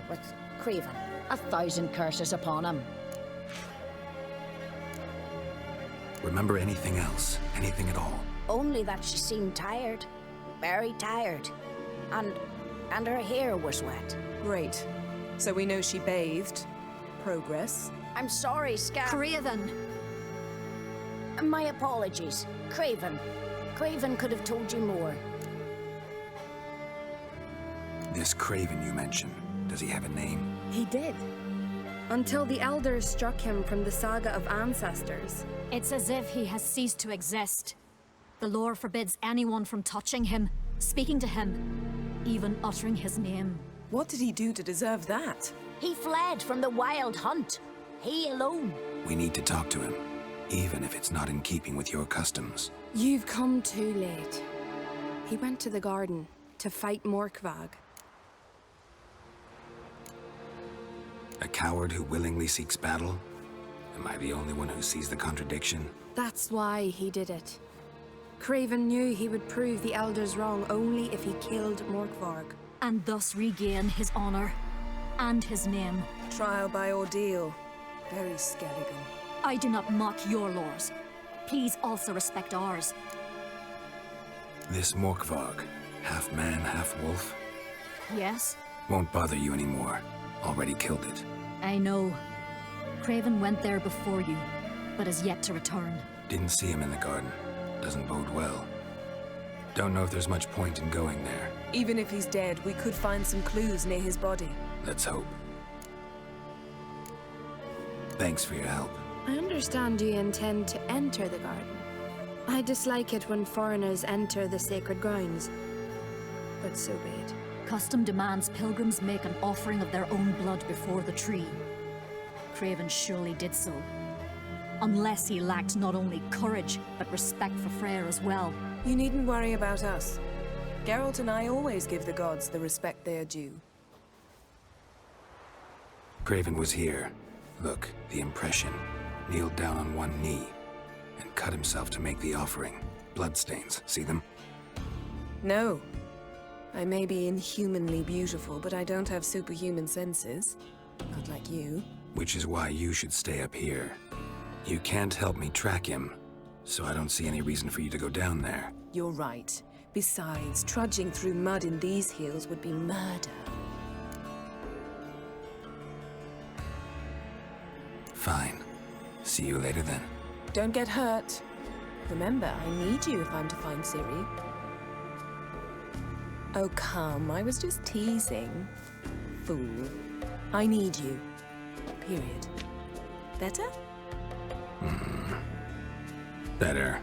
with Craven. 1,000 curses upon him. Remember anything else? Anything at all? Only that she seemed tired. Very tired. And her hair was wet. Great. So we know she bathed. Progress. I'm sorry, Craven! My apologies. Craven. Craven could have told you more. This Craven you mentioned, does he have a name? He did. Until the elders struck him from the saga of ancestors. It's as if he has ceased to exist. The lore forbids anyone from touching him, speaking to him, even uttering his name. What did he do to deserve that? He fled from the Wild Hunt. He alone. We need to talk to him, even if it's not in keeping with your customs. You've come too late. He went to the garden to fight Morkvag. A coward who willingly seeks battle? Am I the only one who sees the contradiction? That's why he did it. Craven knew he would prove the elders wrong only if he killed Morkvarg. And thus regain his honor and his name. Trial by ordeal. Very Skellige. I do not mock your laws. Please also respect ours. This Morkvarg, half man, half wolf, Yes? won't bother you anymore. Already killed it. I know. Craven went there before you, but is yet to return. Didn't see him in the garden. Doesn't bode well. Don't know if there's much point in going there. Even if he's dead, we could find some clues near his body. Let's hope. Thanks for your help. I understand you intend to enter the garden. I dislike it when foreigners enter the sacred grounds. But so be it. Custom demands pilgrims make an offering of their own blood before the tree. Craven surely did so. Unless he lacked not only courage, but respect for Freyr as well. You needn't worry about us. Geralt and I always give the gods the respect they are due. Craven was here. Look, the impression. Kneeled down on one knee and cut himself to make the offering. Bloodstains, see them? No. I may be inhumanly beautiful, but I don't have superhuman senses. Not like you. Which is why you should stay up here. You can't help me track him, so I don't see any reason for you to go down there. You're right. Besides, trudging through mud in these hills would be murder. Fine. See you later then. Don't get hurt. Remember, I need you if I'm to find Ciri. Oh, come. I was just teasing. Fool. I need you. Period. Better? Better.